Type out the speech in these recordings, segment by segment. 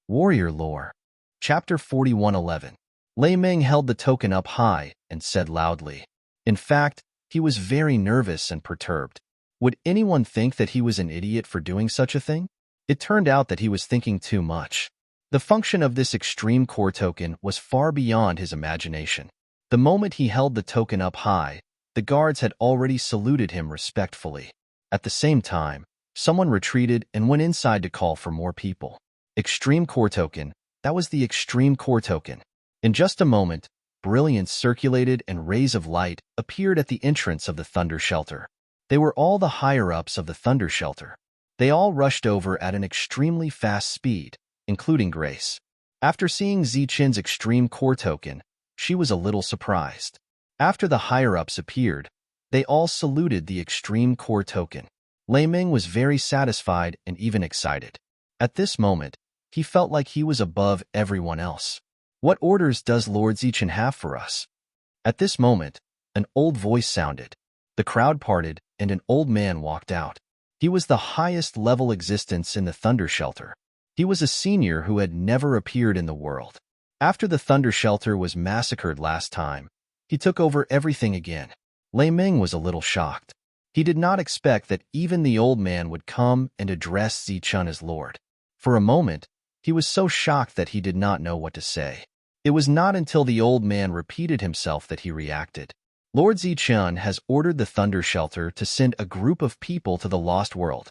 Warrior Lore. Chapter 4111. Lei Ming held the token up high and said loudly. In fact, he was very nervous and perturbed. Would anyone think that he was an idiot for doing such a thing? It turned out that he was thinking too much. The function of this extreme core token was far beyond his imagination. The moment he held the token up high, the guards had already saluted him respectfully. At the same time, someone retreated and went inside to call for more people. Extreme core token. That was the extreme core token. In just a moment, brilliance circulated and rays of light appeared at the entrance of the Thunder Shelter. They were all the higher-ups of the Thunder Shelter. They all rushed over at an extremely fast speed, including Grace. After seeing Ziqin's extreme core token, she was a little surprised. After the higher-ups appeared, they all saluted the extreme core token. Lei Ming was very satisfied and even excited. At this moment, he felt like he was above everyone else. What orders does Lord Ziqin have for us? At this moment, an old voice sounded. The crowd parted, and an old man walked out. He was the highest-level existence in the Thunder Shelter. He was a senior who had never appeared in the world. After the Thunder Shelter was massacred last time, he took over everything again. Lei Ming was a little shocked. He did not expect that even the old man would come and address Ziqin as Lord. For a moment, he was so shocked that he did not know what to say. It was not until the old man repeated himself that he reacted. Lord Ziqin has ordered the Thunder Shelter to send a group of people to the Lost World.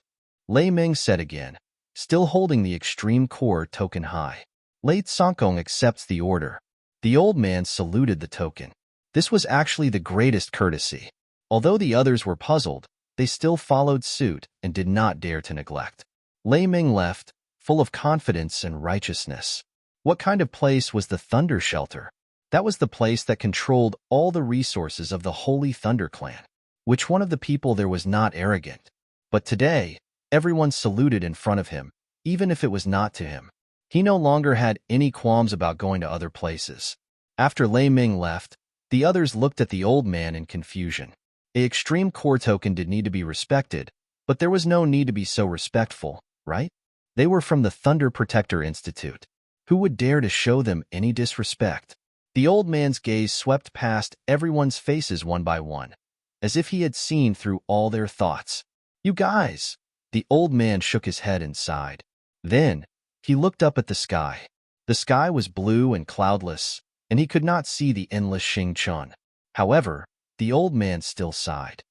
Lei Ming said again, still holding the extreme core token high. Lei Tsongkong accepts the order. The old man saluted the token. This was actually the greatest courtesy. Although the others were puzzled, they still followed suit and did not dare to neglect. Lei Ming left, full of confidence and righteousness. What kind of place was the Thunder Shelter? That was the place that controlled all the resources of the Holy Thunder Clan. Which one of the people there was not arrogant? But today, everyone saluted in front of him, even if it was not to him. He no longer had any qualms about going to other places. After Lei Ming left, the others looked at the old man in confusion. The extreme core token did need to be respected, but there was no need to be so respectful, right? They were from the Thunder Protector Institute. Who would dare to show them any disrespect? The old man's gaze swept past everyone's faces one by one, as if he had seen through all their thoughts. You guys! The old man shook his head and sighed. Then, he looked up at the sky. The sky was blue and cloudless, and he could not see the endless Xingchun. However, the old man still sighed.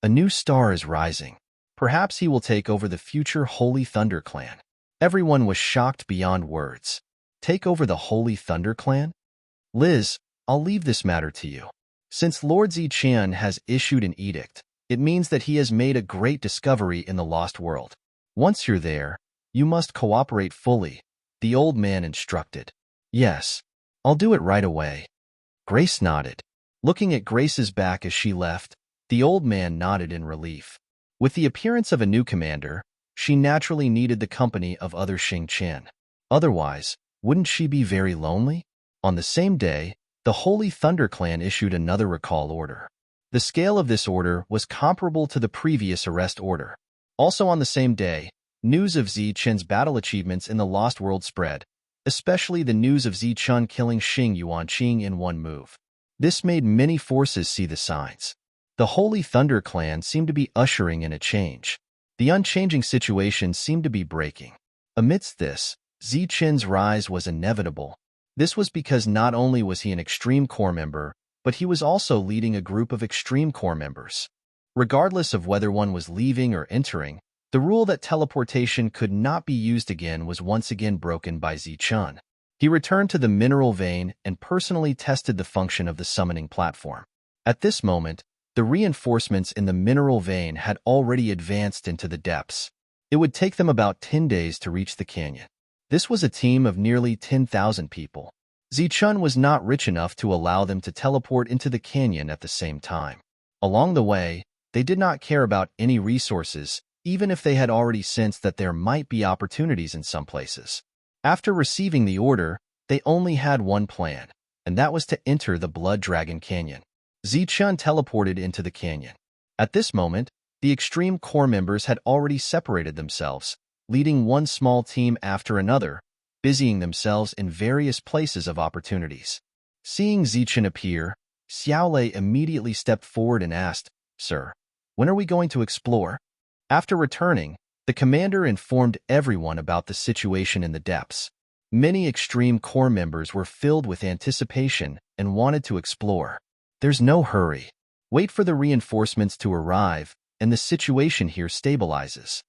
A new star is rising. Perhaps he will take over the future Holy Thunder Clan. Everyone was shocked beyond words. Take over the Holy Thunder Clan? Liz, I'll leave this matter to you. Since Lord Ziqin has issued an edict, it means that he has made a great discovery in the Lost World. Once you're there, you must cooperate fully, the old man instructed. Yes, I'll do it right away. Grace nodded. Looking at Grace's back as she left, the old man nodded in relief. With the appearance of a new commander, she naturally needed the company of other Xingchen. Otherwise, wouldn't she be very lonely? On the same day, the Holy Thunder Clan issued another recall order. The scale of this order was comparable to the previous arrest order. Also on the same day, news of Ziqin's battle achievements in the Lost World spread, especially the news of Ziqin killing Xing Yuanqing in one move. This made many forces see the signs. The Holy Thunder Clan seemed to be ushering in a change. The unchanging situation seemed to be breaking. Amidst this, Ziqin's rise was inevitable. This was because not only was he an Extreme Core member, but he was also leading a group of Extreme Core members. Regardless of whether one was leaving or entering, the rule that teleportation could not be used again was once again broken by Ziqin. He returned to the mineral vein and personally tested the function of the summoning platform. At this moment, the reinforcements in the mineral vein had already advanced into the depths. It would take them about 10 days to reach the canyon. This was a team of nearly 10,000 people. Ziqin was not rich enough to allow them to teleport into the canyon at the same time. Along the way, they did not care about any resources, even if they had already sensed that there might be opportunities in some places. After receiving the order, they only had one plan, and that was to enter the Blood Dragon Canyon. Ziqin teleported into the canyon. At this moment, the Extreme Core members had already separated themselves, leading one small team after another, busying themselves in various places of opportunities. Seeing Zichen appear, Xiaolei immediately stepped forward and asked, "Sir, when are we going to explore?" After returning, the commander informed everyone about the situation in the depths. Many extreme corps members were filled with anticipation and wanted to explore. "There's no hurry. Wait for the reinforcements to arrive, and the situation here stabilizes."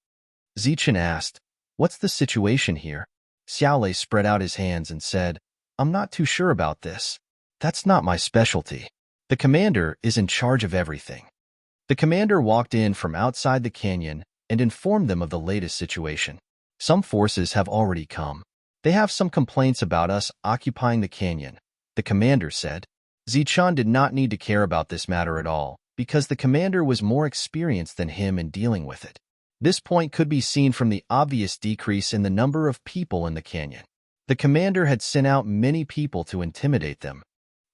Zichen asked, "What's the situation here?" Xiaolei spread out his hands and said, "I'm not too sure about this. That's not my specialty. The commander is in charge of everything." The commander walked in from outside the canyon and informed them of the latest situation. "Some forces have already come. They have some complaints about us occupying the canyon," the commander said. Zichen did not need to care about this matter at all, because the commander was more experienced than him in dealing with it. This point could be seen from the obvious decrease in the number of people in the canyon. The commander had sent out many people to intimidate them.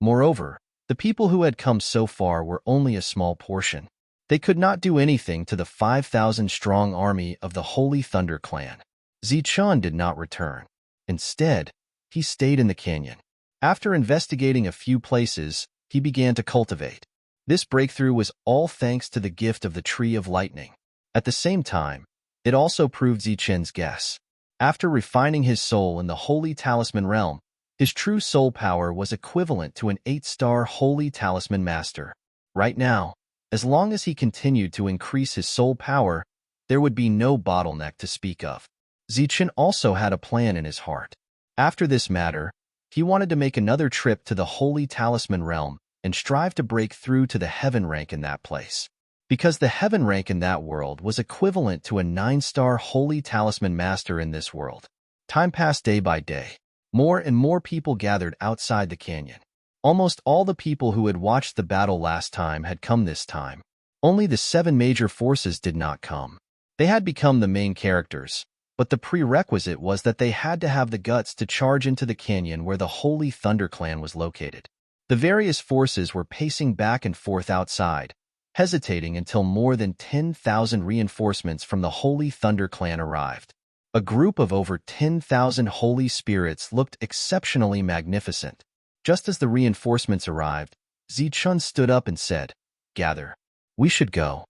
Moreover, the people who had come so far were only a small portion. They could not do anything to the 5,000-strong army of the Holy Thunder clan. Zichen did not return. Instead, he stayed in the canyon. After investigating a few places, he began to cultivate. This breakthrough was all thanks to the gift of the Tree of Lightning. At the same time, it also proved Zichen's guess. After refining his soul in the Holy Talisman realm, his true soul power was equivalent to an 8-star Holy Talisman Master. Right now, as long as he continued to increase his soul power, there would be no bottleneck to speak of. Zichen also had a plan in his heart. After this matter, he wanted to make another trip to the Holy Talisman realm and strive to break through to the heaven rank in that place. Because the heaven rank in that world was equivalent to a 9-star Holy Talisman Master in this world. Time passed day by day. More and more people gathered outside the canyon. Almost all the people who had watched the battle last time had come this time. Only the 7 major forces did not come. They had become the main characters, but the prerequisite was that they had to have the guts to charge into the canyon where the Holy Thunder clan was located. The various forces were pacing back and forth outside, hesitating until more than 10,000 reinforcements from the Holy Thunder clan arrived. A group of over 10,000 holy spirits looked exceptionally magnificent. Just as the reinforcements arrived, Zichen stood up and said, "Gather. We should go."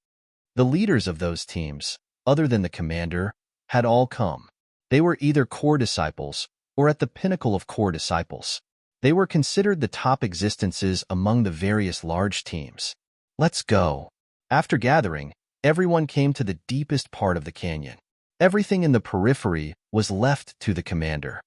The leaders of those teams, other than the commander, had all come. They were either core disciples or at the pinnacle of core disciples. They were considered the top existences among the various large teams. "Let's go." After gathering, everyone came to the deepest part of the canyon. Everything in the periphery was left to the commander.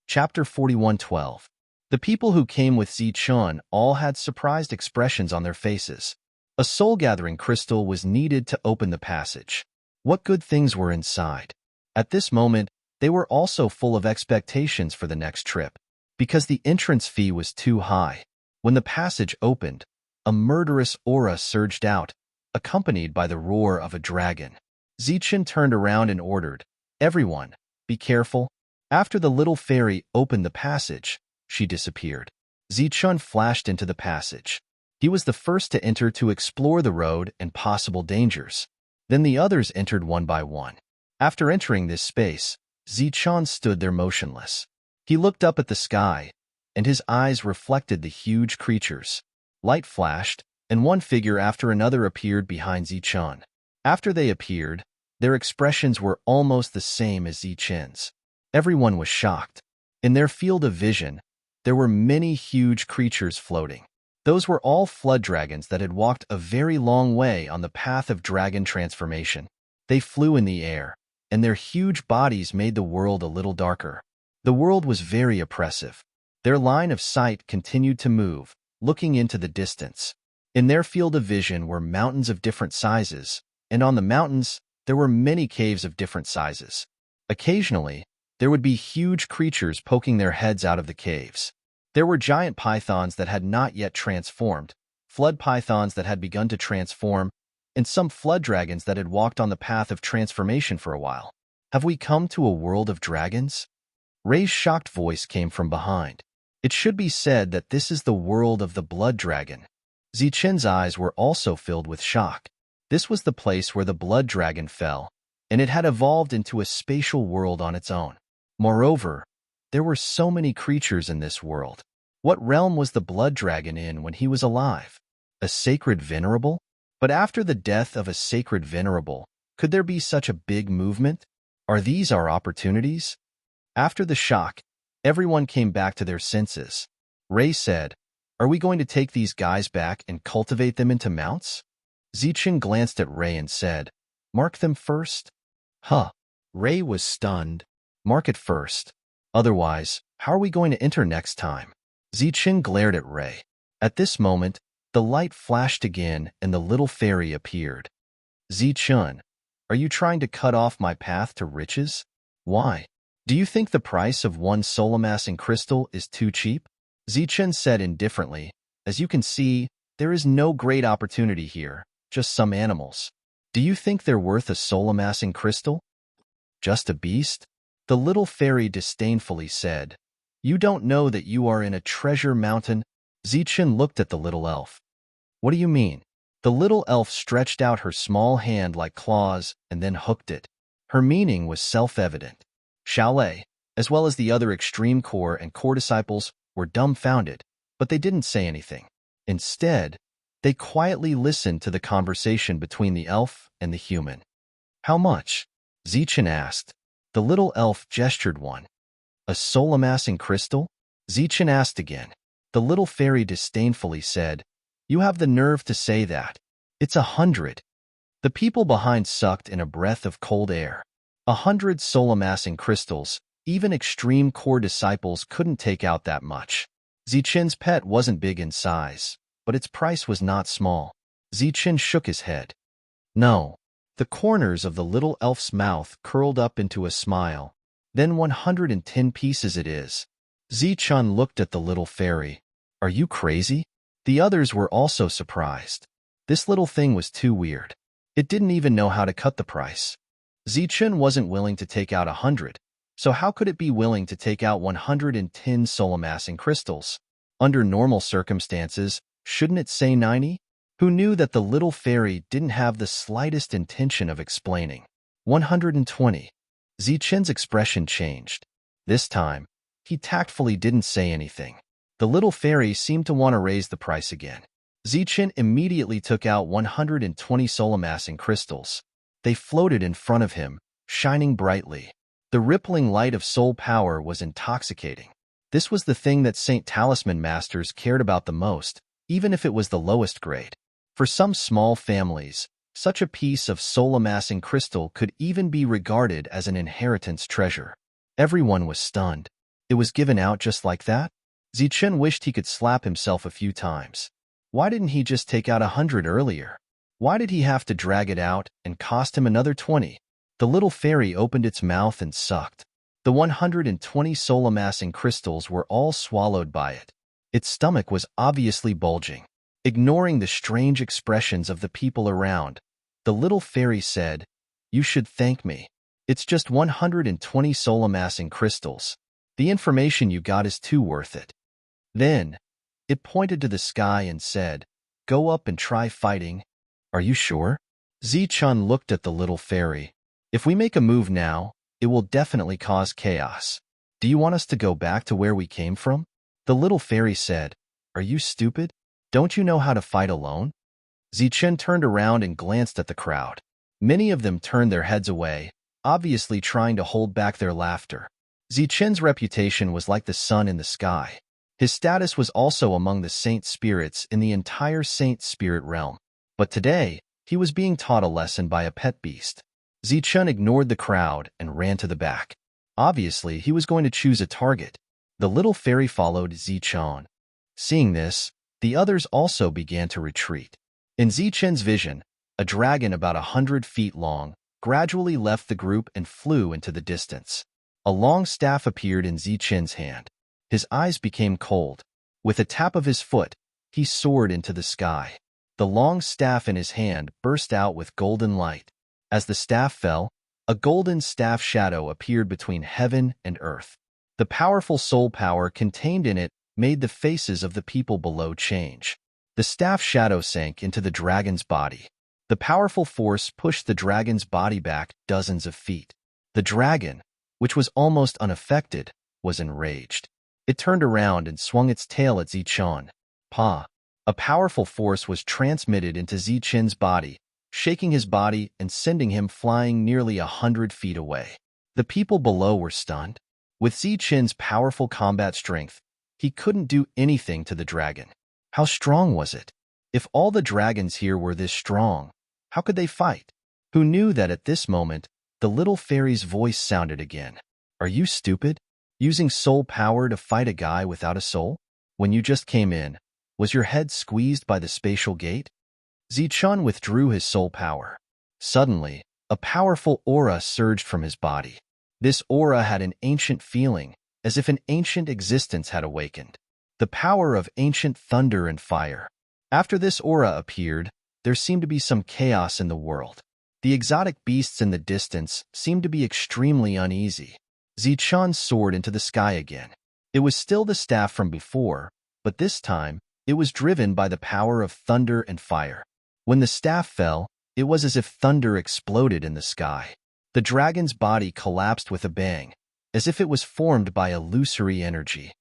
Chapter 41:12. The people who came with Zichen all had surprised expressions on their faces. A soul-gathering crystal was needed to open the passage. What good things were inside? At this moment, they were also full of expectations for the next trip, because the entrance fee was too high. When the passage opened, a murderous aura surged out, accompanied by the roar of a dragon. Zichen turned around and ordered, "Everyone, be careful." After the little fairy opened the passage, she disappeared. Zichen flashed into the passage. He was the first to enter to explore the road and possible dangers. Then the others entered one by one. After entering this space, Zichen stood there motionless. He looked up at the sky, and his eyes reflected the huge creatures. Light flashed, and one figure after another appeared behind Zichen. After they appeared, their expressions were almost the same as Zichen's. Everyone was shocked. In their field of vision, there were many huge creatures floating. Those were all flood dragons that had walked a very long way on the path of dragon transformation. They flew in the air, and their huge bodies made the world a little darker. The world was very oppressive. Their line of sight continued to move, looking into the distance. In their field of vision were mountains of different sizes, and on the mountains, there were many caves of different sizes. Occasionally, there would be huge creatures poking their heads out of the caves. There were giant pythons that had not yet transformed, flood pythons that had begun to transform, and some flood dragons that had walked on the path of transformation for a while. "Have we come to a world of dragons?" Rei's shocked voice came from behind. It should be said that this is the world of the blood dragon. Zichen's eyes were also filled with shock. This was the place where the blood dragon fell, and it had evolved into a spatial world on its own. Moreover, there were so many creatures in this world. What realm was the blood dragon in when he was alive? A sacred venerable? But after the death of a sacred venerable, could there be such a big movement? Are these our opportunities? After the shock, everyone came back to their senses. Ray said, "Are we going to take these guys back and cultivate them into mounts?" Zichen glanced at Ray and said, "Mark them first?" Huh. Ray was stunned. Mark it first. Otherwise, how are we going to enter next time? Zichen glared at Ray. At this moment, the light flashed again and the little fairy appeared. Zichen, are you trying to cut off my path to riches? Why? Do you think the price of one soul-amassing crystal is too cheap? Zichen said indifferently, "As you can see, there is no great opportunity here, just some animals. Do you think they're worth a soul-amassing crystal? Just a beast?" The little fairy disdainfully said, "You don't know that you are in a treasure mountain." Zichen looked at the little elf. "What do you mean?" The little elf stretched out her small hand like claws and then hooked it. Her meaning was self-evident. Xiaolei, as well as the other extreme core and core disciples, were dumbfounded, but they didn't say anything. Instead, they quietly listened to the conversation between the elf and the human. "How much?" Zichen asked. The little elf gestured one. "A soul-amassing crystal?" Zichen asked again. The little fairy disdainfully said, "You have the nerve to say that. It's 100. The people behind sucked in a breath of cold air. 100 soul-amassing crystals, even extreme core disciples couldn't take out that much. Zichen's pet wasn't big in size, but its price was not small. Zichen shook his head. "No." The corners of the little elf's mouth curled up into a smile. "Then 110 pieces it is." Zichen looked at the little fairy. "Are you crazy?" The others were also surprised. This little thing was too weird. It didn't even know how to cut the price. Zichen wasn't willing to take out 100, so how could it be willing to take out 110 soul-amassing crystals? Under normal circumstances, shouldn't it say 90? Who knew that the little fairy didn't have the slightest intention of explaining? 120. Zichen's expression changed. This time, he tactfully didn't say anything. The little fairy seemed to want to raise the price again. Zichen immediately took out 120 soul-amassing crystals. They floated in front of him, shining brightly. The rippling light of soul power was intoxicating. This was the thing that Saint Talisman Masters cared about the most, even if it was the lowest grade. For some small families, such a piece of soul-amassing crystal could even be regarded as an inheritance treasure. Everyone was stunned. It was given out just like that? Zichen wished he could slap himself a few times. Why didn't he just take out 100 earlier? Why did he have to drag it out and cost him another 20? The little fairy opened its mouth and sucked. The 120 soul-amassing crystals were all swallowed by it. Its stomach was obviously bulging. Ignoring the strange expressions of the people around, the little fairy said, "You should thank me. It's just 120 soul-amassing crystals. The information you got is too worth it." Then, it pointed to the sky and said, "Go up and try fighting." "Are you sure?" Zichen looked at the little fairy. "If we make a move now, it will definitely cause chaos. Do you want us to go back to where we came from?" The little fairy said, "Are you stupid? Don't you know how to fight alone?" Zichen turned around and glanced at the crowd. Many of them turned their heads away, obviously trying to hold back their laughter. Zichen's reputation was like the sun in the sky. His status was also among the saint spirits in the entire saint spirit realm. But today, he was being taught a lesson by a pet beast. Zichen ignored the crowd and ran to the back. Obviously, he was going to choose a target. The little fairy followed Zichen. Seeing this, the others also began to retreat. In Zichen's vision, a dragon about 100 feet long gradually left the group and flew into the distance. A long staff appeared in Zichen's hand. His eyes became cold. With a tap of his foot, he soared into the sky. The long staff in his hand burst out with golden light. As the staff fell, a golden staff shadow appeared between heaven and earth. The powerful soul power contained in it made the faces of the people below change. The staff shadow sank into the dragon's body. The powerful force pushed the dragon's body back dozens of feet. The dragon, which was almost unaffected, was enraged. It turned around and swung its tail at Zichun. Pa! A powerful force was transmitted into Zichun's body, shaking his body and sending him flying nearly 100 feet away. The people below were stunned. With Zichun's powerful combat strength, he couldn't do anything to the dragon. How strong was it? If all the dragons here were this strong, how could they fight? Who knew that at this moment, the little fairy's voice sounded again. Are you stupid? Using soul power to fight a guy without a soul? When you just came in, was your head squeezed by the spatial gate? Zichun withdrew his soul power. Suddenly, a powerful aura surged from his body. This aura had an ancient feeling, as if an ancient existence had awakened. The power of ancient thunder and fire. After this aura appeared, there seemed to be some chaos in the world. The exotic beasts in the distance seemed to be extremely uneasy. Zichun soared into the sky again. It was still the staff from before, but this time, it was driven by the power of thunder and fire. When the staff fell, it was as if thunder exploded in the sky. The dragon's body collapsed with a bang, as if it was formed by illusory energy.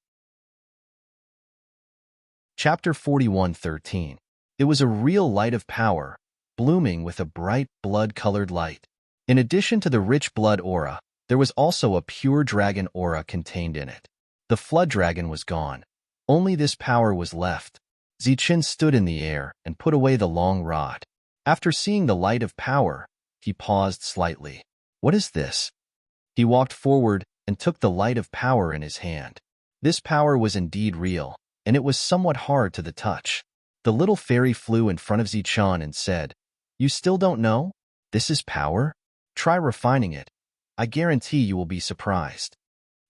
Chapter 41:13. It was a real light of power, blooming with a bright blood-colored light. In addition to the rich blood aura, there was also a pure dragon aura contained in it. The flood dragon was gone. Only this power was left. Zichun stood in the air and put away the long rod. After seeing the light of power, he paused slightly. What is this? He walked forward and took the light of power in his hand. This power was indeed real, and it was somewhat hard to the touch. The little fairy flew in front of Zichun and said, "You still don't know? This is power? Try refining it. I guarantee you will be surprised."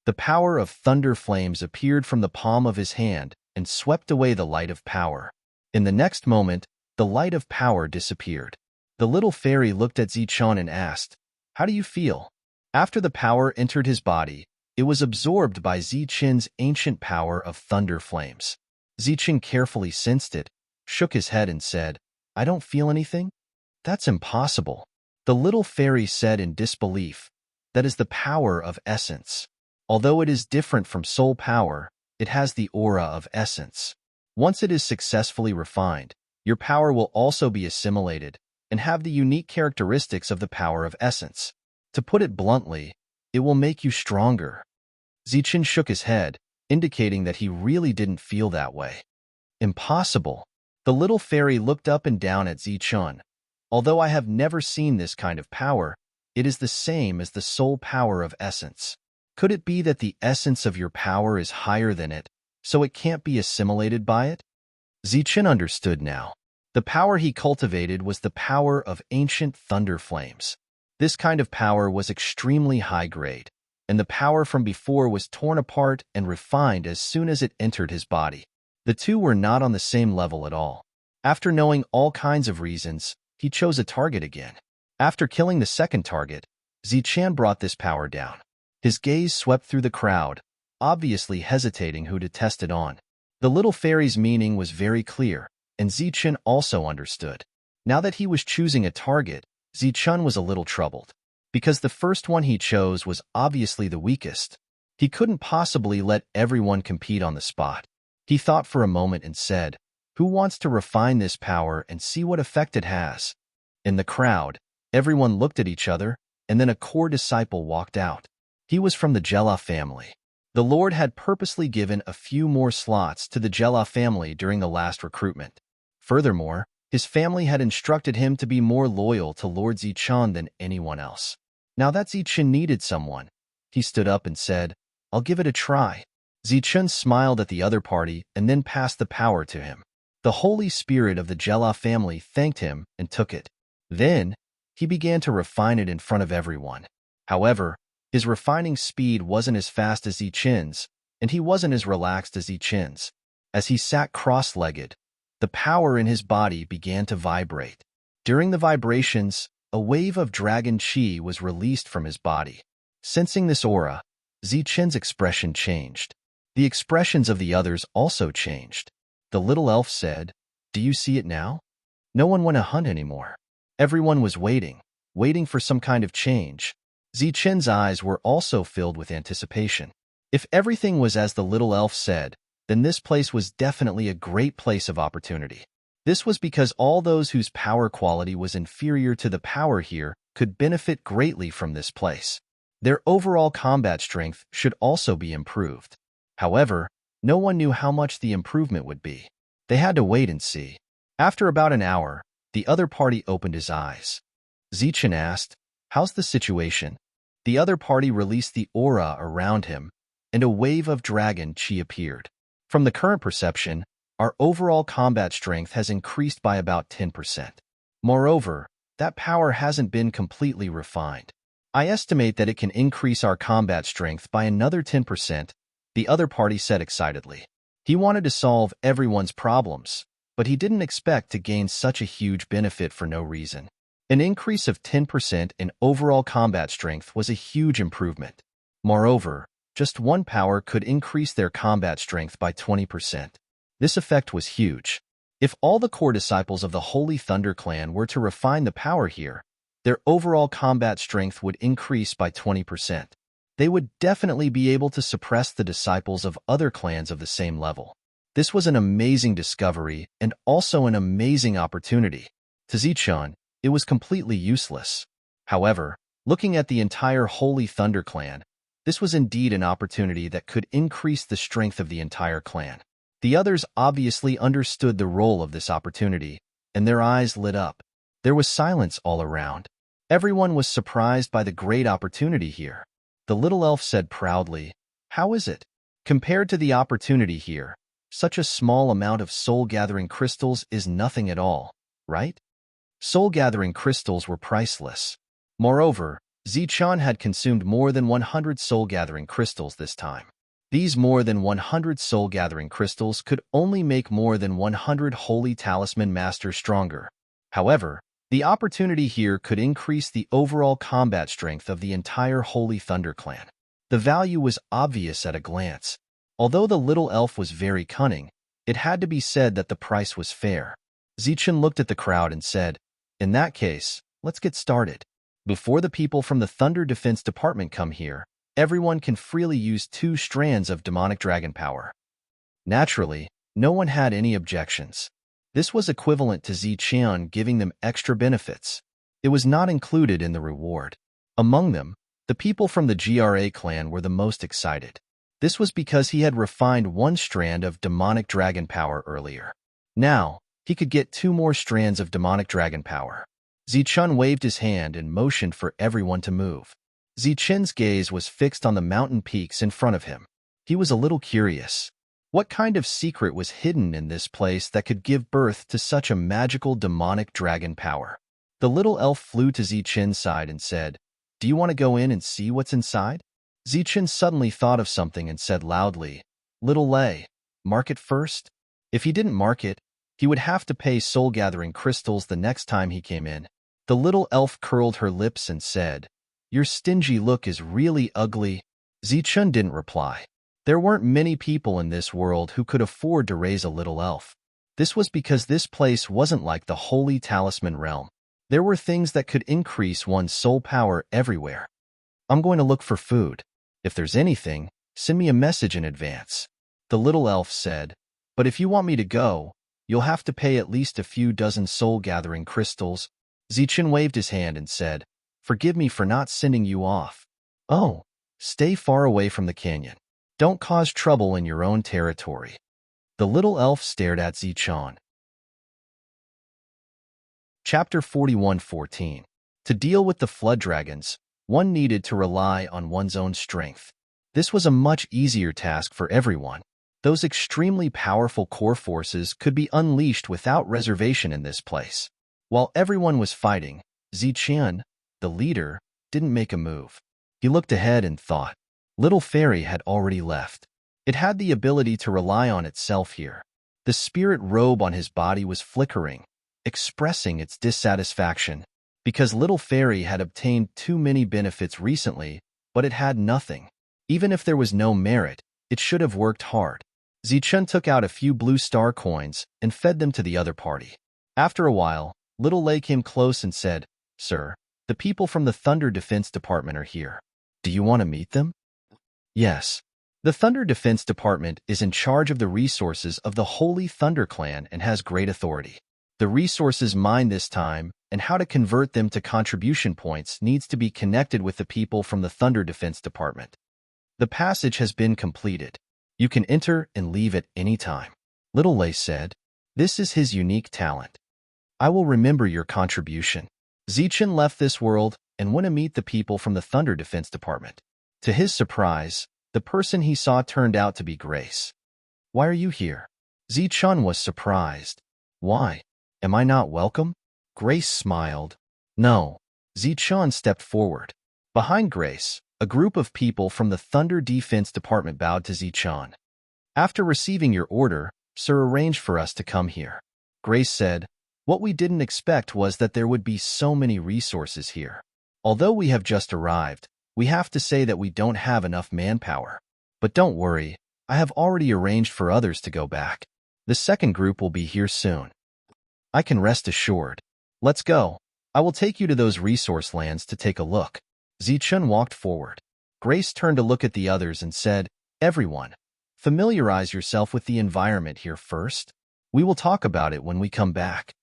The power of thunder flames appeared from the palm of his hand and swept away the light of power. In the next moment, the light of power disappeared. The little fairy looked at Zichun and asked, "How do you feel?" After the power entered his body, it was absorbed by Zichun's ancient power of thunder flames. Zichun carefully sensed it, shook his head and said, "I don't feel anything? That's impossible." The little fairy said in disbelief, "That is the power of essence. Although it is different from soul power, it has the aura of essence. Once it is successfully refined, your power will also be assimilated and have the unique characteristics of the power of essence. To put it bluntly, it will make you stronger." Zichun shook his head, indicating that he really didn't feel that way. Impossible. The little fairy looked up and down at Zichun. Although I have never seen this kind of power, it is the same as the soul power of essence. Could it be that the essence of your power is higher than it, so it can't be assimilated by it? Zichun understood now. The power he cultivated was the power of ancient thunder flames. This kind of power was extremely high grade, and the power from before was torn apart and refined as soon as it entered his body. The two were not on the same level at all. After knowing all kinds of reasons, he chose a target again. After killing the second target, Zichun brought this power down. His gaze swept through the crowd, obviously hesitating who to test it on. The little fairy's meaning was very clear, and Zichun also understood. Now that he was choosing a target, Zichun was a little troubled. Because the first one he chose was obviously the weakest. He couldn't possibly let everyone compete on the spot. He thought for a moment and said, "Who wants to refine this power and see what effect it has?" In the crowd, everyone looked at each other, and then a core disciple walked out. He was from the Jella family. The Lord had purposely given a few more slots to the Jella family during the last recruitment. Furthermore, his family had instructed him to be more loyal to Lord Zichun than anyone else. Now that Zichun needed someone, he stood up and said, "I'll give it a try." Zichun smiled at the other party and then passed the power to him. The Holy Spirit of the Jella family thanked him and took it. Then, he began to refine it in front of everyone. However, his refining speed wasn't as fast as Zichun's, and he wasn't as relaxed as Zichun's. As he sat cross-legged, the power in his body began to vibrate. During the vibrations, a wave of dragon chi was released from his body. Sensing this aura, Zichun's expression changed. The expressions of the others also changed. The little elf said, "Do you see it now? No one went to hunt anymore. Everyone was waiting for some kind of change. Zichen's eyes were also filled with anticipation. If everything was as the little elf said, then this place was definitely a great place of opportunity. This was because all those whose power quality was inferior to the power here could benefit greatly from this place. Their overall combat strength should also be improved. However, no one knew how much the improvement would be. They had to wait and see. After about an hour, the other party opened his eyes. Zichen asked, "How's the situation?" The other party released the aura around him, and a wave of dragon chi appeared. From the current perception, our overall combat strength has increased by about 10%. Moreover, that power hasn't been completely refined. I estimate that it can increase our combat strength by another 10%, the other party said excitedly. He wanted to solve everyone's problems, but he didn't expect to gain such a huge benefit for no reason. An increase of 10% in overall combat strength was a huge improvement. Moreover, just one power could increase their combat strength by 20%. This effect was huge. If all the core disciples of the Holy Thunder clan were to refine the power here, their overall combat strength would increase by 20%. They would definitely be able to suppress the disciples of other clans of the same level. This was an amazing discovery and also an amazing opportunity. To Zichen, it was completely useless. However, looking at the entire Holy Thunder clan, this was indeed an opportunity that could increase the strength of the entire clan. The others obviously understood the role of this opportunity, and their eyes lit up. There was silence all around. Everyone was surprised by the great opportunity here. The little elf said proudly, "How is it? Compared to the opportunity here, such a small amount of soul-gathering crystals is nothing at all, right?" Soul-gathering crystals were priceless. Moreover, Zichen had consumed more than 100 soul-gathering crystals this time. These more than 100 soul-gathering crystals could only make more than 100 Holy Talisman Masters stronger. However, the opportunity here could increase the overall combat strength of the entire Holy Thunder clan. The value was obvious at a glance. Although the little elf was very cunning, it had to be said that the price was fair. Zichen looked at the crowd and said, "In that case, let's get started. Before the people from the Thunder Defense Department come here, everyone can freely use 2 strands of demonic dragon power." Naturally, no one had any objections. This was equivalent to Zichen giving them extra benefits. It was not included in the reward. Among them, the people from the GRA clan were the most excited. This was because he had refined 1 strand of demonic dragon power earlier. Now, he could get 2 more strands of demonic dragon power. Zichen waved his hand and motioned for everyone to move. Zichen's gaze was fixed on the mountain peaks in front of him. He was a little curious. What kind of secret was hidden in this place that could give birth to such a magical demonic dragon power? The little elf flew to Zichen's side and said, "Do you want to go in and see what's inside?" Zichen suddenly thought of something and said loudly, "Little Lei, mark it first." If he didn't mark it, he would have to pay soul-gathering crystals the next time he came in. The little elf curled her lips and said, "Your stingy look is really ugly." Zichen didn't reply. There weren't many people in this world who could afford to raise a little elf. This was because this place wasn't like the Holy Talisman realm. There were things that could increase one's soul power everywhere. "I'm going to look for food. If there's anything, send me a message in advance," the little elf said. "But if you want me to go, you'll have to pay at least a few dozen soul-gathering crystals." Zichen waved his hand and said, "Forgive me for not sending you off. Oh, stay far away from the canyon. Don't cause trouble in your own territory." The little elf stared at Zichen. Chapter 41:14. To deal with the flood dragons, one needed to rely on one's own strength. This was a much easier task for everyone. Those extremely powerful core forces could be unleashed without reservation in this place. While everyone was fighting, Zichen, the leader, didn't make a move. He looked ahead and thought. Little Fairy had already left. It had the ability to rely on itself here. The spirit robe on his body was flickering, expressing its dissatisfaction, because Little Fairy had obtained too many benefits recently, but it had nothing. Even if there was no merit, it should have worked hard. Zichen took out a few blue star coins and fed them to the other party. After a while, Little Lei came close and said, "Sir, the people from the Thunder Defense Department are here. Do you want to meet them?" "Yes." The Thunder Defense Department is in charge of the resources of the Holy Thunder Clan and has great authority. The resources mined this time and how to convert them to contribution points needs to be connected with the people from the Thunder Defense Department. The passage has been completed. You can enter and leave at any time. Little Lei said, "This is his unique talent. I will remember your contribution." Zichen left this world and went to meet the people from the Thunder Defense Department. To his surprise, the person he saw turned out to be Grace. "Why are you here?" Zichun was surprised. "Why? Am I not welcome?" Grace smiled. "No." Zichun stepped forward. Behind Grace, a group of people from the Thunder Defense Department bowed to Zichun. "After receiving your order, Sir arranged for us to come here." Grace said, "What we didn't expect was that there would be so many resources here. Although we have just arrived, we have to say that we don't have enough manpower. But don't worry, I have already arranged for others to go back. The second group will be here soon. I can rest assured. Let's go. I will take you to those resource lands to take a look." Zichun walked forward. Grace turned to look at the others and said, "Everyone, familiarize yourself with the environment here first. We will talk about it when we come back."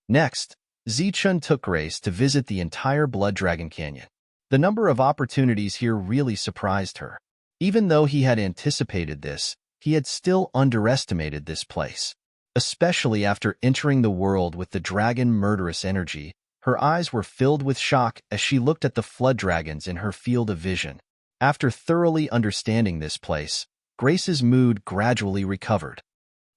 Next, Zichun took Grace to visit the entire Blood Dragon Canyon. The number of opportunities here really surprised her. Even though he had anticipated this, he had still underestimated this place. Especially after entering the world with the dragon murderous energy, her eyes were filled with shock as she looked at the flood dragons in her field of vision. After thoroughly understanding this place, Grace's mood gradually recovered.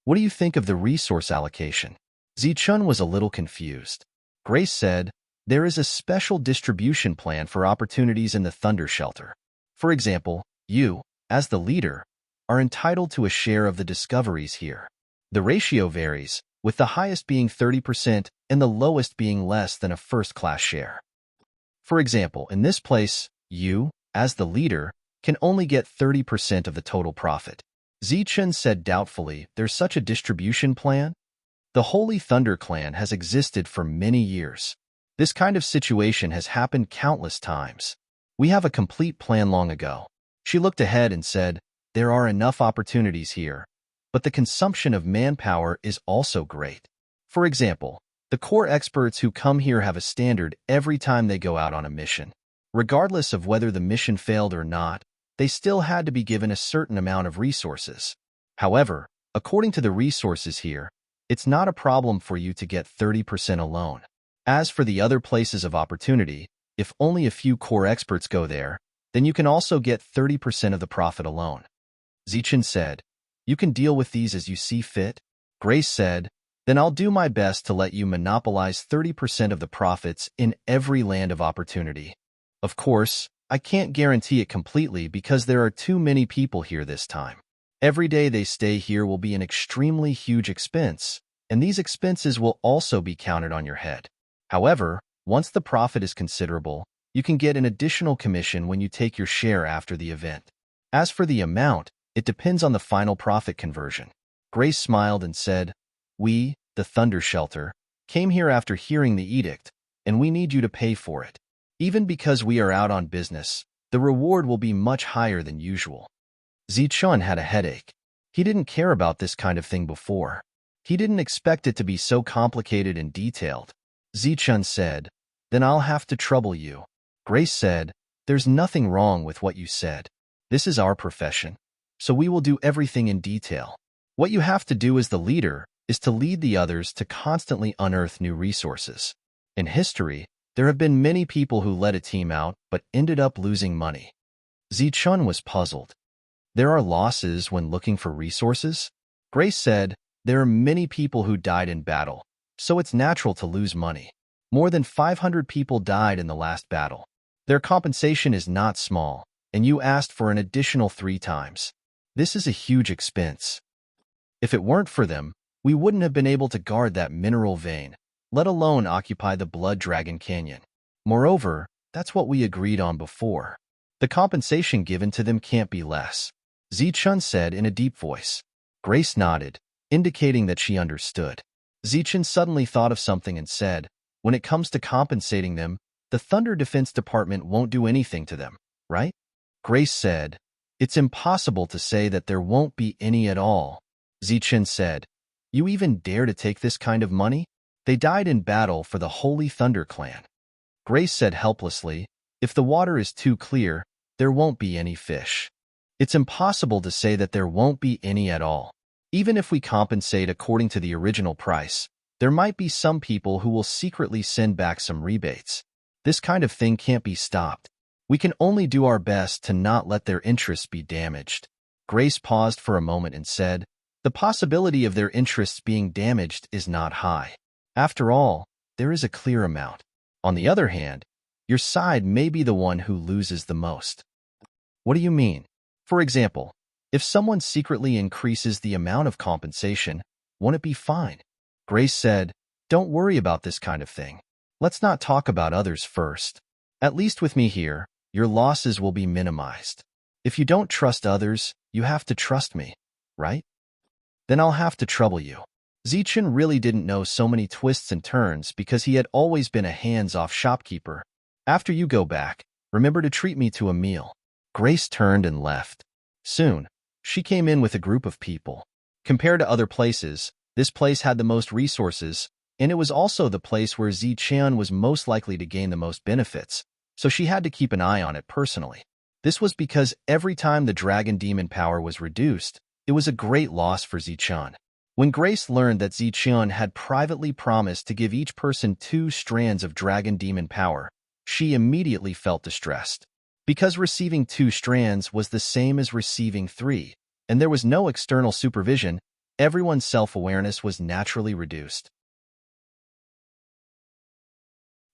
"What do you think of the resource allocation?" Zichun was a little confused. Grace said, "There is a special distribution plan for opportunities in the Thunder Shelter. For example, you, as the leader, are entitled to a share of the discoveries here. The ratio varies, with the highest being 30% and the lowest being less than a first-class share. For example, in this place, you, as the leader, can only get 30% of the total profit." Zichun said doubtfully, "There's such a distribution plan?" The Holy Thunder Clan has existed for many years. This kind of situation has happened countless times. We have a complete plan long ago. She looked ahead and said, "There are enough opportunities here, but the consumption of manpower is also great. For example, the core experts who come here have a standard every time they go out on a mission. Regardless of whether the mission failed or not, they still had to be given a certain amount of resources. However, according to the resources here, it's not a problem for you to get 30% alone. As for the other places of opportunity, if only a few core experts go there, then you can also get 30% of the profit alone." Zichun said, "You can deal with these as you see fit?" Grace said, "Then I'll do my best to let you monopolize 30% of the profits in every land of opportunity. Of course, I can't guarantee it completely because there are too many people here this time. Every day they stay here will be an extremely huge expense, and these expenses will also be counted on your head. However, once the profit is considerable, you can get an additional commission when you take your share after the event. As for the amount, it depends on the final profit conversion." Grace smiled and said, "We, the Thunder Shelter, came here after hearing the edict, and we need you to pay for it. Even because we are out on business, the reward will be much higher than usual." Zichun had a headache. He didn't care about this kind of thing before. He didn't expect it to be so complicated and detailed. Zichun said, "Then I'll have to trouble you." Grace said, "There's nothing wrong with what you said. This is our profession, so we will do everything in detail. What you have to do as the leader is to lead the others to constantly unearth new resources. In history, there have been many people who led a team out but ended up losing money." Zichun was puzzled. "There are losses when looking for resources?" Grace said, "There are many people who died in battle, so it's natural to lose money. More than 500 people died in the last battle. Their compensation is not small, and you asked for an additional 3 times. This is a huge expense. If it weren't for them, we wouldn't have been able to guard that mineral vein, let alone occupy the Blood Dragon Canyon. Moreover, that's what we agreed on before. The compensation given to them can't be less," Zichun said in a deep voice. Grace nodded, indicating that she understood. Zichun suddenly thought of something and said, When it comes to compensating them, the Thunder Defense Department won't do anything to them, right? Grace said, "It's impossible to say that there won't be any at all." Zichen said, "You even dare to take this kind of money? They died in battle for the Holy Thunder Clan." Grace said helplessly, "If the water is too clear, there won't be any fish. It's impossible to say that there won't be any at all. Even if we compensate according to the original price, there might be some people who will secretly send back some rebates. This kind of thing can't be stopped. We can only do our best to not let their interests be damaged." Grace paused for a moment and said, "The possibility of their interests being damaged is not high. After all, there is a clear amount. On the other hand, your side may be the one who loses the most." "What do you mean?" "For example, if someone secretly increases the amount of compensation, won't it be fine?" Grace said, "Don't worry about this kind of thing. Let's not talk about others first. At least with me here, your losses will be minimized. If you don't trust others, you have to trust me, right? Then I'll have to trouble you." Zichen really didn't know so many twists and turns because he had always been a hands-off shopkeeper. "After you go back, remember to treat me to a meal." Grace turned and left. Soon, she came in with a group of people. Compared to other places, this place had the most resources, and it was also the place where Zichen was most likely to gain the most benefits, so she had to keep an eye on it personally. This was because every time the dragon demon power was reduced, it was a great loss for Zichen. When Grace learned that Zichen had privately promised to give each person 2 strands of dragon demon power, she immediately felt distressed. Because receiving 2 strands was the same as receiving 3, and there was no external supervision, everyone's self-awareness was naturally reduced.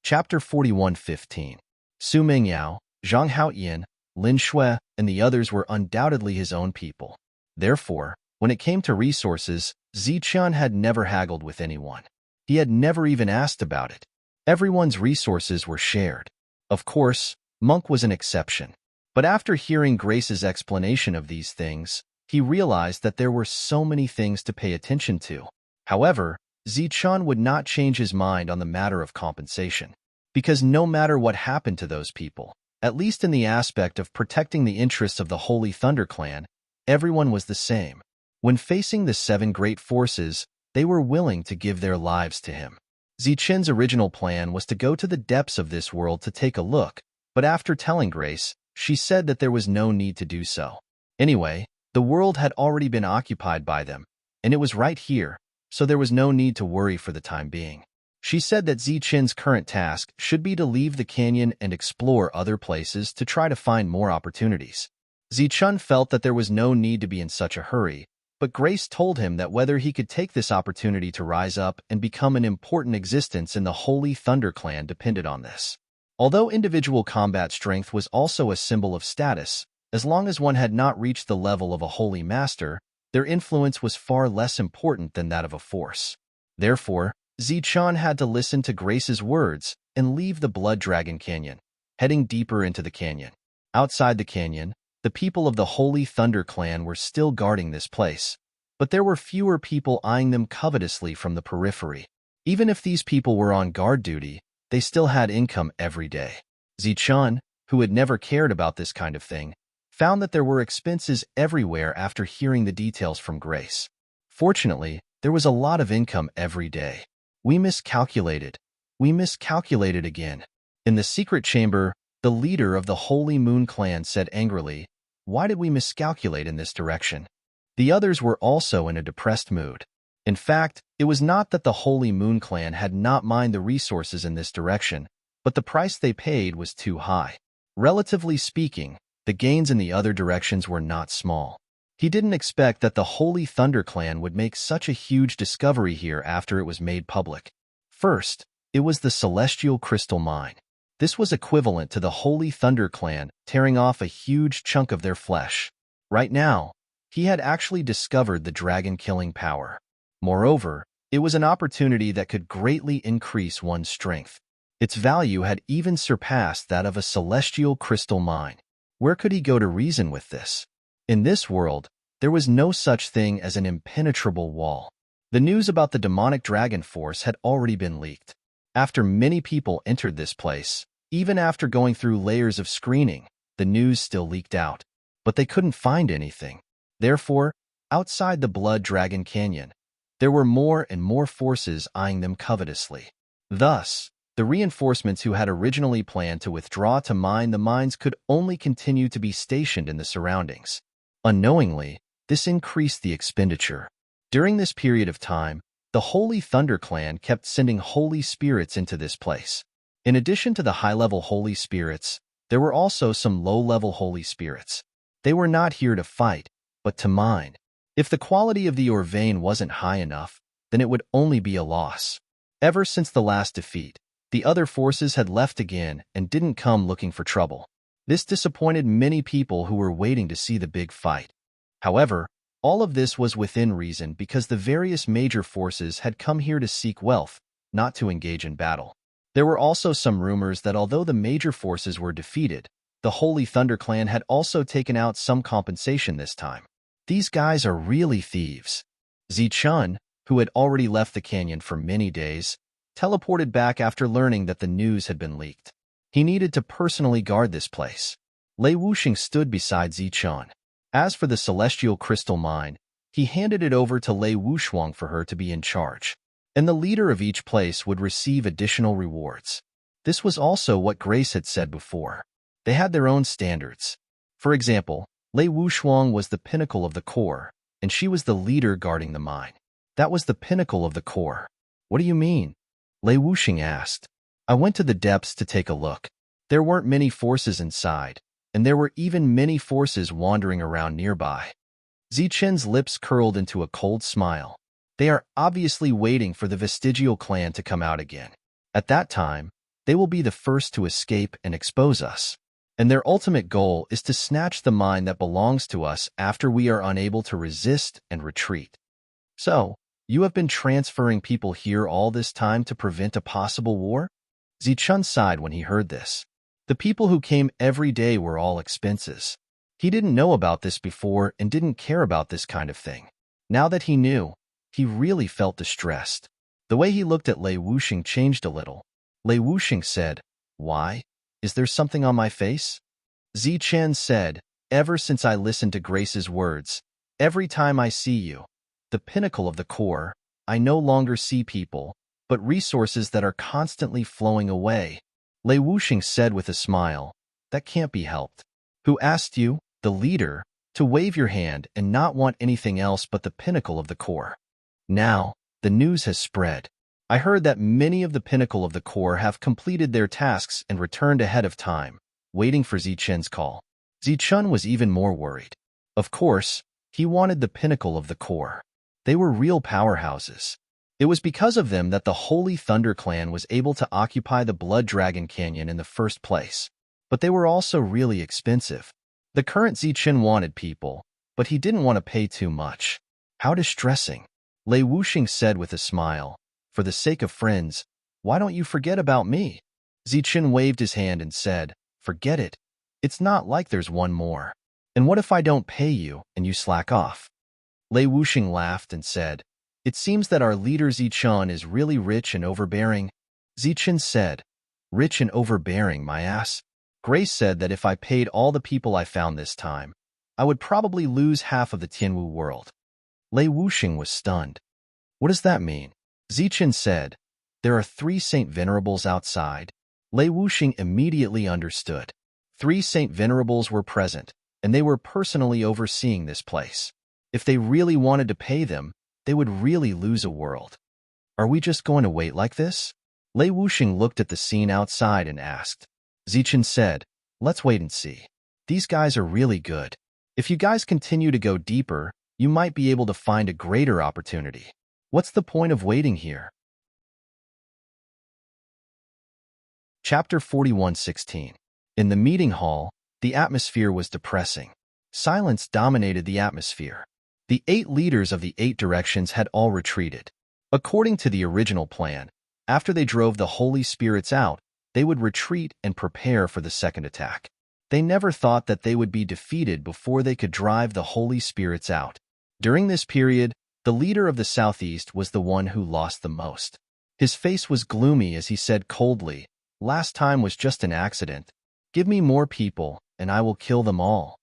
Chapter 41:15. Su Mingyao, Zhang Haoyan, Lin Shui, and the others were undoubtedly his own people. Therefore, when it came to resources, Zichen had never haggled with anyone. He had never even asked about it. Everyone's resources were shared. Of course, Monk was an exception. But after hearing Grace's explanation of these things, he realized that there were so many things to pay attention to. However, Zichen would not change his mind on the matter of compensation. Because no matter what happened to those people, at least in the aspect of protecting the interests of the Holy Thunder Clan, everyone was the same. When facing the 7 great forces, they were willing to give their lives to him. Zichen's original plan was to go to the depths of this world to take a look, but after telling Grace, she said that there was no need to do so. Anyway, the world had already been occupied by them, and it was right here, so there was no need to worry for the time being. She said that Zichen's current task should be to leave the canyon and explore other places to try to find more opportunities. Zichen felt that there was no need to be in such a hurry, but Grace told him that whether he could take this opportunity to rise up and become an important existence in the Holy Thunder Clan depended on this. Although individual combat strength was also a symbol of status, as long as one had not reached the level of a holy master, their influence was far less important than that of a force. Therefore, Zichen had to listen to Grace's words and leave the Blood Dragon Canyon, heading deeper into the canyon. Outside the canyon, the people of the Holy Thunder Clan were still guarding this place, but there were fewer people eyeing them covetously from the periphery. Even if these people were on guard duty, they still had income every day. Zichen, who had never cared about this kind of thing, found that there were expenses everywhere after hearing the details from Grace. Fortunately, there was a lot of income every day. We miscalculated again." In the secret chamber, the leader of the Holy Moon Clan said angrily, "Why did we miscalculate in this direction?" The others were also in a depressed mood. In fact, it was not that the Holy Moon Clan had not mined the resources in this direction, but the price they paid was too high. Relatively speaking, the gains in the other directions were not small. He didn't expect that the Holy Thunder Clan would make such a huge discovery here after it was made public. First, it was the Celestial Crystal Mine. This was equivalent to the Holy Thunder Clan tearing off a huge chunk of their flesh. Right now, he had actually discovered the dragon-killing power. Moreover, it was an opportunity that could greatly increase one's strength. Its value had even surpassed that of a celestial crystal mine. Where could he go to reason with this? In this world, there was no such thing as an impenetrable wall. The news about the demonic dragon force had already been leaked. After many people entered this place, even after going through layers of screening, the news still leaked out. But they couldn't find anything. Therefore, outside the Blood Dragon Canyon, there were more and more forces eyeing them covetously. Thus, the reinforcements who had originally planned to withdraw to mine the mines could only continue to be stationed in the surroundings. Unknowingly, this increased the expenditure. During this period of time, the Holy Thunder Clan kept sending holy spirits into this place. In addition to the high-level holy spirits, there were also some low-level holy spirits. They were not here to fight, but to mine. If the quality of the ore vein wasn't high enough, then it would only be a loss. Ever since the last defeat, the other forces had left again and didn't come looking for trouble. This disappointed many people who were waiting to see the big fight. However, all of this was within reason because the various major forces had come here to seek wealth, not to engage in battle. There were also some rumors that although the major forces were defeated, the Holy Thunder Clan had also taken out some compensation this time. These guys are really thieves. Zichun, who had already left the canyon for many days, teleported back after learning that the news had been leaked. He needed to personally guard this place. Lei Wuxing stood beside Zichun. As for the celestial crystal mine, he handed it over to Lei Wuxuang for her to be in charge, and the leader of each place would receive additional rewards. This was also what Grace had said before. They had their own standards. For example, Lei Wuxuang was the pinnacle of the core, and she was the leader guarding the mine. That was the pinnacle of the core. What do you mean? Lei Wuxing asked. I went to the depths to take a look. There weren't many forces inside, and there were even many forces wandering around nearby. Zichen's lips curled into a cold smile. They are obviously waiting for the vestigial clan to come out again. At that time, they will be the first to escape and expose us. And their ultimate goal is to snatch the mine that belongs to us after we are unable to resist and retreat. So, you have been transferring people here all this time to prevent a possible war? Zichun sighed when he heard this. The people who came every day were all expenses. He didn't know about this before and didn't care about this kind of thing. Now that he knew, he really felt distressed. The way he looked at Lei Wuxing changed a little. Lei Wuxing said, Why? Is there something on my face? Zichen said, Ever since I listened to Grace's words, every time I see you, the pinnacle of the core, I no longer see people, but resources that are constantly flowing away. Lei Wuxing said with a smile, That can't be helped. Who asked you, the leader, to wave your hand and not want anything else but the pinnacle of the core? Now, the news has spread. I heard that many of the pinnacle of the core have completed their tasks and returned ahead of time, waiting for Zichen's call. Zichun was even more worried. Of course, he wanted the pinnacle of the core. They were real powerhouses. It was because of them that the Holy Thunder Clan was able to occupy the Blood Dragon Canyon in the first place. But they were also really expensive. The current Zichen wanted people, but he didn't want to pay too much. How distressing. Lei Wuxing said with a smile, For the sake of friends, why don't you forget about me? Zichen waved his hand and said, Forget it. It's not like there's one more. And what if I don't pay you and you slack off? Lei Wuxing laughed and said, It seems that our leader Zichen is really rich and overbearing. Zichen said, Rich and overbearing, my ass. Grace said that if I paid all the people I found this time, I would probably lose half of the Tianwu world. Lei Wuxing was stunned. What does that mean? Zichen said, There are 3 Saint Venerables outside. Lei Wuxing immediately understood. 3 Saint Venerables were present, and they were personally overseeing this place. If they really wanted to pay them, they would really lose a world. Are we just going to wait like this? Lei Wuxing looked at the scene outside and asked. Zichen said, Let's wait and see. These guys are really good. If you guys continue to go deeper, you might be able to find a greater opportunity. What's the point of waiting here? Chapter 41:16. In the meeting hall, the atmosphere was depressing. Silence dominated the atmosphere. The 8 leaders of the 8 directions had all retreated. According to the original plan, after they drove the holy spirits out, they would retreat and prepare for the second attack. They never thought that they would be defeated before they could drive the holy spirits out. During this period, the leader of the southeast was the one who lost the most. His face was gloomy as he said coldly, "Last time was just an accident. Give me more people, and I will kill them all."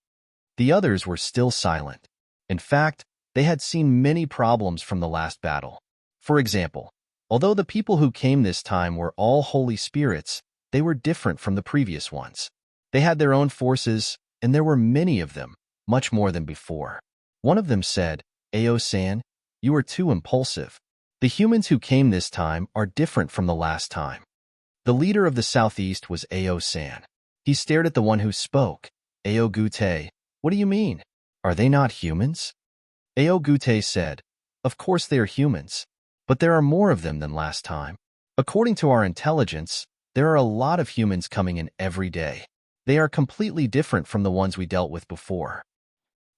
The others were still silent. In fact, they had seen many problems from the last battle. For example, although the people who came this time were all holy spirits, they were different from the previous ones. They had their own forces, and there were many of them, much more than before. One of them said, "Ao-san, you are too impulsive. The humans who came this time are different from the last time." The leader of the southeast was Ao-san. He stared at the one who spoke. "Ao-gute, what do you mean? Are they not humans?" Ao-gute said, "Of course they are humans, but there are more of them than last time. According to our intelligence, there are a lot of humans coming in every day. They are completely different from the ones we dealt with before.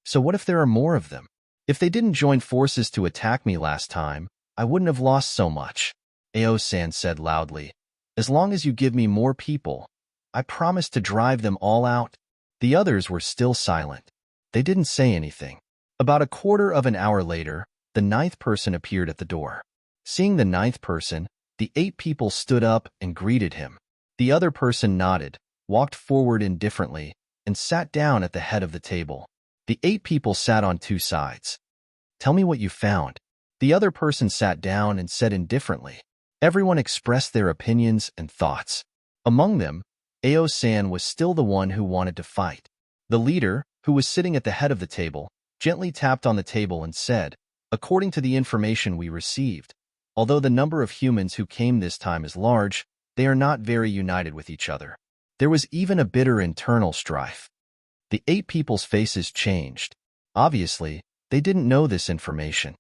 So what if there are more of them? If they didn't join forces to attack me last time, I wouldn't have lost so much." Ao-san said loudly, "As long as you give me more people, I promise to drive them all out." The others were still silent. They didn't say anything. About a quarter of an hour later, the ninth person appeared at the door. Seeing the ninth person, the 8 people stood up and greeted him. The other person nodded, walked forward indifferently, and sat down at the head of the table. The 8 people sat on 2 sides. "Tell me what you found." The other person sat down and said indifferently. Everyone expressed their opinions and thoughts. Among them, Ao-san was still the one who wanted to fight. The leader, who was sitting at the head of the table, gently tapped on the table and said, "According to the information we received, although the number of humans who came this time is large, they are not very united with each other. There was even a bitter internal strife." The 8 people's faces changed. Obviously, they didn't know this information.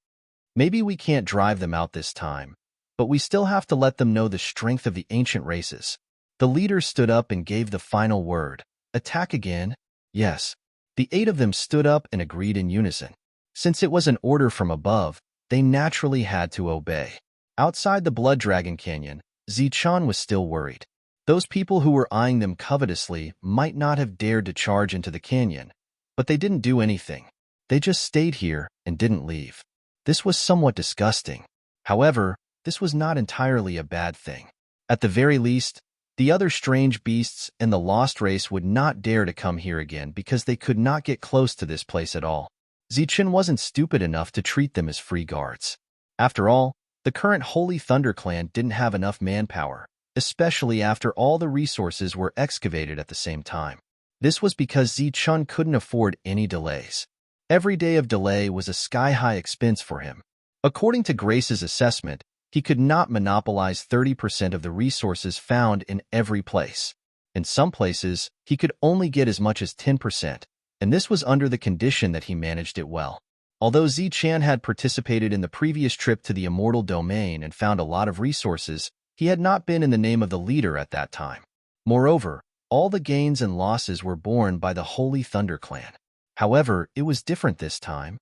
"Maybe we can't drive them out this time, but we still have to let them know the strength of the ancient races." The leader stood up and gave the final word. "Attack again?" "Yes." The 8 of them stood up and agreed in unison. Since it was an order from above, they naturally had to obey. Outside the Blood Dragon Canyon, Zi-chan was still worried. Those people who were eyeing them covetously might not have dared to charge into the canyon, but they didn't do anything. They just stayed here and didn't leave. This was somewhat disgusting. However, this was not entirely a bad thing. At the very least, the other strange beasts and the lost race would not dare to come here again because they could not get close to this place at all. Zi-chan wasn't stupid enough to treat them as free guards. After all, the current Holy Thunder Clan didn't have enough manpower, especially after all the resources were excavated at the same time. This was because Zi-chan couldn't afford any delays. Every day of delay was a sky-high expense for him. According to Grace's assessment, he could not monopolize 30% of the resources found in every place. In some places, he could only get as much as 10%, and this was under the condition that he managed it well. Although Zi-chan had participated in the previous trip to the Immortal Domain and found a lot of resources, he had not been in the name of the leader at that time. Moreover, all the gains and losses were borne by the Holy Thunder Clan. However, it was different this time.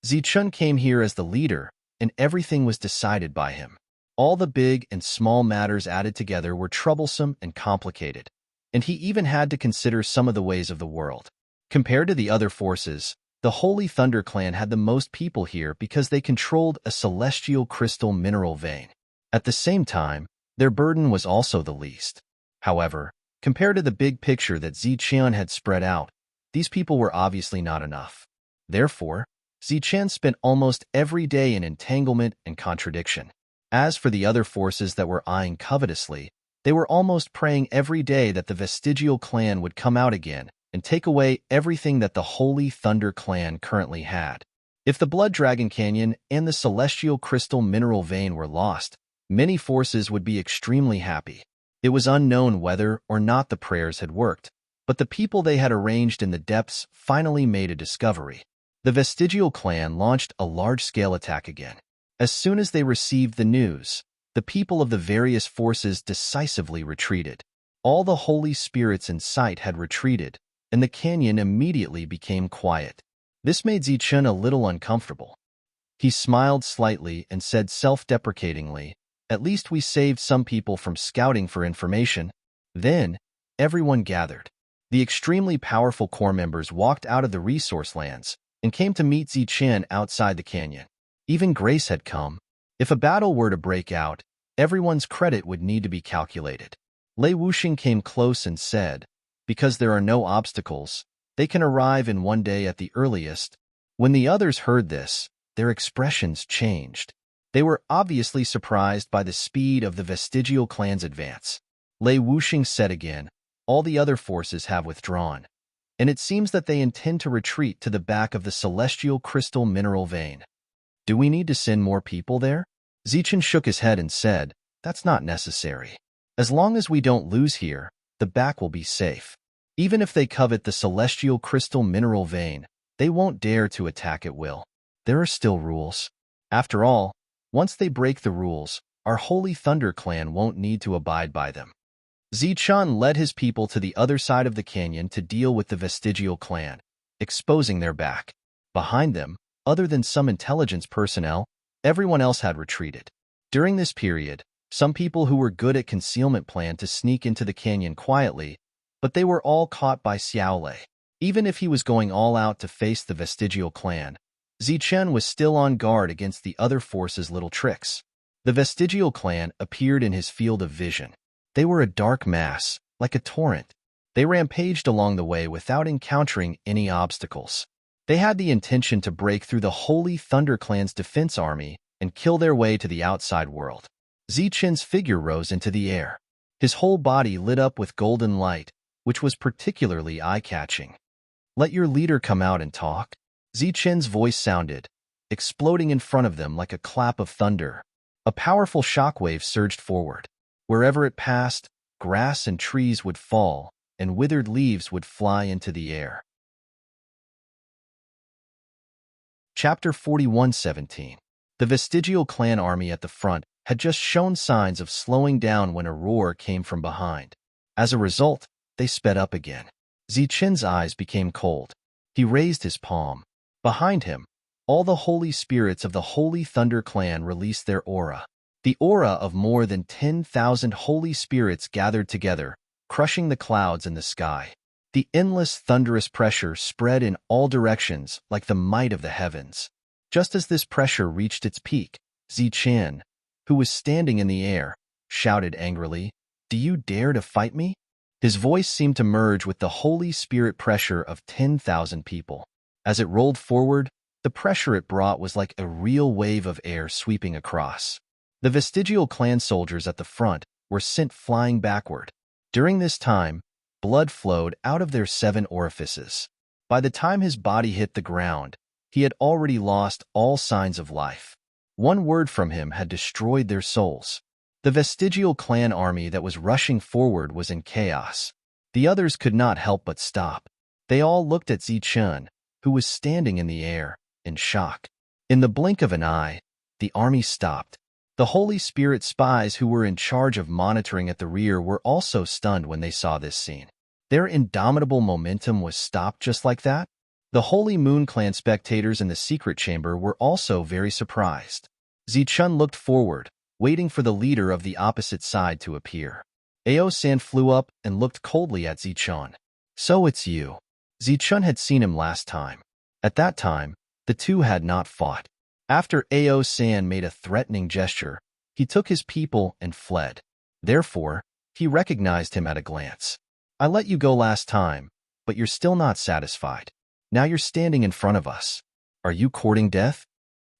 Zi-chan came here as the leader, and everything was decided by him. All the big and small matters added together were troublesome and complicated, and he even had to consider some of the ways of the world. Compared to the other forces, the Holy Thunder Clan had the most people here because they controlled a celestial crystal mineral vein. At the same time, their burden was also the least. However, compared to the big picture that Zi-chan had spread out, these people were obviously not enough. Therefore, Zi-chan spent almost every day in entanglement and contradiction. As for the other forces that were eyeing covetously, they were almost praying every day that the Vestigial Clan would come out again and take away everything that the Holy Thunder Clan currently had. If the Blood Dragon Canyon and the Celestial Crystal Mineral Vein were lost, many forces would be extremely happy. It was unknown whether or not the prayers had worked, but the people they had arranged in the depths finally made a discovery. The Vestigial Clan launched a large-scale attack again. As soon as they received the news, the people of the various forces decisively retreated. All the holy spirits in sight had retreated, and the canyon immediately became quiet. This made Zi-chan a little uncomfortable. He smiled slightly and said self-deprecatingly, "At least we saved some people from scouting for information." Then, everyone gathered. The extremely powerful core members walked out of the resource lands and came to meet Zi-chan outside the canyon. Even Grace had come. If a battle were to break out, Everyone's credit would need to be calculated. Lei Wuxing came close and said, because there are no obstacles, they can arrive in one day at the earliest. When the others heard this, their expressions changed. They were obviously surprised by the speed of the vestigial clan's advance. Lei Wuxing said again, all the other forces have withdrawn, and it seems that they intend to retreat to the back of the celestial crystal mineral vein. Do we need to send more people there? Zichen shook his head and said, that's not necessary. As long as we don't lose here, the back will be safe. Even if they covet the celestial crystal mineral vein, they won't dare to attack at will. There are still rules. After all, once they break the rules, our Holy Thunder Clan won't need to abide by them. Zichen led his people to the other side of the canyon to deal with the vestigial clan, exposing their back. Behind them, other than some intelligence personnel, everyone else had retreated. During this period, some people who were good at concealment planned to sneak into the canyon quietly, but they were all caught by Xiaolei. Even if he was going all out to face the vestigial clan, Zichen was still on guard against the other force's little tricks. The vestigial clan appeared in his field of vision. They were a dark mass, like a torrent. They rampaged along the way without encountering any obstacles. They had the intention to break through the Holy Thunder Clan's defense army and kill their way to the outside world. Zichen's figure rose into the air. His whole body lit up with golden light, which was particularly eye-catching. Let your leader come out and talk. Zichen's voice sounded, exploding in front of them like a clap of thunder. A powerful shockwave surged forward. Wherever it passed, grass and trees would fall, and withered leaves would fly into the air. Chapter 41:17. The vestigial clan army at the front had just shown signs of slowing down when a roar came from behind. As a result, they sped up again. Zichen's eyes became cold. He raised his palm. Behind him, all the holy spirits of the Holy Thunder Clan released their aura. The aura of more than 10,000 holy spirits gathered together, crushing the clouds in the sky. The endless thunderous pressure spread in all directions like the might of the heavens. Just as this pressure reached its peak, Zichen, who was standing in the air, shouted angrily, "Do you dare to fight me?" His voice seemed to merge with the Holy Spirit pressure of 10,000 people. As it rolled forward, the pressure it brought was like a real wave of air sweeping across. The vestigial clan soldiers at the front were sent flying backward. During this time, blood flowed out of their 7 orifices. By the time his body hit the ground, he had already lost all signs of life. One word from him had destroyed their souls. The vestigial clan army that was rushing forward was in chaos. The others could not help but stop. They all looked at Zichen, who was standing in the air, in shock. In the blink of an eye, the army stopped. The Holy Spirit spies who were in charge of monitoring at the rear were also stunned when they saw this scene. Their indomitable momentum was stopped just like that. The Holy Moon Clan spectators in the secret chamber were also very surprised. Zichen looked forward, waiting for the leader of the opposite side to appear. Ao-san flew up and looked coldly at Zichen. "So it's you." Zichen had seen him last time. At that time, the two had not fought. After Ao-san made a threatening gesture, he took his people and fled. Therefore, he recognized him at a glance. "I let you go last time, but you're still not satisfied. Now you're standing in front of us. Are you courting death?"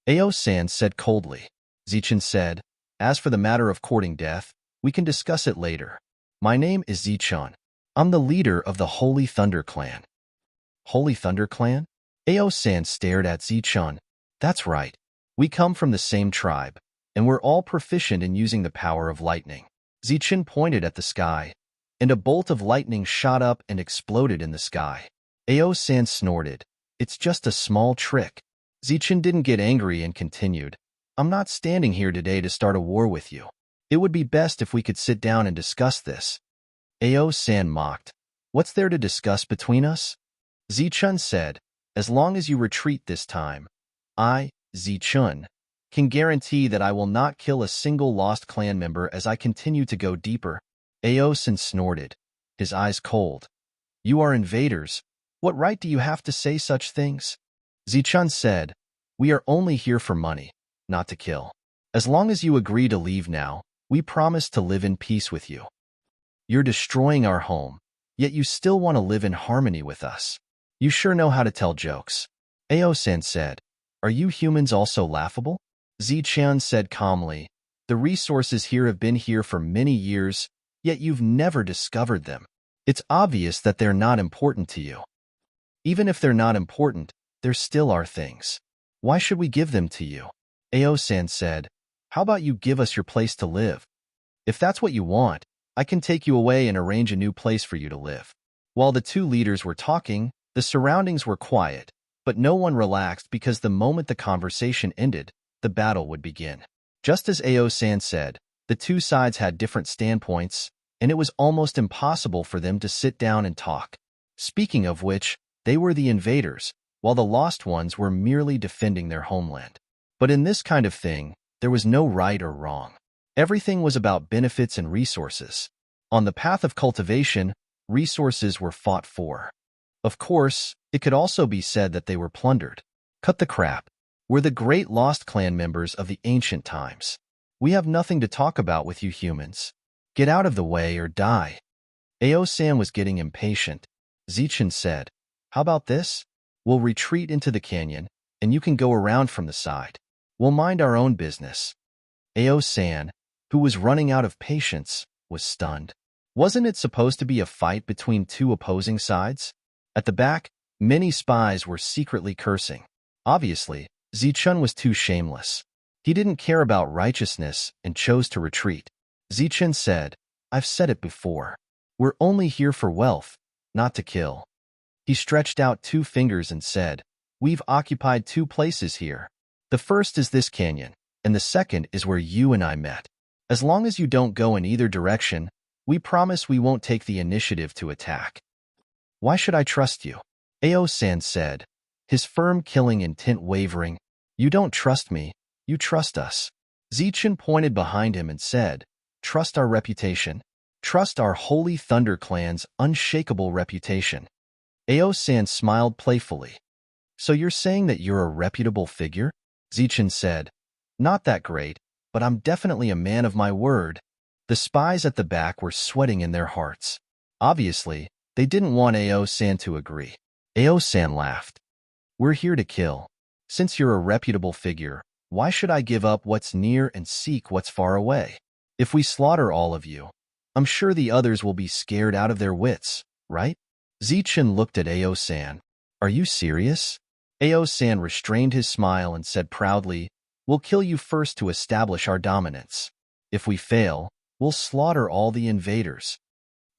Ao-san said coldly. Zichen said, "As for the matter of courting death, we can discuss it later. My name is Zichen. I'm the leader of the Holy Thunder Clan." Holy Thunder Clan? Ao-san stared at Zichen. "That's right. We come from the same tribe, and we're all proficient in using the power of lightning." Zichen pointed at the sky, and a bolt of lightning shot up and exploded in the sky. Ao-san snorted. "It's just a small trick." Zichen didn't get angry and continued, "I'm not standing here today to start a war with you. It would be best if we could sit down and discuss this." Ao-san mocked. "What's there to discuss between us?" Zichen said, "As long as you retreat this time, I, Zichen, can guarantee that I will not kill a single lost clan member as I continue to go deeper." Ao-san snorted, his eyes cold. "You are invaders. What right do you have to say such things?" Zichen said, "We are only here for money, not to kill. As long as you agree to leave now, We promise to live in peace with you. You're destroying our home, yet you still want to live in harmony with us. You sure know how to tell jokes. Ao-san said. Are you humans also laughable? Zichun said calmly. The resources here have been here for many years, yet you've never discovered them. It's obvious that they're not important to you. Even if they're not important, they're still our things. Why should we give them to you? Ao-san said. How about you give us your place to live? If that's what you want, I can take you away and arrange a new place for you to live. While the two leaders were talking, the surroundings were quiet, but no one relaxed because the moment the conversation ended, the battle would begin. Just as Ao-san said, the two sides had different standpoints, and it was almost impossible for them to sit down and talk. Speaking of which, they were the invaders, while the lost ones were merely defending their homeland. But in this kind of thing, there was no right or wrong. Everything was about benefits and resources. On the path of cultivation, resources were fought for. Of course, it could also be said that they were plundered. Cut the crap. We're the great lost clan members of the ancient times. We have nothing to talk about with you humans. Get out of the way or die. Ao-san was getting impatient. Zichun said, How about this? We'll retreat into the canyon, and you can go around from the side. We'll mind our own business. Ao-san, who was running out of patience, was stunned. Wasn't it supposed to be a fight between two opposing sides? At the back, many spies were secretly cursing. Obviously, Zichun was too shameless. He didn't care about righteousness and chose to retreat. Zichun said, I've said it before. We're only here for wealth, not to kill. He stretched out 2 fingers and said, We've occupied 2 places here. The first is this canyon, and the second is where you and I met. As long as you don't go in either direction, we promise we won't take the initiative to attack. Why should I trust you? Ao-san said, his firm killing intent wavering. You don't trust me, you trust us. Zichun pointed behind him and said, Trust our reputation. Trust our Holy Thunder Clan's unshakable reputation. Ao-san smiled playfully. So you're saying that you're a reputable figure? Zichun said, Not that great, but I'm definitely a man of my word. The spies at the back were sweating in their hearts. Obviously, they didn't want Ao-san to agree. Ao-san laughed. We're here to kill. Since you're a reputable figure, why should I give up what's near and seek what's far away? If we slaughter all of you, I'm sure the others will be scared out of their wits, right? Zichun looked at Ao-san. Are you serious? Ao-san restrained his smile and said proudly, We'll kill you first to establish our dominance. If we fail, we'll slaughter all the invaders.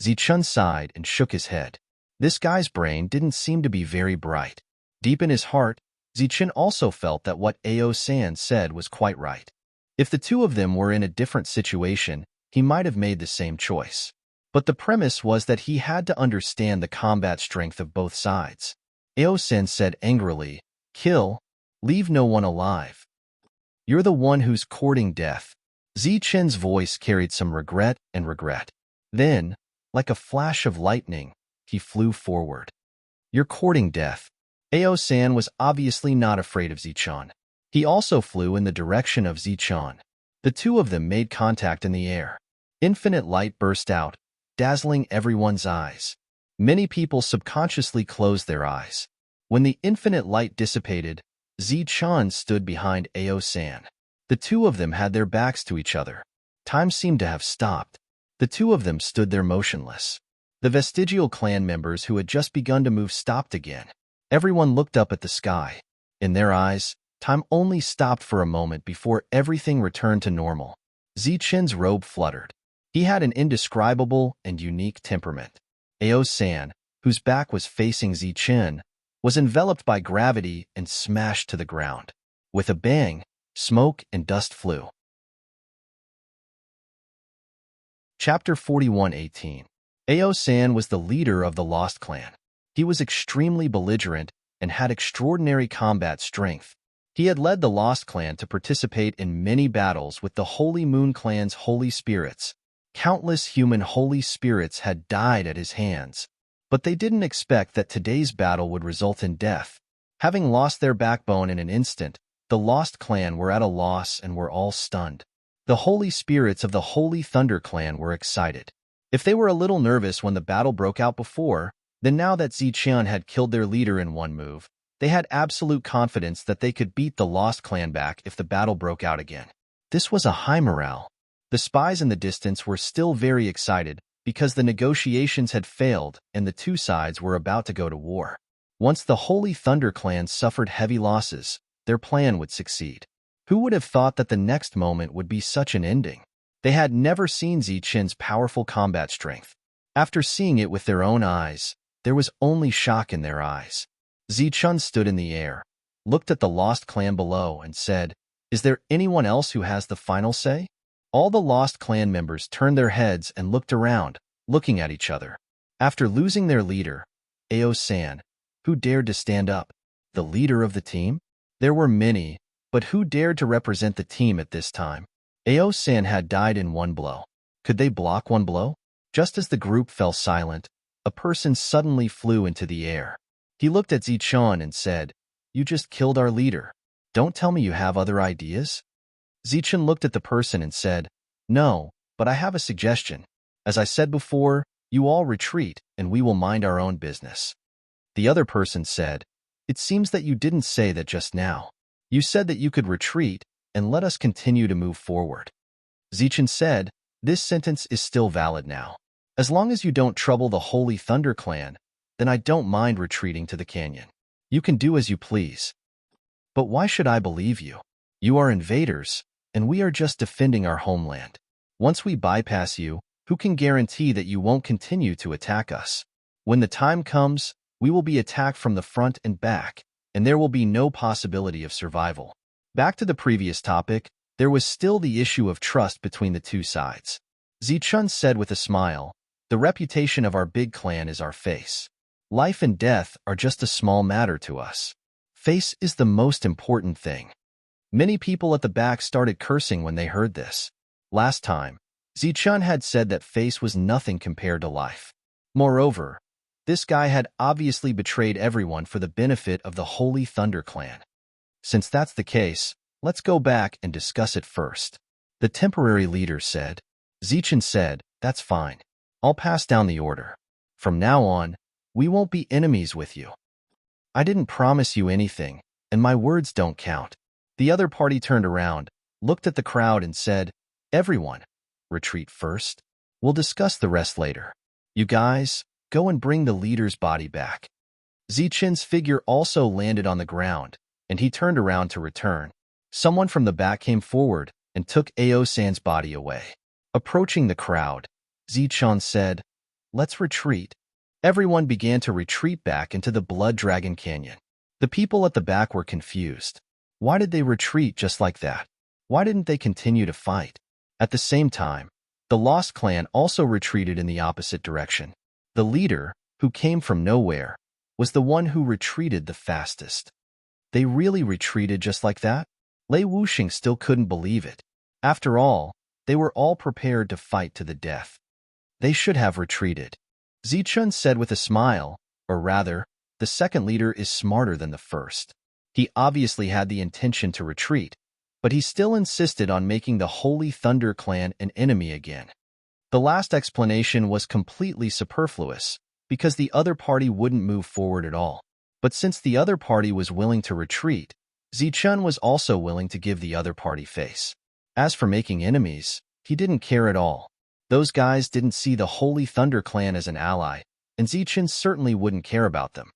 Zichun sighed and shook his head. This guy's brain didn't seem to be very bright. Deep in his heart, Zichun also felt that what Ao-san said was quite right. If the two of them were in a different situation, he might have made the same choice. But the premise was that he had to understand the combat strength of both sides. Ao-san said angrily, Kill, leave no one alive. You're the one who's courting death. Zichun's voice carried some regret and regret. Then, like a flash of lightning, he flew forward. You're courting death. Ao-san was obviously not afraid of Zichun. He also flew in the direction of Zichun. The two of them made contact in the air. Infinite light burst out, dazzling everyone's eyes. Many people subconsciously closed their eyes. When the infinite light dissipated, Zichun stood behind Ao-san. The two of them had their backs to each other. Time seemed to have stopped. The two of them stood there motionless. The vestigial clan members who had just begun to move stopped again. Everyone looked up at the sky. In their eyes, time only stopped for a moment before everything returned to normal. Zichun's robe fluttered. He had an indescribable and unique temperament. Ao-san, whose back was facing Zichun, was enveloped by gravity and smashed to the ground. With a bang, smoke and dust flew. Chapter 41:18. Ao-san was the leader of the Lost Clan. He was extremely belligerent and had extraordinary combat strength. He had led the Lost Clan to participate in many battles with the Holy Moon Clan's holy spirits. Countless human holy spirits had died at his hands, but they didn't expect that today's battle would result in death. Having lost their backbone in an instant, the Lost Clan were at a loss and were all stunned. The holy spirits of the Holy Thunder Clan were excited. If they were a little nervous when the battle broke out before, then now that Zichun had killed their leader in one move, they had absolute confidence that they could beat the Lost Clan back if the battle broke out again. This was a high morale. The spies in the distance were still very excited because the negotiations had failed and the two sides were about to go to war. Once the Holy Thunder Clan suffered heavy losses, their plan would succeed. Who would have thought that the next moment would be such an ending? They had never seen Zichun's powerful combat strength. After seeing it with their own eyes, there was only shock in their eyes. Zichun stood in the air, looked at the Lost Clan below, and said, "Is there anyone else who has the final say?" All the Lost Clan members turned their heads and looked around, looking at each other. After losing their leader, Ao-san, who dared to stand up? The leader of the team? There were many, but who dared to represent the team at this time? Ao-san had died in one blow. Could they block one blow? Just as the group fell silent, a person suddenly flew into the air. He looked at Zichun and said, "You just killed our leader. Don't tell me you have other ideas?" Zichun looked at the person and said, "No, but I have a suggestion. As I said before, you all retreat and we will mind our own business." The other person said, "It seems that you didn't say that just now. You said that you could retreat and let us continue to move forward." Zichun said, "This sentence is still valid now. As long as you don't trouble the Holy Thunder Clan, then I don't mind retreating to the canyon. You can do as you please." "But why should I believe you? You are invaders, and we are just defending our homeland. Once we bypass you, who can guarantee that you won't continue to attack us? When the time comes, we will be attacked from the front and back, and there will be no possibility of survival." Back to the previous topic, there was still the issue of trust between the two sides. Zichun said with a smile, "The reputation of our big clan is our face. Life and death are just a small matter to us. Face is the most important thing." Many people at the back started cursing when they heard this. Last time, Zichun had said that face was nothing compared to life. Moreover, this guy had obviously betrayed everyone for the benefit of the Holy Thunder Clan. Since that's the case, let's go back and discuss it first. The temporary leader said. Zichun said, "That's fine. I'll pass down the order. From now on, we won't be enemies with you. I didn't promise you anything, and my words don't count." The other party turned around, looked at the crowd and said, "Everyone, retreat first. We'll discuss the rest later. You guys, go and bring the leader's body back." Zichun's figure also landed on the ground, and he turned around to return. Someone from the back came forward and took Ao-san's body away. Approaching the crowd, Zichun said, "Let's retreat." Everyone began to retreat back into the Blood Dragon Canyon. The people at the back were confused. Why did they retreat just like that? Why didn't they continue to fight? At the same time, the Lost Clan also retreated in the opposite direction. The leader, who came from nowhere, was the one who retreated the fastest. They really retreated just like that? Lei Wuxing still couldn't believe it. After all, they were all prepared to fight to the death. They should have retreated. Zichun said with a smile, or rather, the second leader is smarter than the first. He obviously had the intention to retreat, but he still insisted on making the Holy Thunder Clan an enemy again. The last explanation was completely superfluous, because the other party wouldn't move forward at all. But since the other party was willing to retreat, Zichun was also willing to give the other party face. As for making enemies, he didn't care at all. Those guys didn't see the Holy Thunder Clan as an ally, and Zichun certainly wouldn't care about them.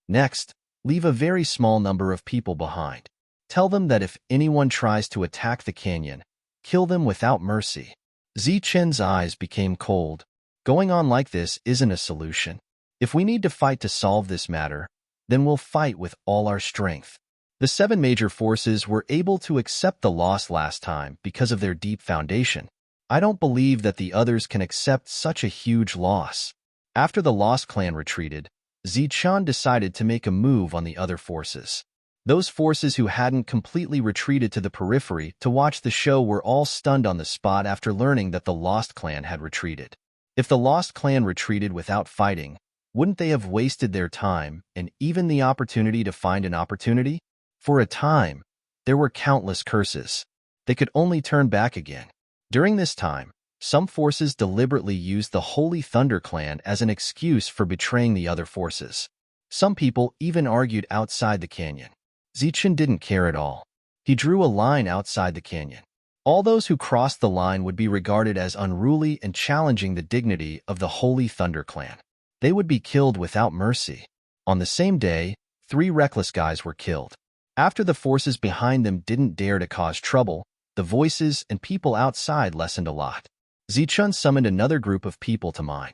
Next, leave a very small number of people behind. Tell them that if anyone tries to attack the canyon, kill them without mercy. Zichun's eyes became cold. Going on like this isn't a solution. If we need to fight to solve this matter, then we'll fight with all our strength. The 7 major forces were able to accept the loss last time because of their deep foundation. I don't believe that the others can accept such a huge loss. After the Lost Clan retreated, Zichun decided to make a move on the other forces. Those forces who hadn't completely retreated to the periphery to watch the show were all stunned on the spot after learning that the Lost Clan had retreated. If the Lost Clan retreated without fighting, wouldn't they have wasted their time and even the opportunity to find an opportunity? For a time, there were countless curses. They could only turn back again. During this time, some forces deliberately used the Holy Thunder Clan as an excuse for betraying the other forces. Some people even argued outside the canyon. Zichen didn't care at all. He drew a line outside the canyon. All those who crossed the line would be regarded as unruly and challenging the dignity of the Holy Thunder Clan. They would be killed without mercy. On the same day, 3 reckless guys were killed. After the forces behind them didn't dare to cause trouble, the voices and people outside lessened a lot. Zichun summoned another group of people to mine.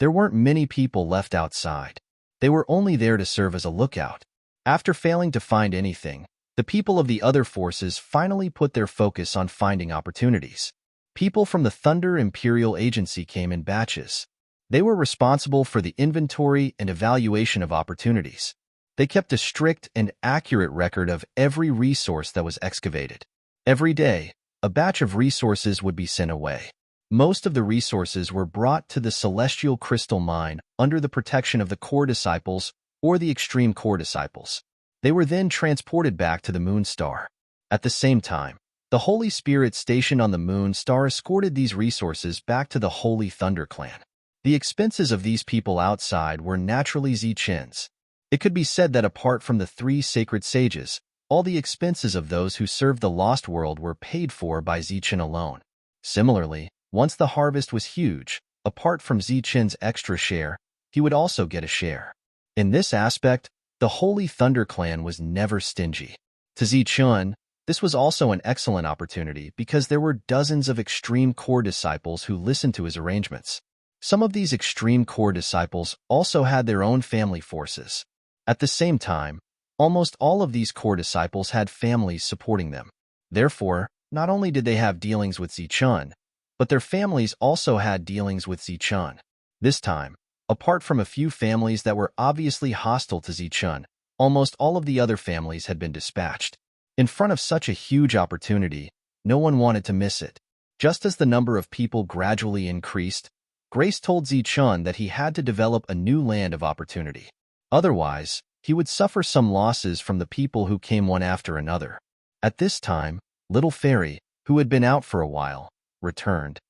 There weren't many people left outside. They were only there to serve as a lookout. After failing to find anything, the people of the other forces finally put their focus on finding opportunities. People from the Thunder Imperial Agency came in batches. They were responsible for the inventory and evaluation of opportunities. They kept a strict and accurate record of every resource that was excavated. Every day, a batch of resources would be sent away. Most of the resources were brought to the Celestial Crystal Mine under the protection of the Core Disciples or the Extreme Core Disciples. They were then transported back to the Moon Star. At the same time, the Holy Spirit stationed on the Moon Star escorted these resources back to the Holy Thunder Clan. The expenses of these people outside were naturally Zichen's. It could be said that apart from the 3 sacred sages, all the expenses of those who served the Lost World were paid for by Zichen alone. Similarly, once the harvest was huge, apart from Zichen's extra share, he would also get a share. In this aspect, the Holy Thunder Clan was never stingy. To Zichen, this was also an excellent opportunity because there were dozens of Extreme Core Disciples who listened to his arrangements. Some of these Extreme Core Disciples also had their own family forces. At the same time, almost all of these Core Disciples had families supporting them. Therefore, not only did they have dealings with Zichen, but their families also had dealings with Zichen. This time, apart from a few families that were obviously hostile to Zichen, almost all of the other families had been dispatched. In front of such a huge opportunity, no one wanted to miss it. Just as the number of people gradually increased, Grace told Zichen that he had to develop a new land of opportunity. Otherwise, he would suffer some losses from the people who came one after another. At this time, Little Fairy, who had been out for a while, returned.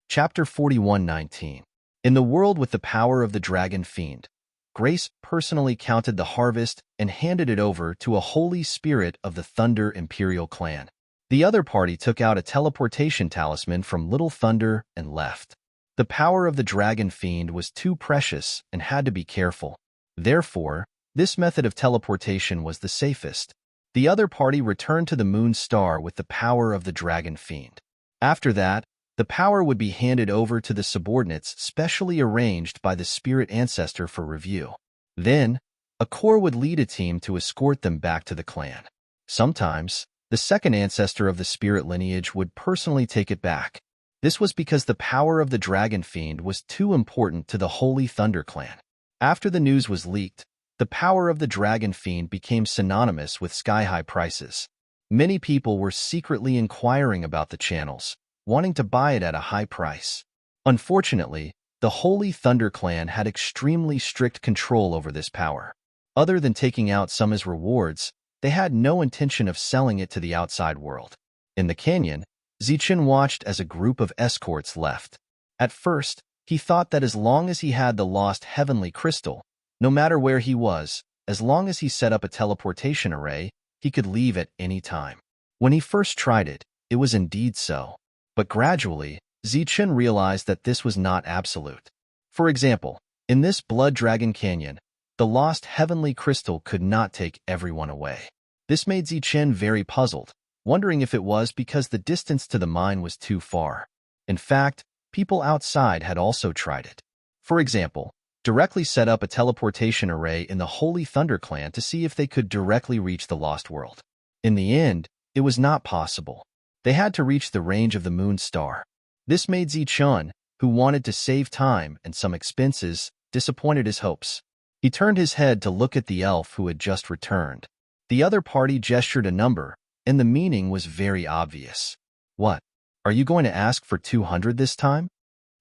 Chapter 41:19. In the world with the power of the Dragon Fiend, Grace personally counted the harvest and handed it over to a holy spirit of the Thunder Imperial Clan. The other party took out a teleportation talisman from Little Thunder and left. The power of the Dragon Fiend was too precious and had to be careful. Therefore, this method of teleportation was the safest. The other party returned to the Moon Star with the power of the Dragon Fiend. After that, the power would be handed over to the subordinates specially arranged by the spirit ancestor for review. Then, a core would lead a team to escort them back to the clan. Sometimes, the second ancestor of the spirit lineage would personally take it back. This was because the power of the Dragon Fiend was too important to the Holy Thunder Clan. After the news was leaked, the power of the Dragon Fiend became synonymous with sky-high prices. Many people were secretly inquiring about the channels, wanting to buy it at a high price. Unfortunately, the Holy Thunder Clan had extremely strict control over this power. Other than taking out some as rewards, they had no intention of selling it to the outside world. In the canyon, Zichen watched as a group of escorts left. At first, he thought that as long as he had the lost heavenly crystal, no matter where he was, as long as he set up a teleportation array, he could leave at any time. When he first tried it, it was indeed so. But gradually, Zichen realized that this was not absolute. For example, in this Blood Dragon Canyon, the lost heavenly crystal could not take everyone away. This made Zichen very puzzled, wondering if it was because the distance to the mine was too far. In fact, people outside had also tried it. For example, directly set up a teleportation array in the Holy Thunder Clan to see if they could directly reach the Lost World. In the end, it was not possible. They had to reach the range of the Moon Star. This made Zichen, who wanted to save time and some expenses, disappointed his hopes. He turned his head to look at the elf who had just returned. The other party gestured a number, and the meaning was very obvious. "What? Are you going to ask for 200 this time?"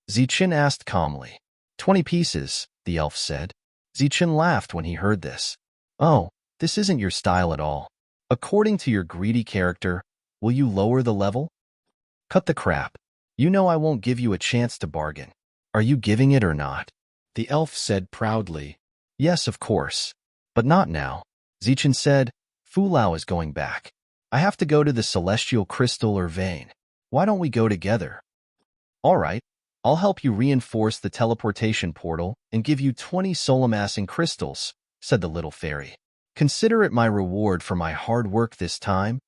Zichen asked calmly. 20 pieces, the elf said. Zichen laughed when he heard this. "Oh, this isn't your style at all. According to your greedy character, will you lower the level? Cut the crap. You know I won't give you a chance to bargain. Are you giving it or not? The elf said proudly. Yes, of course. But not now. Zichen said, Fu Lao is going back. I have to go to the celestial crystal or vein. Why don't we go together? All right. I'll help you reinforce the teleportation portal and give you 20 soul-amassing crystals, said the little fairy. Consider it my reward for my hard work this time.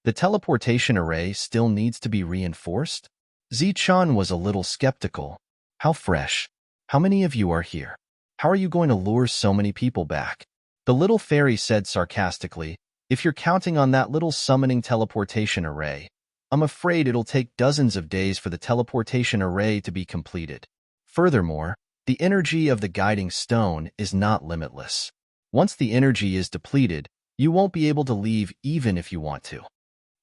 The teleportation array still needs to be reinforced? Zichen was a little skeptical. How fresh. How many of you are here? How are you going to lure so many people back? The little fairy said sarcastically, if you're counting on that little summoning teleportation array, I'm afraid it'll take dozens of days for the teleportation array to be completed. Furthermore, the energy of the guiding stone is not limitless. Once the energy is depleted, you won't be able to leave even if you want to.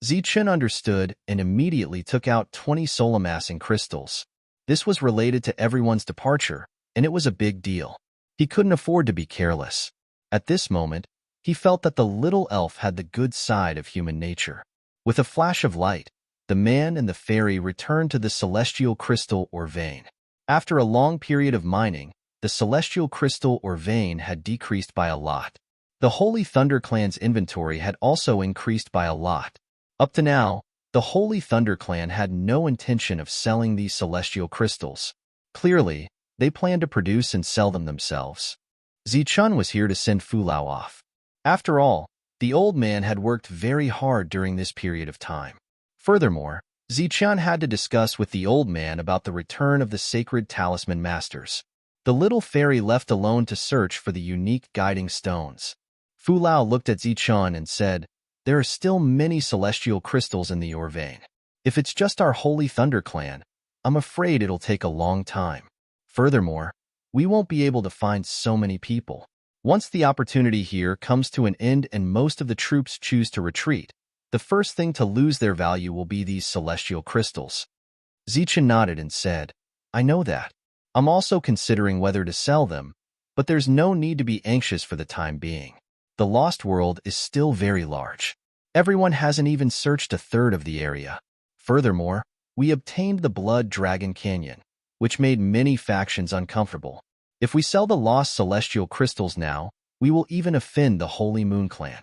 Zichen understood and immediately took out 20 soul-amassing crystals. This was related to everyone's departure, and it was a big deal. He couldn't afford to be careless. At this moment, he felt that the little elf had the good side of human nature. With a flash of light, the man and the fairy returned to the celestial crystal or vein. After a long period of mining, the celestial crystal or vein had decreased by a lot. The Holy Thunder Clan's inventory had also increased by a lot. Up to now, the Holy Thunder Clan had no intention of selling these celestial crystals. Clearly, they planned to produce and sell them themselves. Zichen was here to send Fu Lao off. After all, the old man had worked very hard during this period of time. Furthermore, Zichen had to discuss with the old man about the return of the sacred talisman masters. The little fairy left alone to search for the unique guiding stones. Fu Lao looked at Zichen and said, there are still many celestial crystals in the Ore vein. If it's just our Holy Thunder Clan, I'm afraid it'll take a long time. Furthermore, we won't be able to find so many people. Once the opportunity here comes to an end and most of the troops choose to retreat, the first thing to lose their value will be these celestial crystals. Zichen nodded and said, I know that. I'm also considering whether to sell them, but there's no need to be anxious for the time being. The Lost World is still very large. Everyone hasn't even searched a third of the area. Furthermore, we obtained the Blood Dragon Canyon, which made many factions uncomfortable. If we sell the lost celestial crystals now, we will even offend the Holy Moon Clan.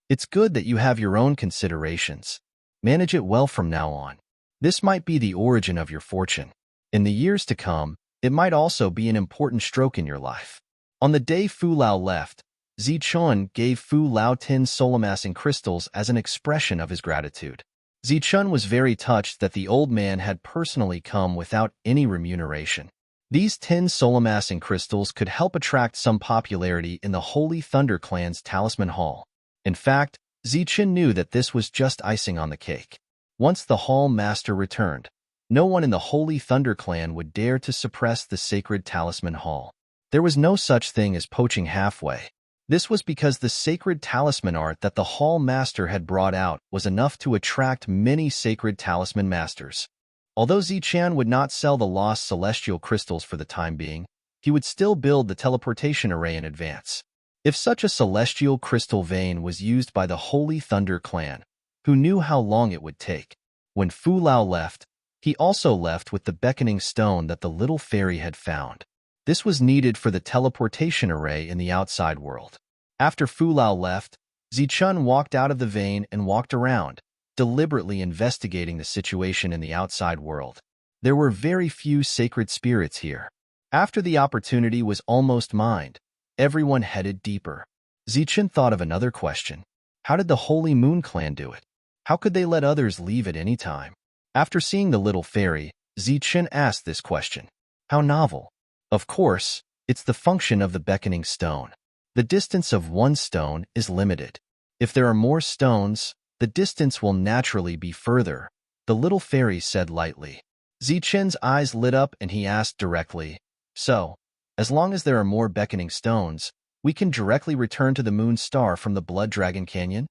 It's good that you have your own considerations. Manage it well from now on. This might be the origin of your fortune. In the years to come, it might also be an important stroke in your life. On the day Fu Lao left, Zichen gave Fu Lao 10 soul-amassing crystals as an expression of his gratitude. Zichen was very touched that the old man had personally come without any remuneration. These 10 soul-amassing crystals could help attract some popularity in the Holy Thunder Clan's Talisman Hall. In fact, Zichen knew that this was just icing on the cake. Once the Hall Master returned, no one in the Holy Thunder Clan would dare to suppress the sacred Talisman Hall. There was no such thing as poaching halfway. This was because the sacred talisman art that the Hall Master had brought out was enough to attract many sacred talisman masters. Although Zichen would not sell the lost celestial crystals for the time being, he would still build the teleportation array in advance. If such a celestial crystal vein was used by the Holy Thunder Clan, who knew how long it would take? When Fu Lao left, he also left with the beckoning stone that the little fairy had found. This was needed for the teleportation array in the outside world. After Fu Lao left, Zichen walked out of the vein and walked around, deliberately investigating the situation in the outside world. There were very few sacred spirits here. After the opportunity was almost mined, everyone headed deeper. Zichen thought of another question. How did the Holy Moon Clan do it? How could they let others leave at any time? After seeing the little fairy, Zichen asked this question. How novel. Of course, it's the function of the beckoning stone. The distance of one stone is limited. If there are more stones, the distance will naturally be further, the little fairy said lightly. Zichen's eyes lit up and he asked directly, so, as long as there are more beckoning stones, we can directly return to the moon star from the Blood Dragon Canyon?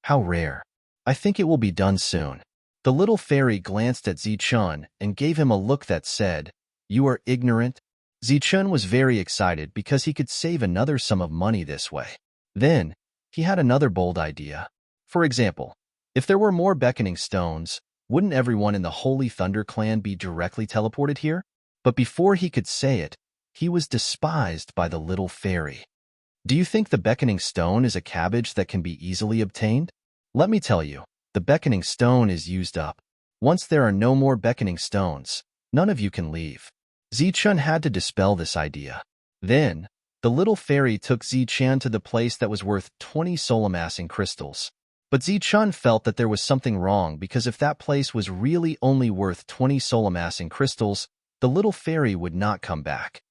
How rare. I think it will be done soon. The little fairy glanced at Zichen and gave him a look that said, you are ignorant. Zichen was very excited because he could save another sum of money this way. Then, he had another bold idea. For example, if there were more beckoning stones, wouldn't everyone in the Holy Thunder clan be directly teleported here? But before he could say it, he was despised by the little fairy. Do you think the beckoning stone is a cabbage that can be easily obtained? Let me tell you, the beckoning stone is used up. Once there are no more beckoning stones, none of you can leave. Zichun had to dispel this idea. Then, the little fairy took Zichun to the place that was worth 20 soul-amassing crystals. But Zichun felt that there was something wrong because if that place was really only worth 20 soul-amassing crystals, the little fairy would not come back.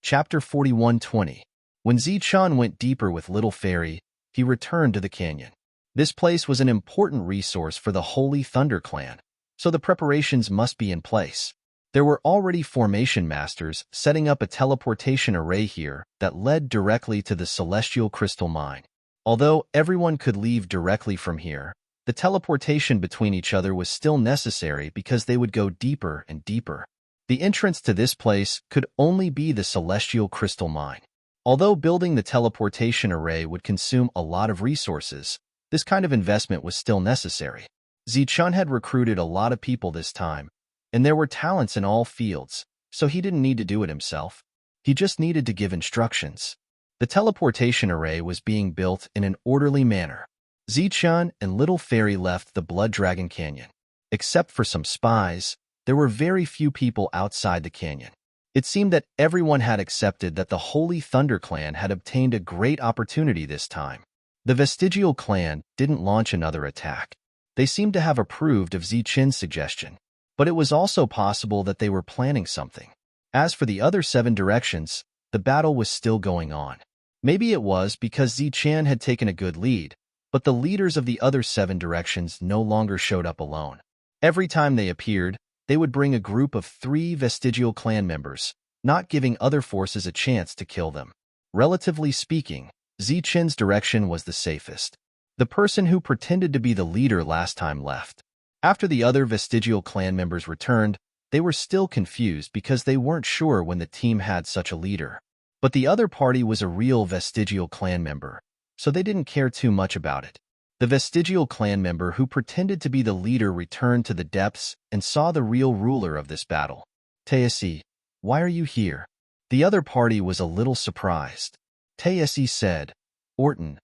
Chapter 41:20. When Zichun went deeper with Little Fairy, he returned to the canyon. This place was an important resource for the Holy Thunder clan, so the preparations must be in place. There were already formation masters setting up a teleportation array here that led directly to the Celestial Crystal Mine. Although everyone could leave directly from here, the teleportation between each other was still necessary because they would go deeper and deeper. The entrance to this place could only be the Celestial Crystal Mine. Although building the teleportation array would consume a lot of resources, this kind of investment was still necessary. Zichun had recruited a lot of people this time, and there were talents in all fields, so he didn't need to do it himself. He just needed to give instructions. The teleportation array was being built in an orderly manner. Zichun and Little Fairy left the Blood Dragon Canyon. Except for some spies, there were very few people outside the canyon. It seemed that everyone had accepted that the Holy Thunder clan had obtained a great opportunity this time. The Vestigial clan didn't launch another attack. They seemed to have approved of Zichun's suggestion, but it was also possible that they were planning something. As for the other 7 directions, the battle was still going on. Maybe it was because Zichun had taken a good lead, but the leaders of the other 7 directions no longer showed up alone. Every time they appeared, they would bring a group of 3 Vestigial clan members, not giving other forces a chance to kill them. Relatively speaking, Zichun's direction was the safest. The person who pretended to be the leader last time left. After the other Vestigial clan members returned, they were still confused because they weren't sure when the team had such a leader. But the other party was a real Vestigial clan member, so they didn't care too much about it. The Vestigial clan member who pretended to be the leader returned to the depths and saw the real ruler of this battle. Taesi, why are you here? The other party was a little surprised. Taesi said, Orton,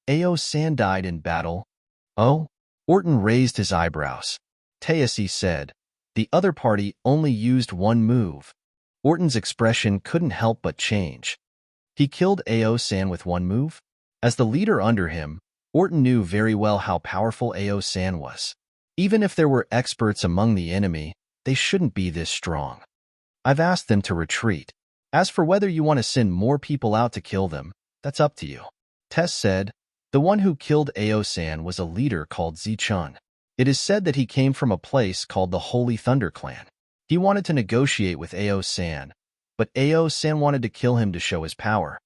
Ao-san died in battle. Oh? Orton raised his eyebrows. Taesi said, the other party only used one move. Orton's expression couldn't help but change. He killed Ao-san with one move? As the leader under him, Orton knew very well how powerful Ao-san was. Even if there were experts among the enemy, they shouldn't be this strong. I've asked them to retreat. As for whether you want to send more people out to kill them, that's up to you. Tess said, the one who killed Ao-san was a leader called Zichun. It is said that he came from a place called the Holy Thunder Clan. He wanted to negotiate with Ao-san, but Ao-san wanted to kill him to show his power.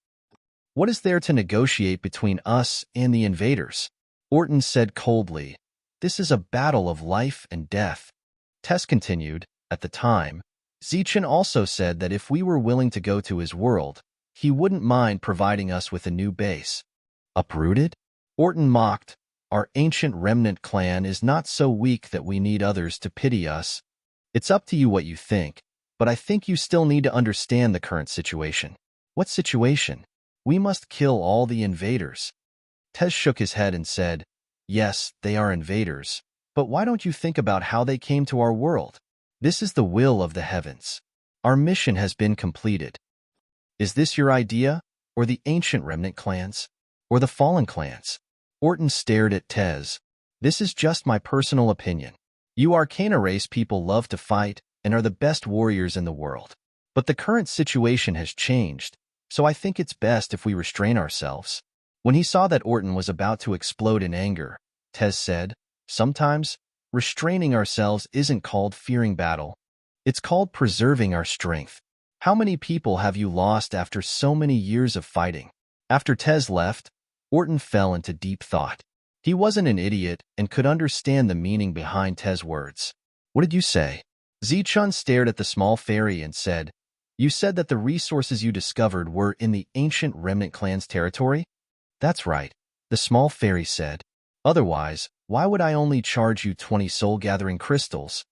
What is there to negotiate between us and the invaders? Orton said coldly, this is a battle of life and death. Tess continued, at the time, Zichun also said that if we were willing to go to his world, he wouldn't mind providing us with a new base. Uprooted? Orton mocked, our ancient remnant clan is not so weak that we need others to pity us. It's up to you what you think, but I think you still need to understand the current situation. What situation? We must kill all the invaders. Tez shook his head and said, yes, they are invaders, but why don't you think about how they came to our world? This is the will of the heavens. Our mission has been completed. Is this your idea, or the ancient remnant clans, or the fallen clans? Orton stared at Tez. This is just my personal opinion. You Arcana race people love to fight and are the best warriors in the world. But the current situation has changed, so I think it's best if we restrain ourselves. When he saw that Orton was about to explode in anger, Tez said, sometimes, restraining ourselves isn't called fearing battle. It's called preserving our strength. How many people have you lost after so many years of fighting? After Tez left, Orton fell into deep thought. He wasn't an idiot and could understand the meaning behind Tez's words. What did you say? Zichun stared at the small fairy and said, you said that the resources you discovered were in the ancient remnant clan's territory? That's right, the small fairy said. Otherwise, why would I only charge you 20 soul-gathering crystals?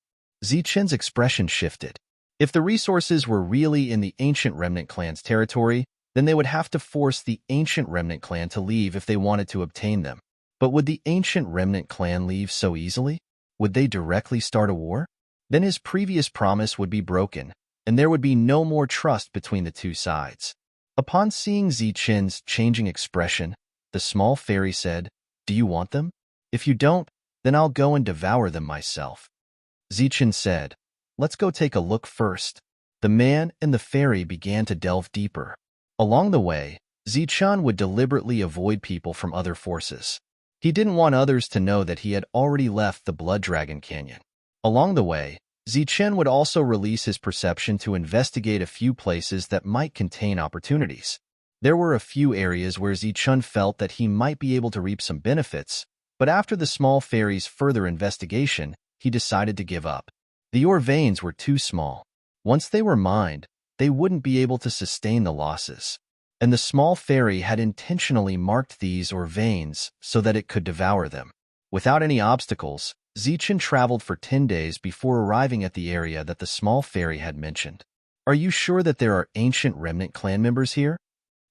Zichen's expression shifted. If the resources were really in the Ancient Remnant clan's territory, then they would have to force the Ancient Remnant clan to leave if they wanted to obtain them. But would the Ancient Remnant clan leave so easily? Would they directly start a war? Then his previous promise would be broken, and there would be no more trust between the two sides. Upon seeing Zichen's changing expression, the small fairy said, "Do you want them? If you don't, then I'll go and devour them myself." Zichen said, "Let's go take a look first." The man and the fairy began to delve deeper. Along the way, Zichen would deliberately avoid people from other forces. He didn't want others to know that he had already left the Blood Dragon Canyon. Along the way, Zichen would also release his perception to investigate a few places that might contain opportunities. There were a few areas where Zichen felt that he might be able to reap some benefits, but after the small fairy's further investigation, he decided to give up. The ore veins were too small. Once they were mined, they wouldn't be able to sustain the losses. And the small fairy had intentionally marked these ore veins so that it could devour them. Without any obstacles, Zichen traveled for 10 days before arriving at the area that the small fairy had mentioned. "Are you sure that there are Ancient Remnant clan members here?"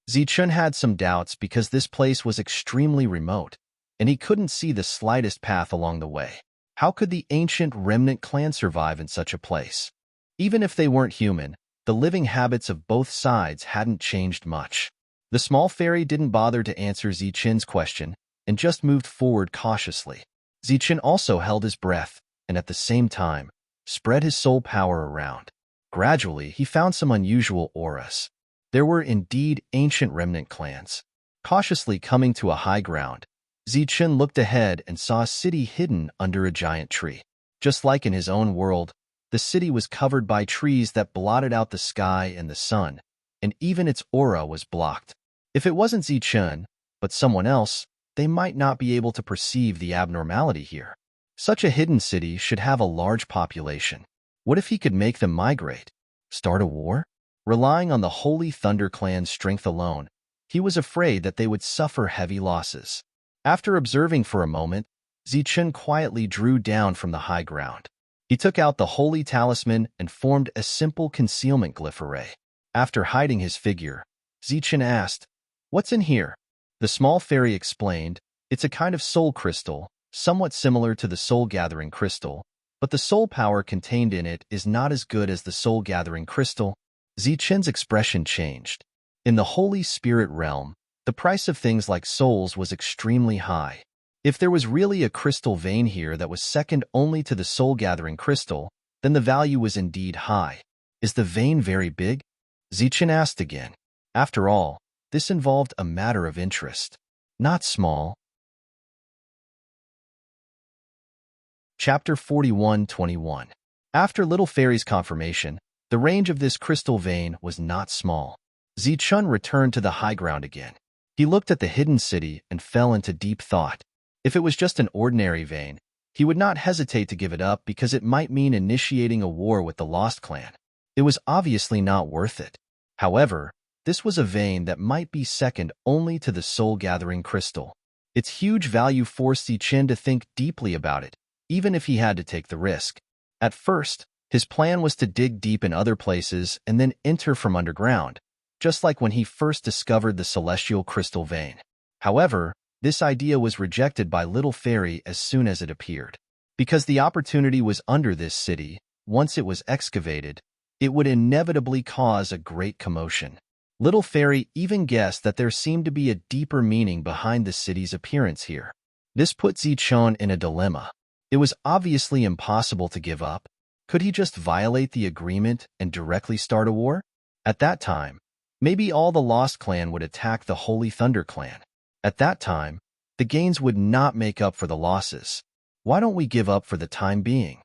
Zichen had some doubts because this place was extremely remote, and he couldn't see the slightest path along the way. How could the Ancient Remnant clan survive in such a place? Even if they weren't human, the living habits of both sides hadn't changed much. The small fairy didn't bother to answer Zichen's question and just moved forward cautiously. Zichen also held his breath and at the same time spread his soul power around. Gradually, he found some unusual auras. There were indeed Ancient Remnant clans. Cautiously coming to a high ground, Zichen looked ahead and saw a city hidden under a giant tree. Just like in his own world, the city was covered by trees that blotted out the sky and the sun, and even its aura was blocked. If it wasn't Zichen, but someone else, they might not be able to perceive the abnormality here. Such a hidden city should have a large population. What if he could make them migrate? Start a war? Relying on the Holy Thunder clan's strength alone, he was afraid that they would suffer heavy losses. After observing for a moment, Zichen quietly drew down from the high ground. He took out the holy talisman and formed a simple concealment glyph array. After hiding his figure, Zichen asked, "What's in here?" The small fairy explained, "It's a kind of soul crystal, somewhat similar to the soul-gathering crystal, but the soul power contained in it is not as good as the soul-gathering crystal." Zichen's expression changed. In the Holy Spirit realm, the price of things like souls was extremely high. If there was really a crystal vein here that was second only to the soul-gathering crystal, then the value was indeed high. "Is the vein very big?" Zichen asked again. After all, this involved a matter of interest. "Not small." Chapter 41:21. After Little Fairy's confirmation, the range of this crystal vein was not small. Zichen returned to the high ground again. He looked at the hidden city and fell into deep thought. If it was just an ordinary vein, he would not hesitate to give it up because it might mean initiating a war with the Lost Clan. It was obviously not worth it. However, this was a vein that might be second only to the soul-gathering crystal. Its huge value forced Zichen to think deeply about it, even if he had to take the risk. At first, his plan was to dig deep in other places and then enter from underground, just like when he first discovered the celestial crystal vein. However, this idea was rejected by Little Fairy as soon as it appeared. Because the opportunity was under this city, once it was excavated, it would inevitably cause a great commotion. Little Fairy even guessed that there seemed to be a deeper meaning behind the city's appearance here. This put Zichen in a dilemma. It was obviously impossible to give up. Could he just violate the agreement and directly start a war? At that time, maybe all the Lost Clan would attack the Holy Thunder Clan. At that time, the gains would not make up for the losses. Why don't we give up for the time being?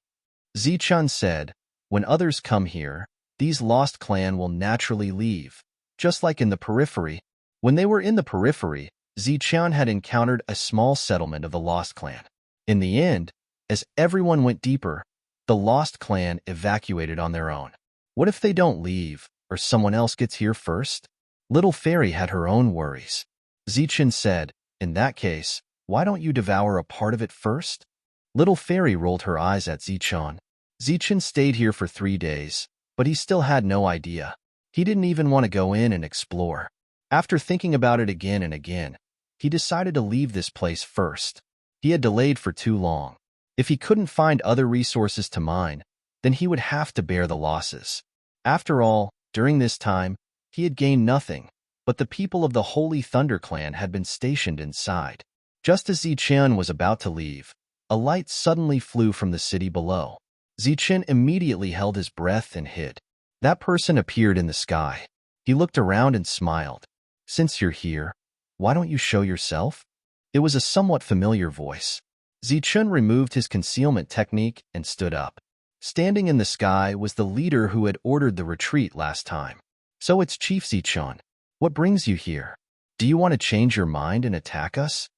Zichen said, "When others come here, these Lost Clan will naturally leave, just like in the periphery." When they were in the periphery, Zichen had encountered a small settlement of the Lost Clan. In the end, as everyone went deeper, the Lost Clan evacuated on their own. What if they don't leave, or someone else gets here first? Little Fairy had her own worries. Zichen said, in that case, why don't you devour a part of it first? Little Fairy rolled her eyes at Zichen. Zichen stayed here for 3 days, but he still had no idea. He didn't even want to go in and explore. After thinking about it again and again, he decided to leave this place first. He had delayed for too long. If he couldn't find other resources to mine, then he would have to bear the losses. After all, during this time, he had gained nothing, but the people of the Holy Thunder Clan had been stationed inside. Just as Zichen was about to leave, a light suddenly flew from the city below. Zichen immediately held his breath and hid. That person appeared in the sky. He looked around and smiled. Since you're here, why don't you show yourself? It was a somewhat familiar voice. Zichen removed his concealment technique and stood up. Standing in the sky was the leader who had ordered the retreat last time. So it's Chief Zichen. What brings you here? Do you want to change your mind and attack us?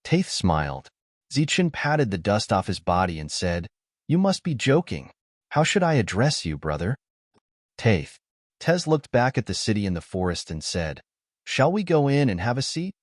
Taith smiled. Zichen patted the dust off his body and said, You must be joking. How should I address you, brother? Taith. Tez looked back at the city in the forest and said, Shall we go in and have a seat?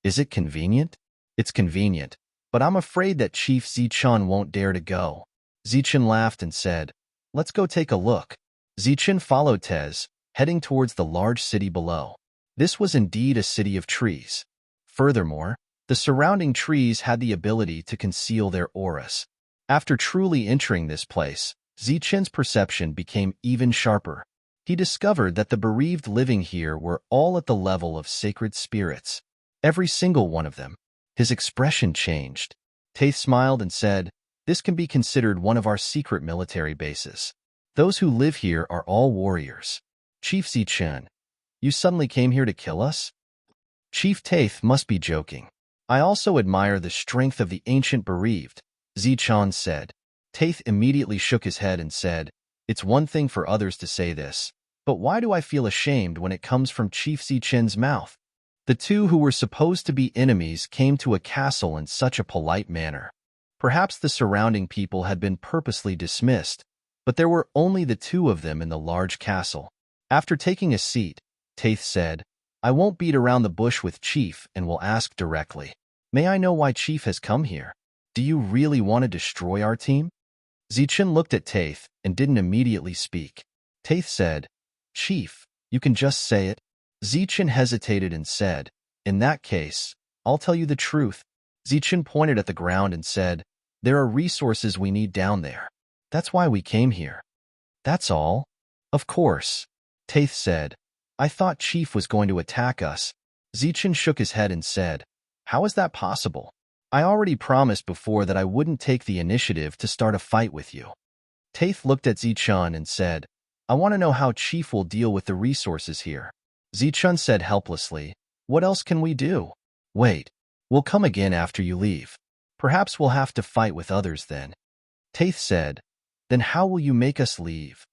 Is it convenient? It's convenient, but I'm afraid that Chief Zichen won't dare to go. Zichen laughed and said, Let's go take a look. Zichen followed Tez, heading towards the large city below. This was indeed a city of trees. Furthermore, the surrounding trees had the ability to conceal their auras. After truly entering this place, Zichen's perception became even sharper. He discovered that the bereaved living here were all at the level of sacred spirits. Every single one of them. His expression changed. Taith smiled and said, This can be considered one of our secret military bases. Those who live here are all warriors. Chief Zichen, you suddenly came here to kill us? Chief Taith must be joking. I also admire the strength of the ancient bereaved, Zichen said. Taith immediately shook his head and said, It's one thing for others to say this, but why do I feel ashamed when it comes from Chief Zichen's mouth? The two who were supposed to be enemies came to a castle in such a polite manner. Perhaps the surrounding people had been purposely dismissed, but there were only the two of them in the large castle. After taking a seat, Taith said, I won't beat around the bush with Chief and will ask directly. May I know why Chief has come here? Do you really want to destroy our team? Zichen looked at Taith and didn't immediately speak. Taith said, Chief, you can just say it. Zichen hesitated and said, In that case, I'll tell you the truth. Zichen pointed at the ground and said, There are resources we need down there. That's why we came here. That's all? Of course. Taith said, I thought Chief was going to attack us. Zichen shook his head and said, How is that possible? I already promised before that I wouldn't take the initiative to start a fight with you. Taith looked at Zichen and said, I want to know how Chief will deal with the resources here. Zichen said helplessly, What else can we do? Wait, we'll come again after you leave. Perhaps we'll have to fight with others then. Taith said, Then how will you make us leave?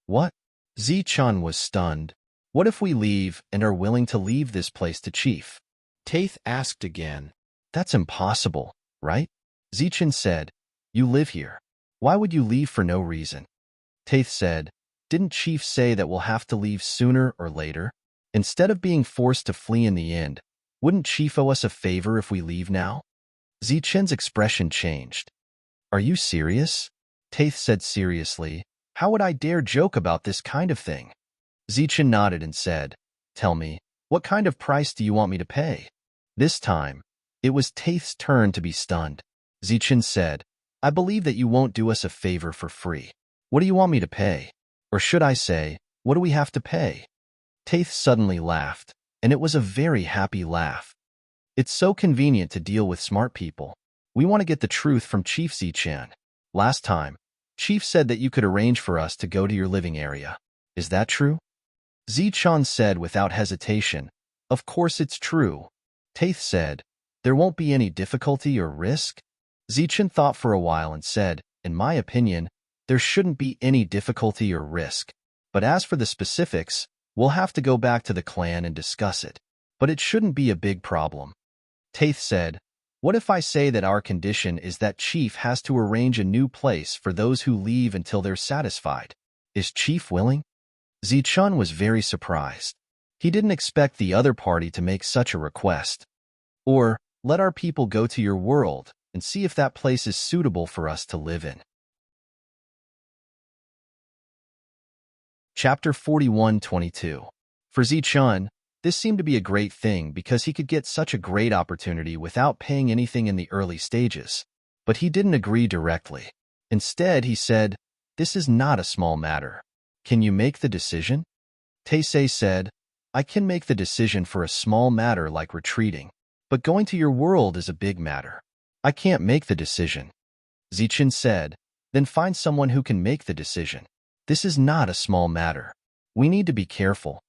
What? Zichen was stunned. What if we leave and are willing to leave this place to Chief? Taith asked again. That's impossible, right? Zichen said, You live here. Why would you leave for no reason? Taith said, Didn't Chief say that we'll have to leave sooner or later? Instead of being forced to flee in the end, wouldn't Chief owe us a favor if we leave now? Zichen's expression changed. Are you serious? Taith said seriously, How would I dare joke about this kind of thing? Zichen nodded and said, Tell me, what kind of price do you want me to pay? This time, it was Taith's turn to be stunned. Zichen said, I believe that you won't do us a favor for free. What do you want me to pay? Or should I say, what do we have to pay? Taith suddenly laughed, and it was a very happy laugh. It's so convenient to deal with smart people. We want to get the truth from Chief Zichen. Last time, Chief said that you could arrange for us to go to your living area. Is that true? Zichen said without hesitation, Of course it's true. Taith said, There won't be any difficulty or risk? Zichen thought for a while and said, In my opinion, there shouldn't be any difficulty or risk. But as for the specifics, we'll have to go back to the clan and discuss it. But it shouldn't be a big problem. Taith said, What if I say that our condition is that Chief has to arrange a new place for those who leave until they're satisfied? Is Chief willing? Zichen was very surprised. He didn't expect the other party to make such a request. Or, let our people go to your world and see if that place is suitable for us to live in. Chapter 41:22. For Zichun, this seemed to be a great thing because he could get such a great opportunity without paying anything in the early stages. But he didn't agree directly. Instead, he said, "This is not a small matter. Can you make the decision?" Taisei said, "I can make the decision for a small matter like retreating, but going to your world is a big matter. I can't make the decision." Zichun said, "Then find someone who can make the decision. This is not a small matter. We need to be careful."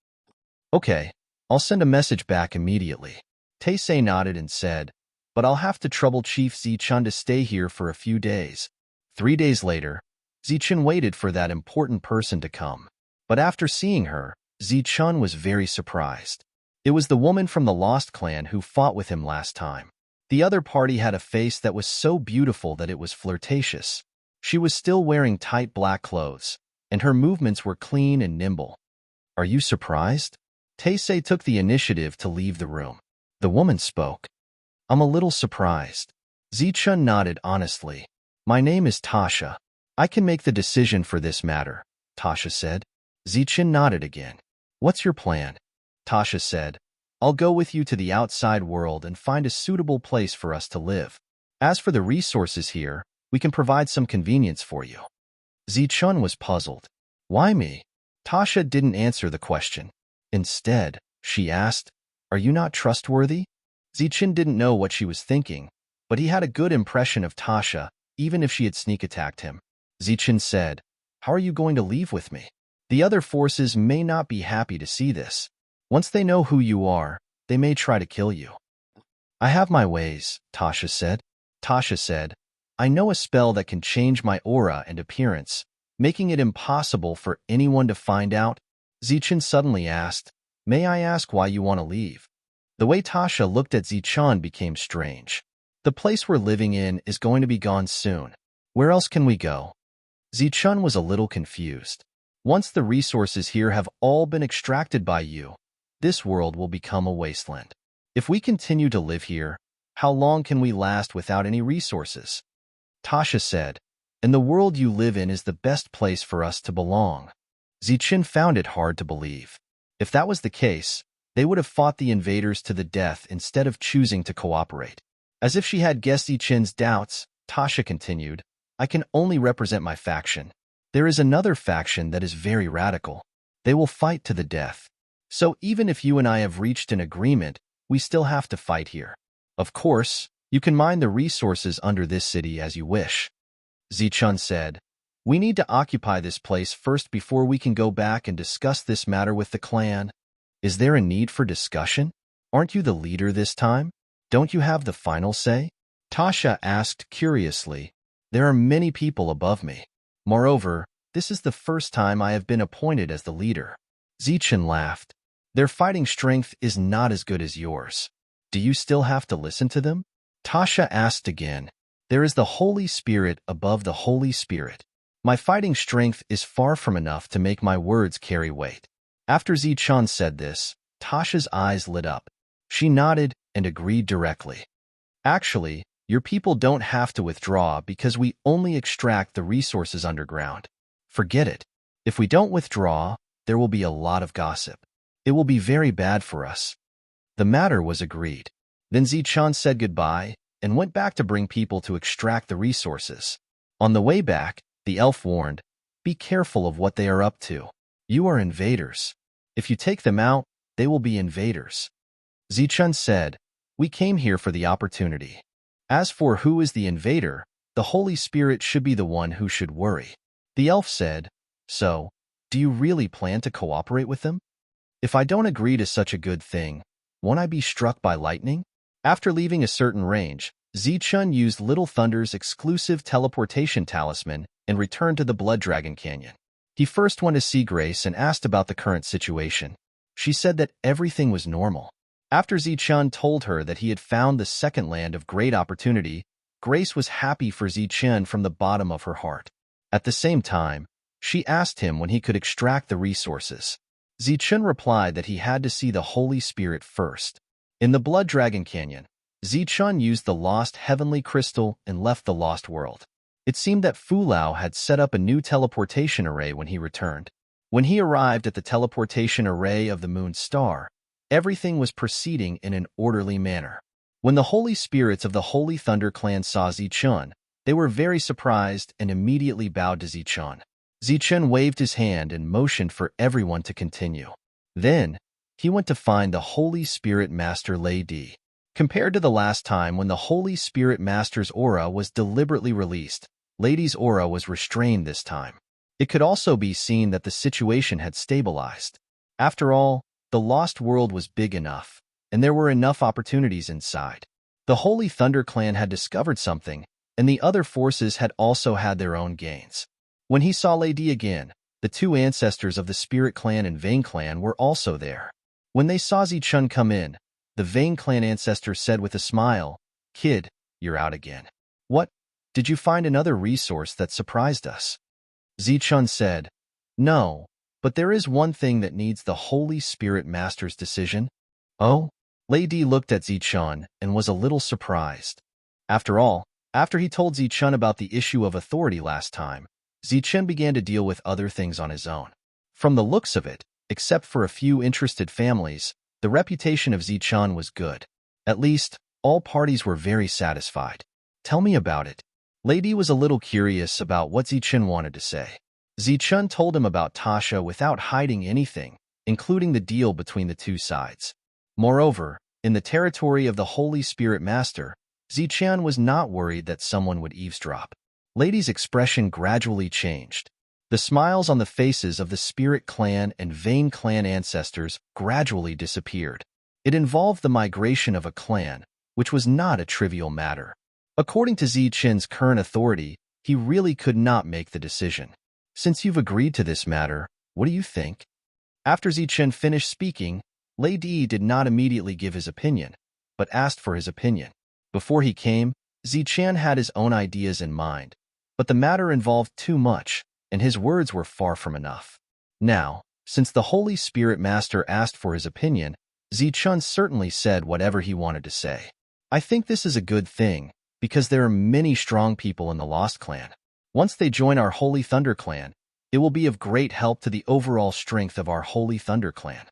"Okay, I'll send a message back immediately." Taisei nodded and said, "But I'll have to trouble Chief Zichun to stay here for a few days." 3 days later, Zichun waited for that important person to come. But after seeing her, Zichun was very surprised. It was the woman from the Lost Clan who fought with him last time. The other party had a face that was so beautiful that it was flirtatious. She was still wearing tight black clothes, and her movements were clean and nimble. "Are you surprised?" Taisei took the initiative to leave the room. The woman spoke. "I'm a little surprised." Zichun nodded honestly. "My name is Tasha. I can make the decision for this matter," Tasha said. Zichun nodded again. "What's your plan?" Tasha said, "I'll go with you to the outside world and find a suitable place for us to live. As for the resources here, we can provide some convenience for you." Zichun was puzzled. "Why me?" Tasha didn't answer the question. Instead, she asked, "Are you not trustworthy?" Zichun didn't know what she was thinking, but he had a good impression of Tasha, even if she had sneak attacked him. Zichun said, "How are you going to leave with me? The other forces may not be happy to see this. Once they know who you are, they may try to kill you." "I have my ways," Tasha said. Tasha said, "I know a spell that can change my aura and appearance, making it impossible for anyone to find out." Zichun suddenly asked, "May I ask why you want to leave?" The way Tasha looked at Zichun became strange. "The place we're living in is going to be gone soon. Where else can we go?" Zichun was a little confused. "Once the resources here have all been extracted by you, this world will become a wasteland. If we continue to live here, how long can we last without any resources?" Tasha said, "And the world you live in is the best place for us to belong." Zichun found it hard to believe. If that was the case, they would have fought the invaders to the death instead of choosing to cooperate. As if she had guessed Zichun's doubts, Tasha continued, "I can only represent my faction. There is another faction that is very radical. They will fight to the death. So even if you and I have reached an agreement, we still have to fight here. Of course, you can mine the resources under this city as you wish." Zichun said, "We need to occupy this place first before we can go back and discuss this matter with the clan." "Is there a need for discussion? Aren't you the leader this time? Don't you have the final say?" Tasha asked curiously. "There are many people above me. Moreover, this is the first time I have been appointed as the leader." Zichun laughed. "Their fighting strength is not as good as yours. Do you still have to listen to them?" Tasha asked again. "There is the Holy Spirit above the Holy Spirit. My fighting strength is far from enough to make my words carry weight." After Zichun said this, Tasha's eyes lit up. She nodded and agreed directly. "Actually, your people don't have to withdraw because we only extract the resources underground. Forget it. If we don't withdraw, there will be a lot of gossip. It will be very bad for us." The matter was agreed. Then Zichun said goodbye and went back to bring people to extract the resources. On the way back, the elf warned, "Be careful of what they are up to. You are invaders. If you take them out, they will be invaders." Zichun said, "We came here for the opportunity. As for who is the invader, the Holy Spirit should be the one who should worry." The elf said, "So, do you really plan to cooperate with them? If I don't agree to such a good thing, won't I be struck by lightning?" After leaving a certain range, Zichun used Little Thunder's exclusive teleportation talisman and returned to the Blood Dragon Canyon. He first went to see Grace and asked about the current situation. She said that everything was normal. After Zichun told her that he had found the second land of great opportunity, Grace was happy for Zichun from the bottom of her heart. At the same time, she asked him when he could extract the resources. Zichun replied that he had to see the Holy Spirit first. In the Blood Dragon Canyon, Zichun used the lost heavenly crystal and left the lost world. It seemed that Fu Lao had set up a new teleportation array when he returned. When he arrived at the teleportation array of the moon star, everything was proceeding in an orderly manner. When the holy spirits of the Holy Thunder clan saw Zichun, they were very surprised and immediately bowed to Zichun. Zichun waved his hand and motioned for everyone to continue. Then, he went to find the Holy Spirit Master Lei Di. Compared to the last time when the Holy Spirit Master's aura was deliberately released, Lei Di's aura was restrained this time. It could also be seen that the situation had stabilized. After all, the Lost World was big enough, and there were enough opportunities inside. The Holy Thunder clan had discovered something, and the other forces had also had their own gains. When he saw Lei Di again, the two ancestors of the Spirit Clan and Vane Clan were also there. When they saw Zichun come in, the Vane Clan ancestor said with a smile, "Kid, you're out again. What? Did you find another resource that surprised us?" Zichun said, "No, but there is one thing that needs the Holy Spirit Master's decision." "Oh?" Lei Di looked at Zichun and was a little surprised. After all, after he told Zichun about the issue of authority last time, Zichun began to deal with other things on his own. From the looks of it, except for a few interested families, the reputation of Zichun was good. At least, all parties were very satisfied. "Tell me about it." Lei Di was a little curious about what Zichun wanted to say. Zichun told him about Tasha without hiding anything, including the deal between the two sides. Moreover, in the territory of the Holy Spirit Master, Zichun was not worried that someone would eavesdrop. Lei Di's expression gradually changed. The smiles on the faces of the Spirit Clan and Vane Clan ancestors gradually disappeared. It involved the migration of a clan, which was not a trivial matter. According to Zichun's current authority, he really could not make the decision. "Since you've agreed to this matter, what do you think?" After Zichun finished speaking, Lei Di did not immediately give his opinion, but asked for his opinion. Before he came, Zichun had his own ideas in mind, but the matter involved too much, and his words were far from enough. Now, since the Holy Spirit Master asked for his opinion, Zichun certainly said whatever he wanted to say. "I think this is a good thing, because there are many strong people in the Lost Clan. Once they join our Holy Thunder Clan, it will be of great help to the overall strength of our Holy Thunder Clan."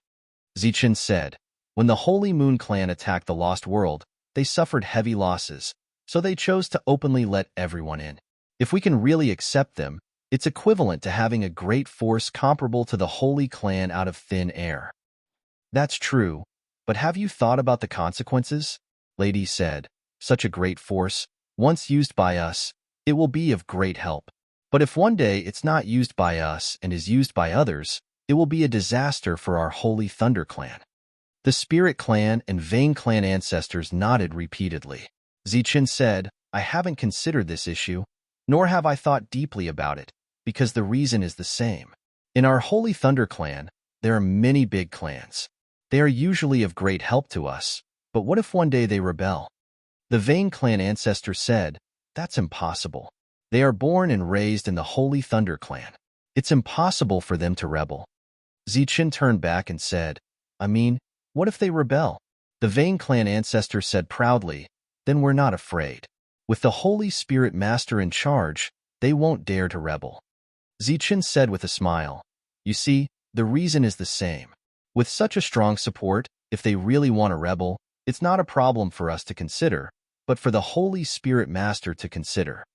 Zichun said, "When the Holy Moon Clan attacked the Lost World, they suffered heavy losses, so they chose to openly let everyone in. If we can really accept them, it's equivalent to having a great force comparable to the Holy Clan out of thin air." "That's true, but have you thought about the consequences?" Lei Di said. "Such a great force, once used by us, it will be of great help. But if one day it's not used by us and is used by others, it will be a disaster for our Holy Thunder Clan." The Spirit Clan and Vane Clan ancestors nodded repeatedly. Zichun said, "I haven't considered this issue, nor have I thought deeply about it, because the reason is the same. In our Holy Thunder Clan, there are many big clans. They are usually of great help to us, but what if one day they rebel?" The Vane Clan ancestor said, "That's impossible. They are born and raised in the Holy Thunder Clan. It's impossible for them to rebel." Zichun turned back and said, "I mean, what if they rebel?" The Vane Clan ancestor said proudly, "Then we're not afraid. With the Holy Spirit Master in charge, they won't dare to rebel." Zichun said with a smile, "You see, the reason is the same. With such a strong support, if they really want to rebel, it's not a problem for us to consider, but for the Holy Spirit Master to consider."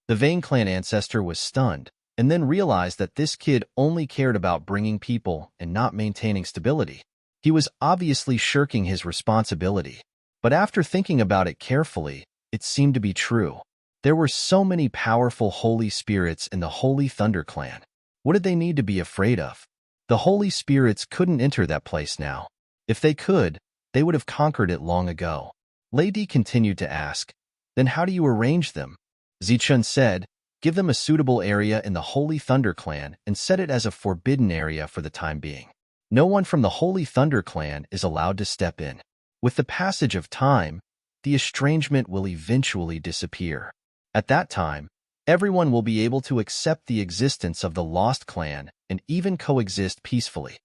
The Vane Clan ancestor was stunned, and then realized that this kid only cared about bringing people and not maintaining stability. He was obviously shirking his responsibility. But after thinking about it carefully, it seemed to be true. There were so many powerful Holy Spirits in the Holy Thunder Clan. What did they need to be afraid of? The Holy Spirits couldn't enter that place now. If they could, they would have conquered it long ago. Lei Di continued to ask, "Then how do you arrange them?" Zichun said, "Give them a suitable area in the Holy Thunder Clan and set it as a forbidden area for the time being. No one from the Holy Thunder Clan is allowed to step in. With the passage of time, the estrangement will eventually disappear. At that time, everyone will be able to accept the existence of the Lost Clan and even coexist peacefully."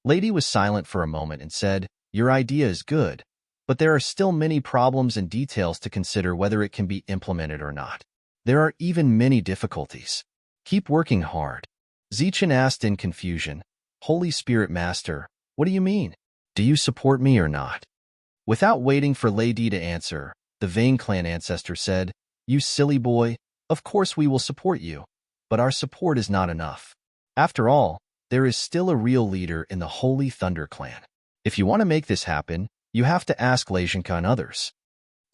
Lei Di was silent for a moment and said, "Your idea is good, but there are still many problems and details to consider whether it can be implemented or not. There are even many difficulties. Keep working hard. Zichen asked in confusion, Holy Spirit Master, what do you mean? Do you support me or not? Without waiting for Lady to answer, the Vane clan ancestor said, You silly boy, of course we will support you, but our support is not enough. After all, there is still a real leader in the Holy Thunder clan. If you want to make this happen, you have to ask Leizhenka and others.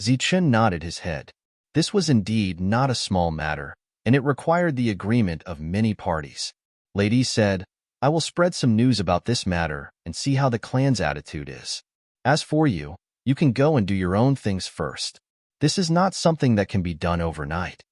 Zichen nodded his head. This was indeed not a small matter, and it required the agreement of many parties. Lady said, I will spread some news about this matter and see how the clan's attitude is. As for you, you can go and do your own things first. This is not something that can be done overnight.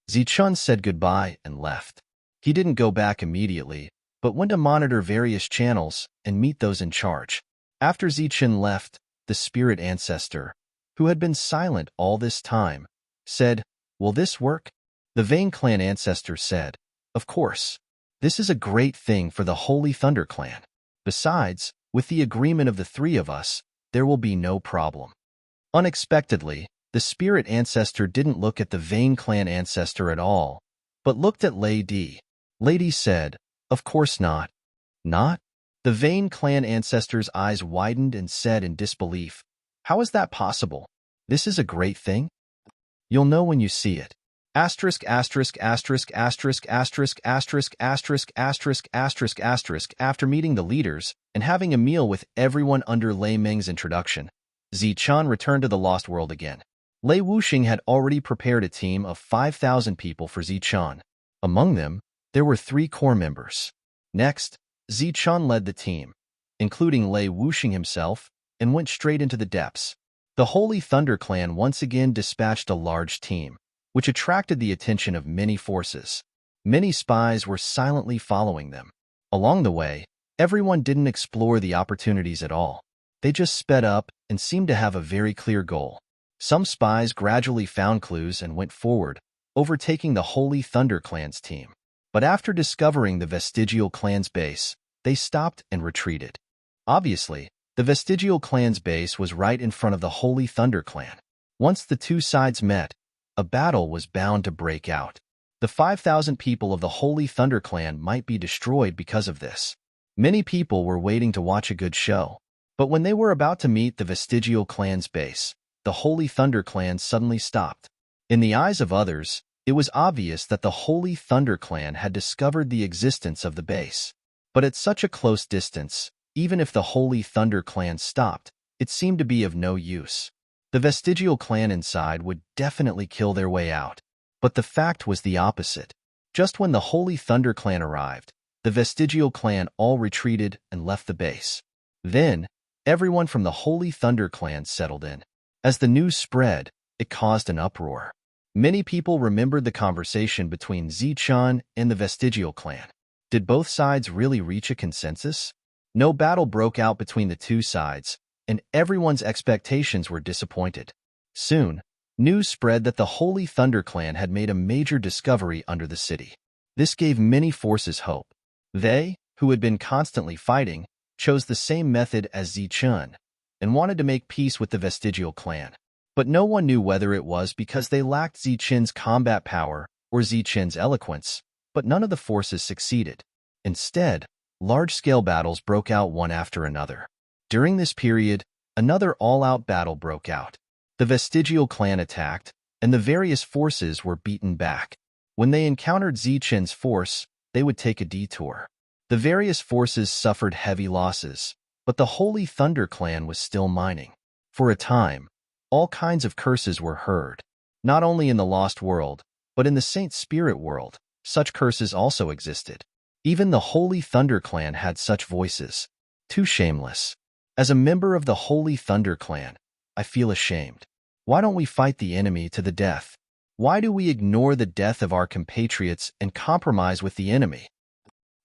Zichen said goodbye and left. He didn't go back immediately, but went to monitor various channels and meet those in charge. After Zichen left, the spirit ancestor, who had been silent all this time, said, Will this work? The Vane clan ancestor said, Of course. This is a great thing for the Holy Thunder clan. Besides, with the agreement of the three of us, there will be no problem. Unexpectedly, the spirit ancestor didn't look at the Vane clan ancestor at all, but looked at Lady. Lady said, Of course not. Not? The Vane clan ancestor's eyes widened and said in disbelief, How is that possible? This is a great thing? You'll know when you see it. Asterisk, asterisk, asterisk, asterisk, asterisk, asterisk, asterisk, asterisk, asterisk, asterisk. After meeting the leaders and having a meal with everyone under Lei Meng's introduction, Zichen returned to the Lost World again. Lei Wuxing had already prepared a team of 5,000 people for Zichen. Among them, there were 3 core members. Next, Zichen led the team, including Lei Wuxing himself, and went straight into the depths. The Holy Thunder clan once again dispatched a large team, which attracted the attention of many forces. Many spies were silently following them. Along the way, everyone didn't explore the opportunities at all. They just sped up and seemed to have a very clear goal. Some spies gradually found clues and went forward, overtaking the Holy Thunder clan's team. But after discovering the Vestigial clan's base, they stopped and retreated. Obviously, the Vestigial clan's base was right in front of the Holy Thunder clan. Once the two sides met, a battle was bound to break out. The 5,000 people of the Holy Thunder clan might be destroyed because of this. Many people were waiting to watch a good show. But when they were about to meet the Vestigial clan's base, the Holy Thunder clan suddenly stopped. In the eyes of others, it was obvious that the Holy Thunder clan had discovered the existence of the base. But at such a close distance, even if the Holy Thunder clan stopped, it seemed to be of no use. The Vestigial clan inside would definitely kill their way out. But the fact was the opposite. Just when the Holy Thunder clan arrived, the Vestigial clan all retreated and left the base. Then, everyone from the Holy Thunder clan settled in. As the news spread, it caused an uproar. Many people remembered the conversation between Zichen and the Vestigial clan. Did both sides really reach a consensus? No battle broke out between the two sides, and everyone's expectations were disappointed. Soon, news spread that the Holy Thunder clan had made a major discovery under the city. This gave many forces hope. They, who had been constantly fighting, chose the same method as Zichen and wanted to make peace with the Vestigial clan. But no one knew whether it was because they lacked Zichen's combat power or Zichen's eloquence, but none of the forces succeeded. Instead, large-scale battles broke out one after another. During this period, another all-out battle broke out. The Vestigial clan attacked, and the various forces were beaten back. When they encountered Zichen's force, they would take a detour. The various forces suffered heavy losses, but the Holy Thunder clan was still mining. For a time, all kinds of curses were heard. Not only in the Lost World, but in the Saint Spirit world, such curses also existed. Even the Holy Thunder clan had such voices. Too shameless. As a member of the Holy Thunder clan, I feel ashamed. Why don't we fight the enemy to the death? Why do we ignore the death of our compatriots and compromise with the enemy?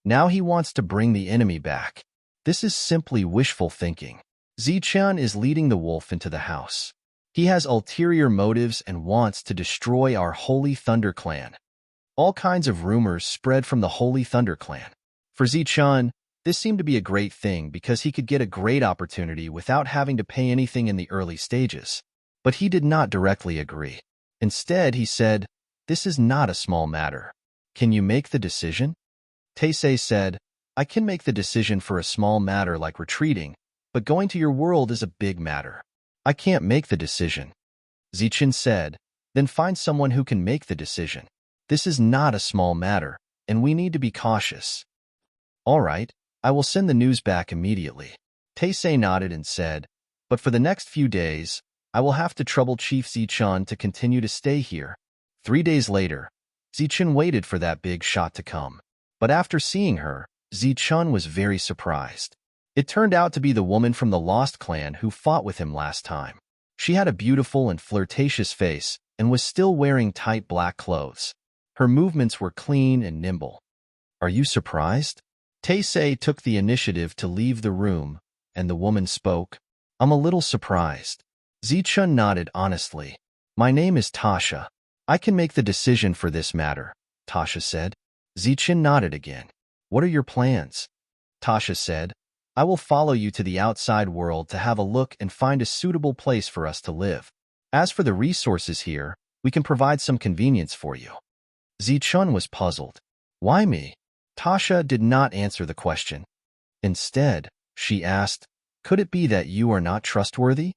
Now he wants to bring the enemy back. This is simply wishful thinking. Zichen is leading the wolf into the house. He has ulterior motives and wants to destroy our Holy Thunder clan. All kinds of rumors spread from the Holy Thunder clan. For Zichen, This seemed to be a great thing because he could get a great opportunity without having to pay anything in the early stages. But he did not directly agree. Instead, he said, "This is not a small matter. Can you make the decision?" Taisei said, "I can make the decision for a small matter like retreating, but going to your world is a big matter. I can't make the decision." Zichen said, "Then find someone who can make the decision. This is not a small matter, and we need to be cautious." "All right, I will send the news back immediately." Taisei nodded and said, "But for the next few days, I will have to trouble Chief Zichen to continue to stay here." 3 days later, Zichen waited for that big shot to come. But after seeing her, Zichen was very surprised. It turned out to be the woman from the Lost Clan who fought with him last time. She had a beautiful and flirtatious face and was still wearing tight black clothes. Her movements were clean and nimble. "Are you surprised?" Taisei took the initiative to leave the room, and the woman spoke. "I'm a little surprised." Zichen nodded honestly. "My name is Tasha. I can make the decision for this matter," Tasha said. Zichen nodded again. "What are your plans?" Tasha said, "I will follow you to the outside world to have a look and find a suitable place for us to live. As for the resources here, we can provide some convenience for you." Zichen was puzzled. "Why me?" Tasha did not answer the question. Instead, she asked, "Could it be that you are not trustworthy?"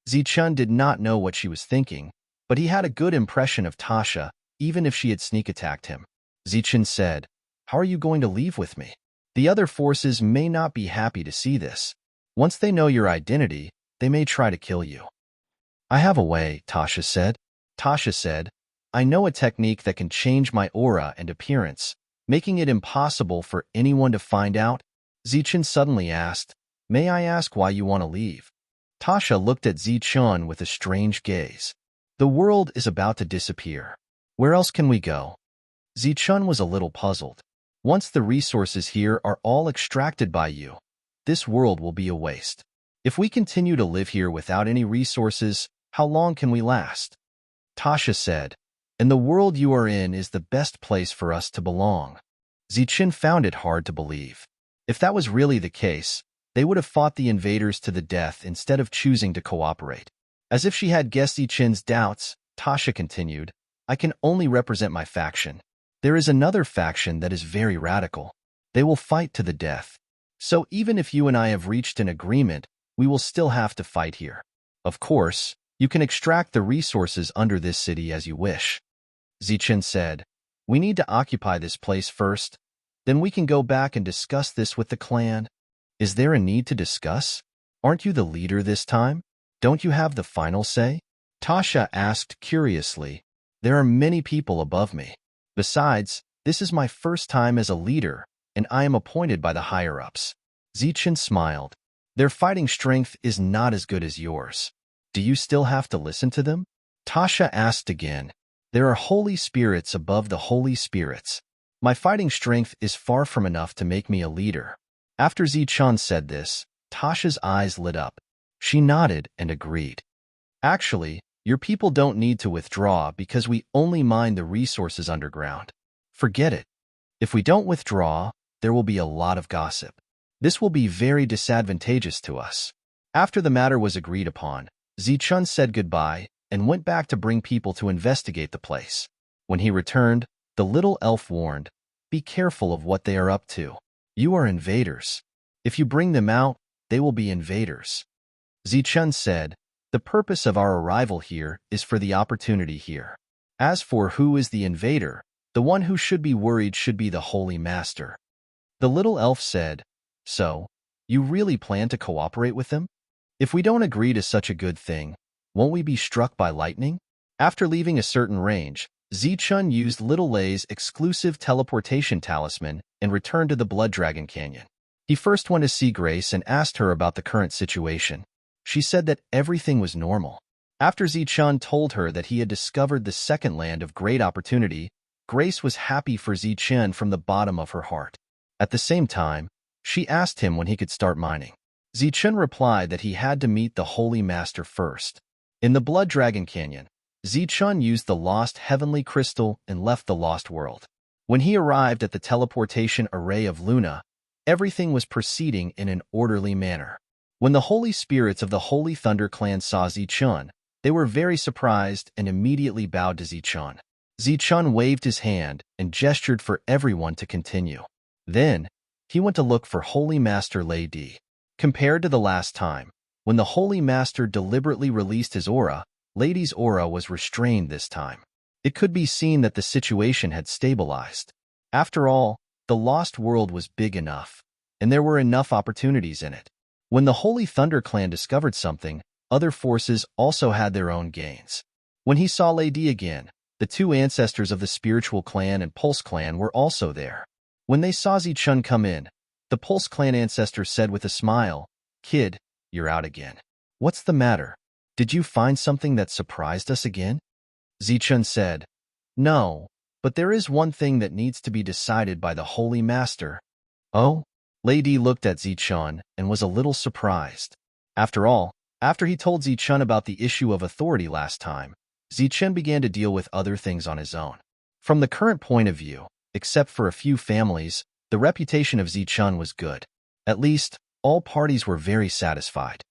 Zichen did not know what she was thinking, but he had a good impression of Tasha, even if she had sneak attacked him. Zichen said, "How are you going to leave with me? The other forces may not be happy to see this. Once they know your identity, they may try to kill you." "I have a way," Tasha said. Tasha said, "I know a technique that can change my aura and appearance, making it impossible for anyone to find out." Zichen suddenly asked, "May I ask why you want to leave?" Tasha looked at Zichen with a strange gaze. "The world is about to disappear. Where else can we go?" Zichen was a little puzzled. "Once the resources here are all extracted by you, this world will be a waste. If we continue to live here without any resources, how long can we last?" Tasha said, "And the world you are in is the best place for us to belong." Zichen found it hard to believe. If that was really the case, they would have fought the invaders to the death instead of choosing to cooperate. As if she had guessed Zichen's doubts, Tasha continued, "I can only represent my faction. There is another faction that is very radical. They will fight to the death. So even if you and I have reached an agreement, we will still have to fight here. Of course, you can extract the resources under this city as you wish." Zichen said, "We need to occupy this place first. Then we can go back and discuss this with the clan." "Is there a need to discuss? Aren't you the leader this time? Don't you have the final say?" Tasha asked curiously. "There are many people above me. Besides, this is my first time as a leader, and I am appointed by the higher-ups." Zichen smiled. "Their fighting strength is not as good as yours. Do you still have to listen to them?" Tasha asked again. "There are holy spirits above the holy spirits. My fighting strength is far from enough to make me a leader." After Zichen said this, Tasha's eyes lit up. She nodded and agreed. "Actually, your people don't need to withdraw because we only mine the resources underground. Forget it. If we don't withdraw, there will be a lot of gossip. This will be very disadvantageous to us." After the matter was agreed upon, Zichen said goodbye and went back to bring people to investigate the place. When he returned, the little elf warned, "Be careful of what they are up to. You are invaders. If you bring them out, they will be invaders." Zichen said, "The purpose of our arrival here is for the opportunity here. As for who is the invader, the one who should be worried should be the Holy Master." The little elf said, "So, you really plan to cooperate with them? If we don't agree to such a good thing, won't we be struck by lightning?" After leaving a certain range, Zichen used Little Lay's exclusive teleportation talisman and returned to the Blood Dragon Canyon. He first went to see Grace and asked her about the current situation. She said that everything was normal. After Zichen told her that he had discovered the second land of great opportunity, Grace was happy for Zichen from the bottom of her heart. At the same time, she asked him when he could start mining. Zichen replied that he had to meet the Holy Master first. In the Blood Dragon Canyon, Zichen used the lost heavenly crystal and left the lost world. When he arrived at the teleportation array of Luna, everything was proceeding in an orderly manner. When the holy spirits of the Holy Thunder Clan saw Zichun, they were very surprised and immediately bowed to Zichun. Zichun waved his hand and gestured for everyone to continue. Then, he went to look for Holy Master Lei Di. Compared to the last time, when the Holy Master deliberately released his aura, Lei Di's aura was restrained this time. It could be seen that the situation had stabilized. After all, the Lost World was big enough, and there were enough opportunities in it. When the Holy Thunder Clan discovered something, other forces also had their own gains. When he saw Lei Di again, the two ancestors of the Spiritual Clan and Pulse Clan were also there. When they saw Zichun come in, the Pulse Clan ancestor said with a smile, "Kid, you're out again. What's the matter? Did you find something that surprised us again?" Zichun said, "No, but there is one thing that needs to be decided by the Holy Master." "Oh?" Lei Di looked at Zichun and was a little surprised. After all, after he told Zichun about the issue of authority last time, Zichun began to deal with other things on his own. From the current point of view, except for a few families, the reputation of Zichun was good. At least, all parties were very satisfied.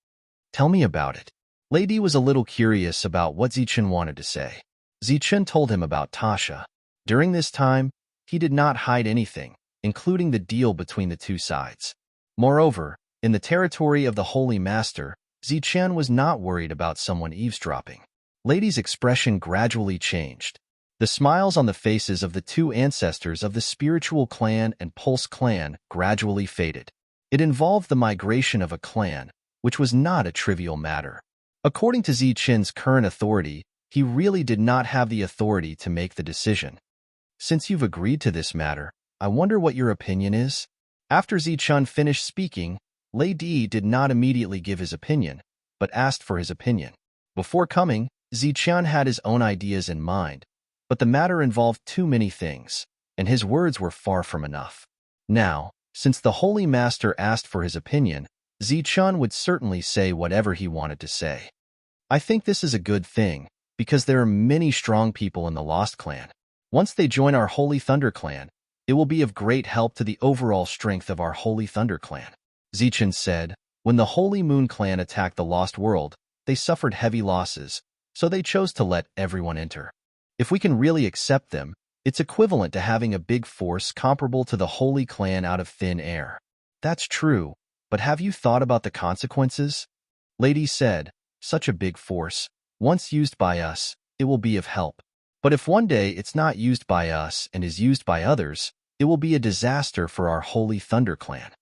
"Tell me about it." Lei Di was a little curious about what Zichun wanted to say. Zichun told him about Tasha. During this time, he did not hide anything, including the deal between the two sides. Moreover, in the territory of the Holy Master, Zichun was not worried about someone eavesdropping. Lei Di's expression gradually changed. The smiles on the faces of the two ancestors of the Spiritual Clan and Pulse Clan gradually faded. It involved the migration of a clan, which was not a trivial matter. According to Zichun's current authority, he really did not have the authority to make the decision. "Since you've agreed to this matter, I wonder what your opinion is?" After Zichun finished speaking, Lei Di did not immediately give his opinion, but asked for his opinion. Before coming, Zichun had his own ideas in mind, but the matter involved too many things, and his words were far from enough. Now, since the Holy Master asked for his opinion, Zichun would certainly say whatever he wanted to say. "I think this is a good thing, because there are many strong people in the Lost Clan. Once they join our Holy Thunder Clan, it will be of great help to the overall strength of our Holy Thunder Clan." Zichun said, "When the Holy Moon Clan attacked the Lost World, they suffered heavy losses, so they chose to let everyone enter. If we can really accept them, it's equivalent to having a big force comparable to the Holy Clan out of thin air." "That's true, but have you thought about the consequences?" Lei Di said, "Such a big force, once used by us, it will be of help. But if one day it's not used by us and is used by others, it will be a disaster for our Holy Thunder Clan."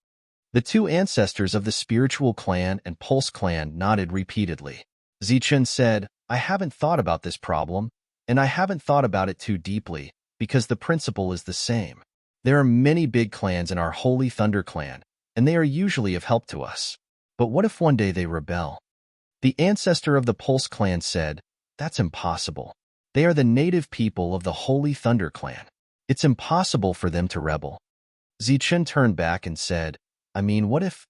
The two ancestors of the Spiritual Clan and Pulse Clan nodded repeatedly. Zichun said, "I haven't thought about this problem, and I haven't thought about it too deeply, because the principle is the same. There are many big clans in our Holy Thunder Clan, and they are usually of help to us. But what if one day they rebel?" The ancestor of the Pulse Clan said, "That's impossible. They are the native people of the Holy Thunder Clan. It's impossible for them to rebel." Zichun turned back and said, "I mean, what if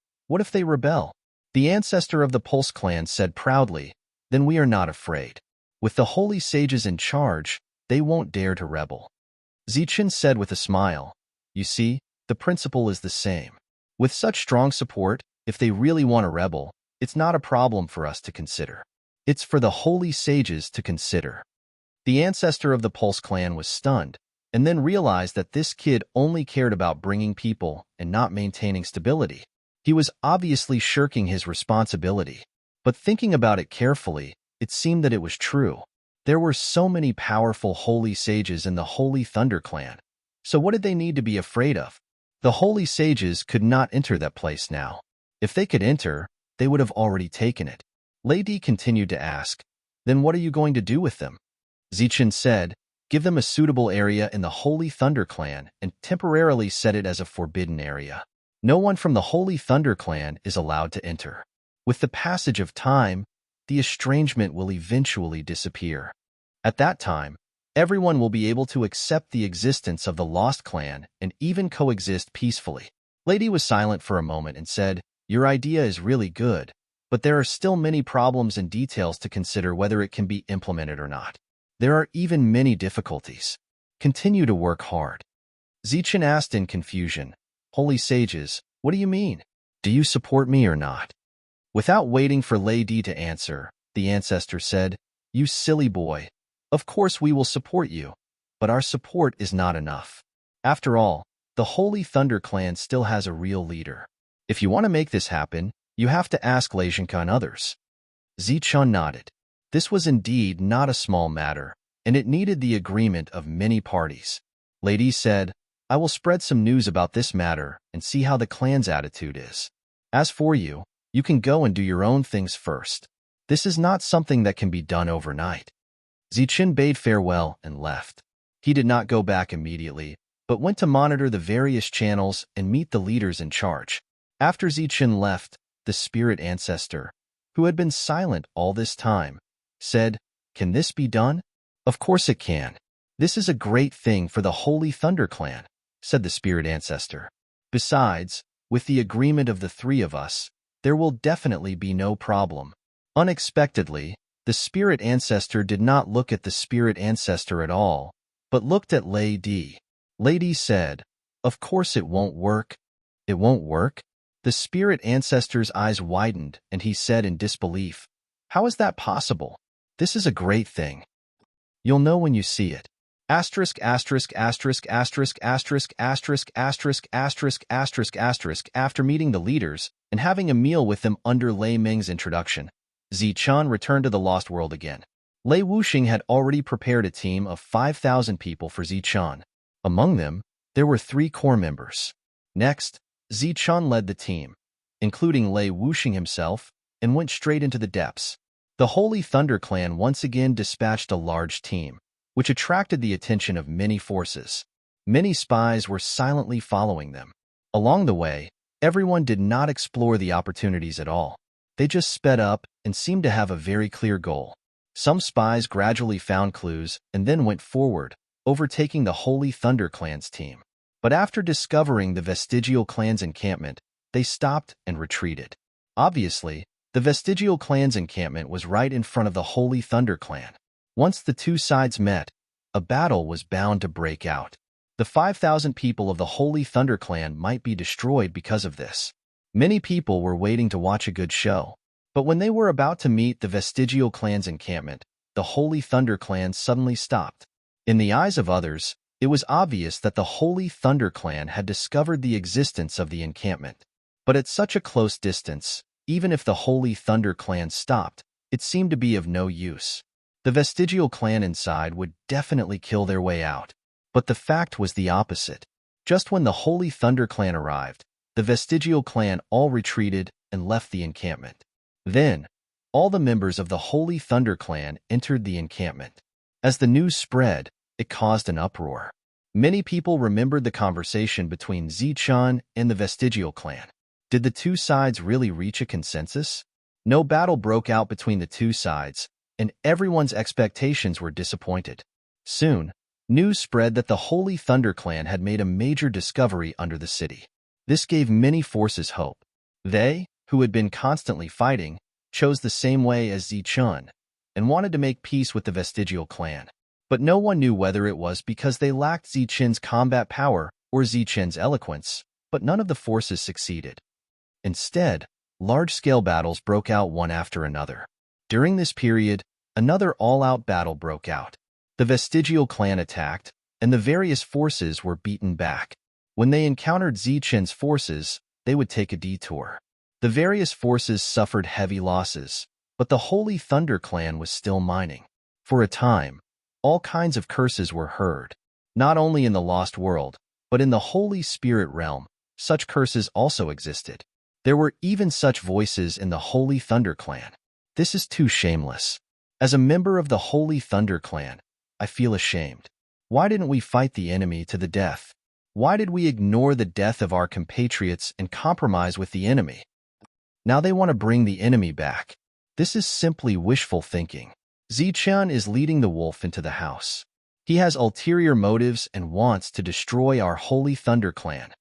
they rebel?" The ancestor of the Pulse Clan said proudly, "Then we are not afraid. With the holy sages in charge, they won't dare to rebel." Zichun said with a smile, "You see, the principle is the same. With such strong support, if they really want to rebel, it's not a problem for us to consider. It's for the holy sages to consider." The ancestor of the Pulse Clan was stunned, and then realized that this kid only cared about bringing people and not maintaining stability. He was obviously shirking his responsibility. But thinking about it carefully, it seemed that it was true. There were so many powerful holy sages in the Holy Thunder Clan, so what did they need to be afraid of? The holy sages could not enter that place now. If they could enter, they would have already taken it. Lei Di continued to ask, "Then what are you going to do with them?" Zichun said, "Give them a suitable area in the Holy Thunder Clan and temporarily set it as a forbidden area. No one from the Holy Thunder Clan is allowed to enter. With the passage of time, the estrangement will eventually disappear. At that time, everyone will be able to accept the existence of the Lost Clan and even coexist peacefully." Lei Di was silent for a moment and said, "Your idea is really good, but there are still many problems and details to consider whether it can be implemented or not. There are even many difficulties. Continue to work hard." Zichun asked in confusion, "Holy sages, What do you mean? Do you support me or not? Without waiting for Lady to answer, the ancestor said, You silly boy. Of course we will support you, but our support is not enough. After all, the Holy Thunder Clan still has a real leader. If you want to make this happen, you have to ask Leishenka and others. Zichun nodded. This was indeed not a small matter, and it needed the agreement of many parties. Lady said, I will spread some news about this matter and see how the clan's attitude is. As for you, you can go and do your own things first. This is not something that can be done overnight. Zichun bade farewell and left. He did not go back immediately, but went to monitor the various channels and meet the leaders in charge. After Zichun left, the spirit ancestor, who had been silent all this time, said, Can this be done? Of course it can. This is a great thing for the Holy Thunder Clan, said the spirit ancestor. Besides, with the agreement of the three of us, there will definitely be no problem. Unexpectedly, the spirit ancestor did not look at the spirit ancestor at all, but looked at Lady. Lady said, Of course it won't work. It won't work? The spirit ancestor's eyes widened and he said in disbelief, How is that possible? This is a great thing. You'll know when you see it. Asterisk, asterisk, asterisk, asterisk, asterisk, asterisk, asterisk, asterisk, asterisk, asterisk. After meeting the leaders and having a meal with them under Lei Ming's introduction, Zichun returned to the Lost World again. Lei Wuxing had already prepared a team of 5,000 people for Zichun. Among them, there were 3 core members. Next, Zichun led the team, including Lei Wuxing himself, and went straight into the depths. The Holy Thunder Clan once again dispatched a large team, which attracted the attention of many forces. Many spies were silently following them. Along the way, everyone did not explore the opportunities at all. They just sped up and seemed to have a very clear goal. Some spies gradually found clues and then went forward, overtaking the Holy Thunder Clan's team. But after discovering the Vestigial Clan's encampment, they stopped and retreated. Obviously, the Vestigial Clan's encampment was right in front of the Holy Thunder Clan. Once the two sides met, a battle was bound to break out. The 5,000 people of the Holy Thunder Clan might be destroyed because of this. Many people were waiting to watch a good show. But when they were about to meet the Vestigial Clan's encampment, the Holy Thunder Clan suddenly stopped. In the eyes of others, it was obvious that the Holy Thunder Clan had discovered the existence of the encampment. But at such a close distance, even if the Holy Thunder Clan stopped, it seemed to be of no use. The Vestigial Clan inside would definitely kill their way out. But the fact was the opposite. Just when the Holy Thunder Clan arrived, the Vestigial Clan all retreated and left the encampment. Then, all the members of the Holy Thunder Clan entered the encampment. As the news spread, it caused an uproar. Many people remembered the conversation between Zichun and the Vestigial Clan. Did the two sides really reach a consensus? No battle broke out between the two sides, and everyone's expectations were disappointed. Soon, news spread that the Holy Thunder Clan had made a major discovery under the city. This gave many forces hope. They, who had been constantly fighting, chose the same way as Zichun and wanted to make peace with the Vestigial Clan. But no one knew whether it was because they lacked Zichun's combat power or Zichun's eloquence, but none of the forces succeeded. Instead, large-scale battles broke out one after another. During this period, another all-out battle broke out. The Vestigial Clan attacked, and the various forces were beaten back. When they encountered Zichun's forces, they would take a detour. The various forces suffered heavy losses, but the Holy Thunder Clan was still mining. For a time, all kinds of curses were heard. Not only in the Lost World, but in the Holy Spirit realm, such curses also existed. There were even such voices in the Holy Thunder Clan. This is too shameless. As a member of the Holy Thunder Clan, I feel ashamed. Why didn't we fight the enemy to the death? Why did we ignore the death of our compatriots and compromise with the enemy? Now they want to bring the enemy back. This is simply wishful thinking. Zichun is leading the wolf into the house. He has ulterior motives and wants to destroy our Holy Thunder Clan.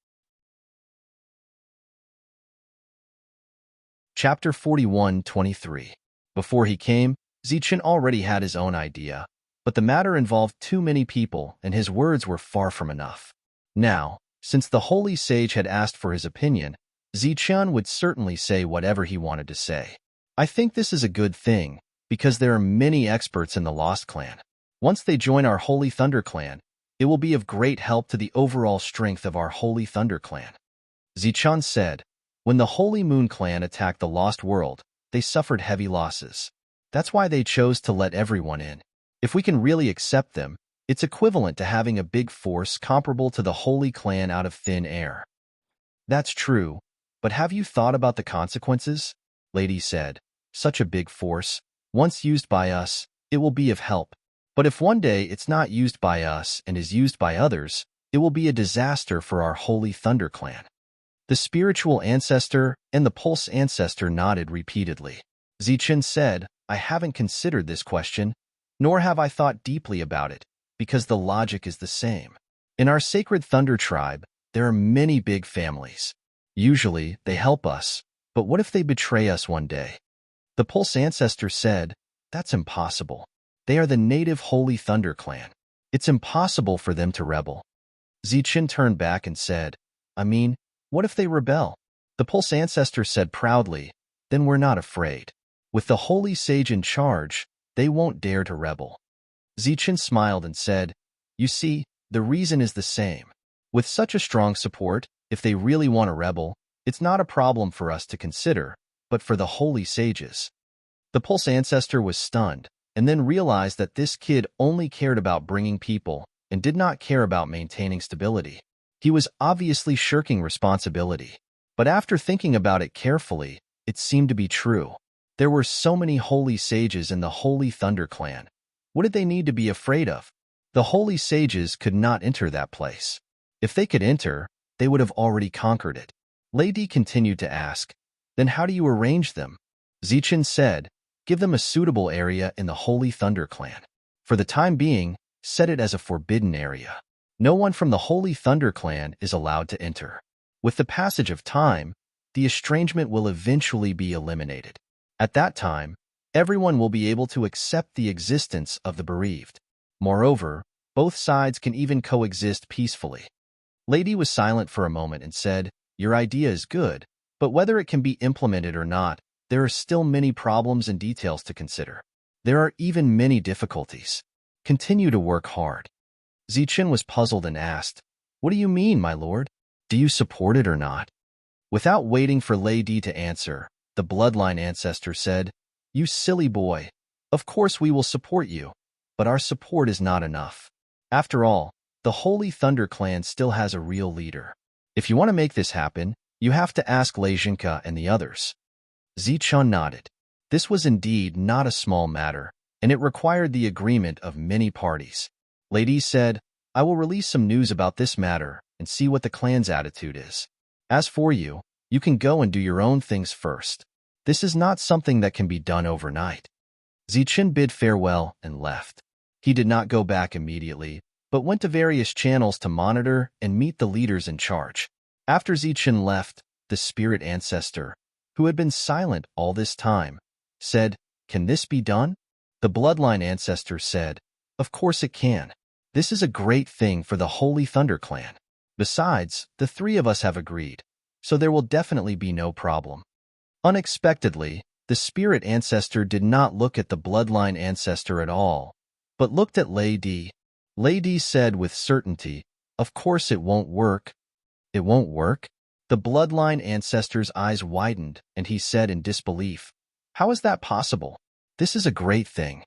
Chapter 41:23. Before he came, Zichun already had his own idea, but the matter involved too many people and his words were far from enough. Now, since the Holy Sage had asked for his opinion, Zichun would certainly say whatever he wanted to say. I think this is a good thing, because there are many experts in the Lost Clan. Once they join our Holy Thunder Clan, it will be of great help to the overall strength of our Holy Thunder Clan. Zichun said, when the Holy Moon Clan attacked the Lost World, they suffered heavy losses. That's why they chose to let everyone in. If we can really accept them, it's equivalent to having a big force comparable to the Holy Clan out of thin air. That's true, but have you thought about the consequences? Lady said, such a big force, once used by us, it will be of help. But if one day it's not used by us and is used by others, it will be a disaster for our Holy Thunder Clan. The spiritual ancestor and the pulse ancestor nodded repeatedly. Zichun said, I haven't considered this question, nor have I thought deeply about it, because the logic is the same. In our sacred Thunder tribe, there are many big families. Usually, they help us, but what if they betray us one day? The pulse ancestor said, that's impossible. They are the native Holy Thunder Clan. It's impossible for them to rebel. Zichun turned back and said, I mean, what if they rebel? The pulse ancestor said proudly, then we're not afraid. With the Holy Sage in charge, they won't dare to rebel. Zichun smiled and said, you see, the reason is the same. With such a strong support, if they really want to rebel, it's not a problem for us to consider, but for the Holy Sages. The pulse ancestor was stunned, and then realized that this kid only cared about bringing people and did not care about maintaining stability. He was obviously shirking responsibility. But after thinking about it carefully, it seemed to be true. There were so many Holy Sages in the Holy Thunder Clan. What did they need to be afraid of? The Holy Sages could not enter that place. If they could enter, they would have already conquered it. Lady continued to ask, then how do you arrange them? Zichun said, give them a suitable area in the Holy Thunder Clan. For the time being, set it as a forbidden area. No one from the Holy Thunder Clan is allowed to enter. With the passage of time, the estrangement will eventually be eliminated. At that time, everyone will be able to accept the existence of the bereaved. Moreover, both sides can even coexist peacefully. Lady was silent for a moment and said, your idea is good, but whether it can be implemented or not, there are still many problems and details to consider. There are even many difficulties. Continue to work hard. Zichun was puzzled and asked, what do you mean, my lord? Do you support it or not? Without waiting for Lady to answer, the bloodline ancestor said, you silly boy. Of course we will support you, but our support is not enough. After all, the Holy Thunder Clan still has a real leader. If you want to make this happen, you have to ask Lejinka and the others. Zichun nodded. This was indeed not a small matter, and it required the agreement of many parties. Lady said, I will release some news about this matter and see what the clan's attitude is. As for you, you can go and do your own things first. This is not something that can be done overnight. Zichun bid farewell and left. He did not go back immediately, but went to various channels to monitor and meet the leaders in charge. After Zichun left, the spirit ancestor, who had been silent all this time, said, can this be done? The bloodline ancestor said, of course it can. This is a great thing for the Holy Thunder Clan. Besides, the three of us have agreed, so there will definitely be no problem. Unexpectedly, the spirit ancestor did not look at the bloodline ancestor at all, but looked at Lady. Lady said with certainty, of course it won't work. It won't work? The bloodline ancestor's eyes widened, and he said in disbelief, how is that possible? This is a great thing.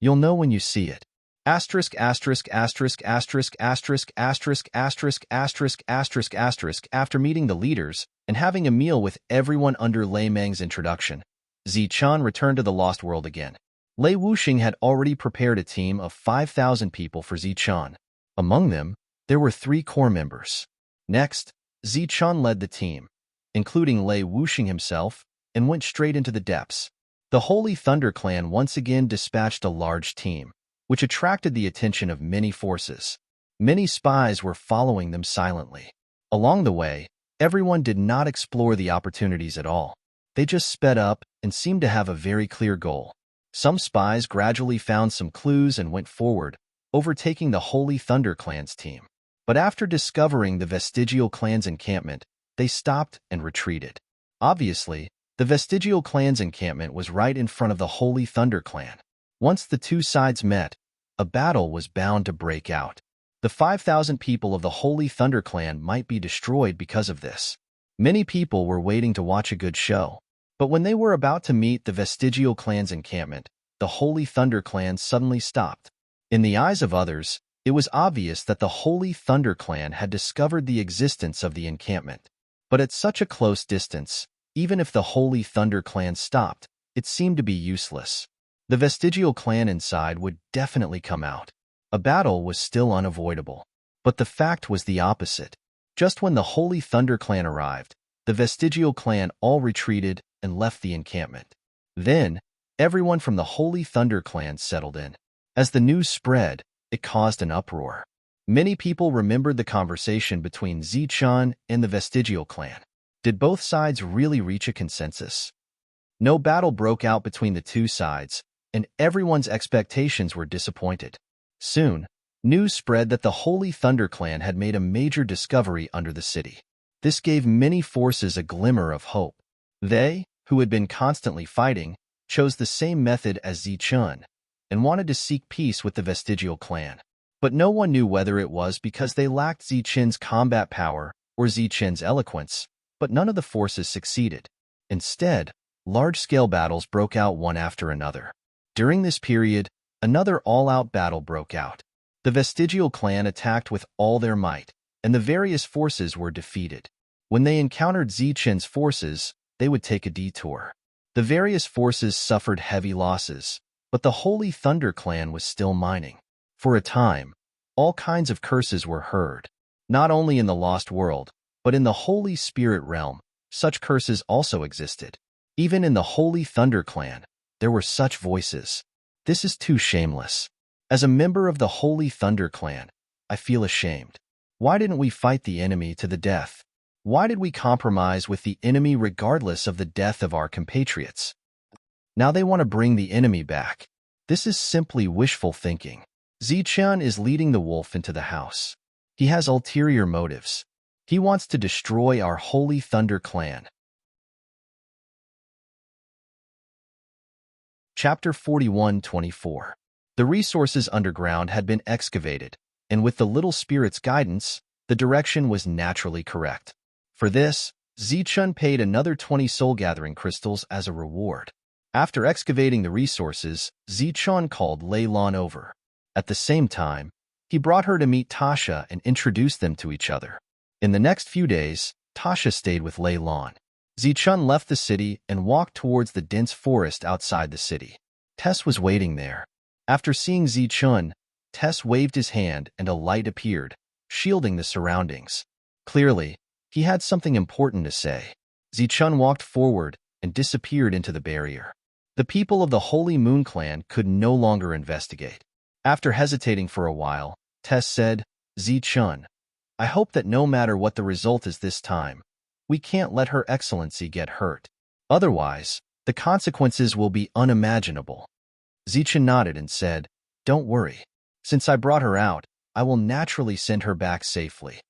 You'll know when you see it. Asterisk, asterisk, asterisk, asterisk, asterisk, asterisk, asterisk, asterisk, asterisk, asterisk. After meeting the leaders and having a meal with everyone under Lei Meng's introduction, Zichun returned to the Lost World again. Lei Wuxing had already prepared a team of 5,000 people for Zichun. Among them, there were 3 core members. Next, Zichun led the team, including Lei Wuxing himself, and went straight into the depths. The Holy Thunder Clan once again dispatched a large team, which attracted the attention of many forces. Many spies were following them silently. Along the way, everyone did not explore the opportunities at all. They just sped up and seemed to have a very clear goal. Some spies gradually found some clues and went forward, overtaking the Holy Thunder Clan's team. But after discovering the Vestigial Clan's encampment, they stopped and retreated. Obviously, the Vestigial clan's encampment was right in front of the Holy Thunder clan. Once the two sides met, a battle was bound to break out. The 5,000 people of the Holy Thunder clan might be destroyed because of this. Many people were waiting to watch a good show. But when they were about to meet the Vestigial clan's encampment, the Holy Thunder clan suddenly stopped. In the eyes of others, it was obvious that the Holy Thunder clan had discovered the existence of the encampment. But at such a close distance, even if the Holy Thunder clan stopped, it seemed to be useless. The Vestigial clan inside would definitely come out. A battle was still unavoidable. But the fact was the opposite. Just when the Holy Thunder clan arrived, the Vestigial clan all retreated and left the encampment. Then, everyone from the Holy Thunder clan settled in. As the news spread, it caused an uproar. Many people remembered the conversation between Zichun and the Vestigial clan. Did both sides really reach a consensus? No battle broke out between the two sides, and everyone's expectations were disappointed. Soon, news spread that the Holy Thunder clan had made a major discovery under the city. This gave many forces a glimmer of hope. They, who had been constantly fighting, chose the same method as Zichun and wanted to seek peace with the Vestigial clan. But no one knew whether it was because they lacked Zichun's combat power or Zichun's eloquence, but none of the forces succeeded. Instead, large-scale battles broke out one after another. During this period, another all-out battle broke out. The Vestigial clan attacked with all their might, and the various forces were defeated. When they encountered Zichun's forces, they would take a detour. The various forces suffered heavy losses, but the Holy Thunder clan was still mining. For a time, all kinds of curses were heard. Not only in the Lost World, but in the Holy Spirit realm, such curses also existed. Even in the Holy Thunder clan, there were such voices. This is too shameless. As a member of the Holy Thunder clan, I feel ashamed. Why didn't we fight the enemy to the death? Why did we compromise with the enemy regardless of the death of our compatriots? Now they want to bring the enemy back. This is simply wishful thinking. Zichun is leading the wolf into the house. He has ulterior motives. He wants to destroy our Holy Thunder clan. Chapter 41-24. The resources underground had been excavated, and with the little spirit's guidance, the direction was naturally correct. For this, Zichun paid another 20 soul-gathering crystals as a reward. After excavating the resources, Zichun called Lei Lan over. At the same time, he brought her to meet Tasha and introduced them to each other. In the next few days, Tasha stayed with Lei Lan. Zichun left the city and walked towards the dense forest outside the city. Tess was waiting there. After seeing Zichun, Tess waved his hand and a light appeared, shielding the surroundings. Clearly, he had something important to say. Zichun walked forward and disappeared into the barrier. The people of the Holy Moon clan could no longer investigate. After hesitating for a while, Tess said, Zichun, I hope that no matter what the result is this time, we can't let Her Excellency get hurt. Otherwise, the consequences will be unimaginable. Zichun nodded and said, Don't worry. Since I brought her out, I will naturally send her back safely.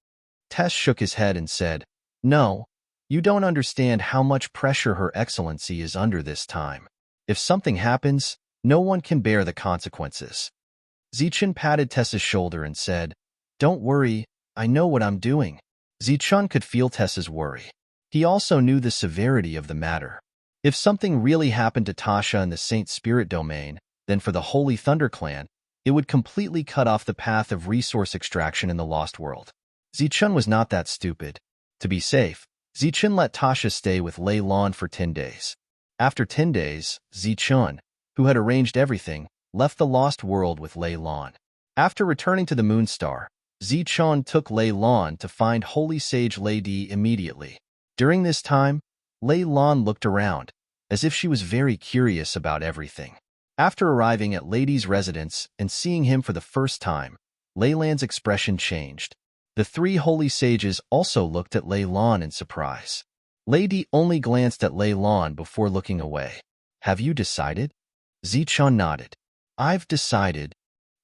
Tess shook his head and said, No, you don't understand how much pressure Her Excellency is under this time. If something happens, no one can bear the consequences. Zichun patted Tess's shoulder and said, Don't worry, I know what I'm doing. Zichun could feel Tess's worry. He also knew the severity of the matter. If something really happened to Tasha in the Saint Spirit domain, then for the Holy Thunder clan, it would completely cut off the path of resource extraction in the Lost World. Zichun was not that stupid. To be safe, Zichun let Tasha stay with Lei Lan for 10 days. After 10 days, Zichun, who had arranged everything, left the Lost World with Lei Lan. After returning to the Moonstar, Zichun took Lei Lan to find Holy Sage Lady immediately. During this time, Lei Lan looked around, as if she was very curious about everything. After arriving at Lady's residence and seeing him for the first time, Lei Lan's expression changed. The three holy sages also looked at Lei Lan in surprise. Lady only glanced at Lei Lan before looking away. Have you decided? Zichun nodded. I've decided.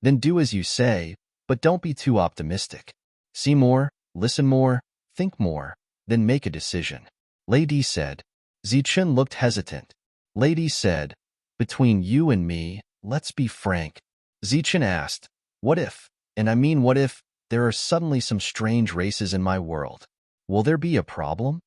Then do as you say, but don't be too optimistic. See more, listen more, think more. then make a decision. Lady said. Zichun looked hesitant. Lady said, between you and me, let's be frank. Zichun asked, what if, and I mean what if, there are suddenly some strange races in my world? Will there be a problem?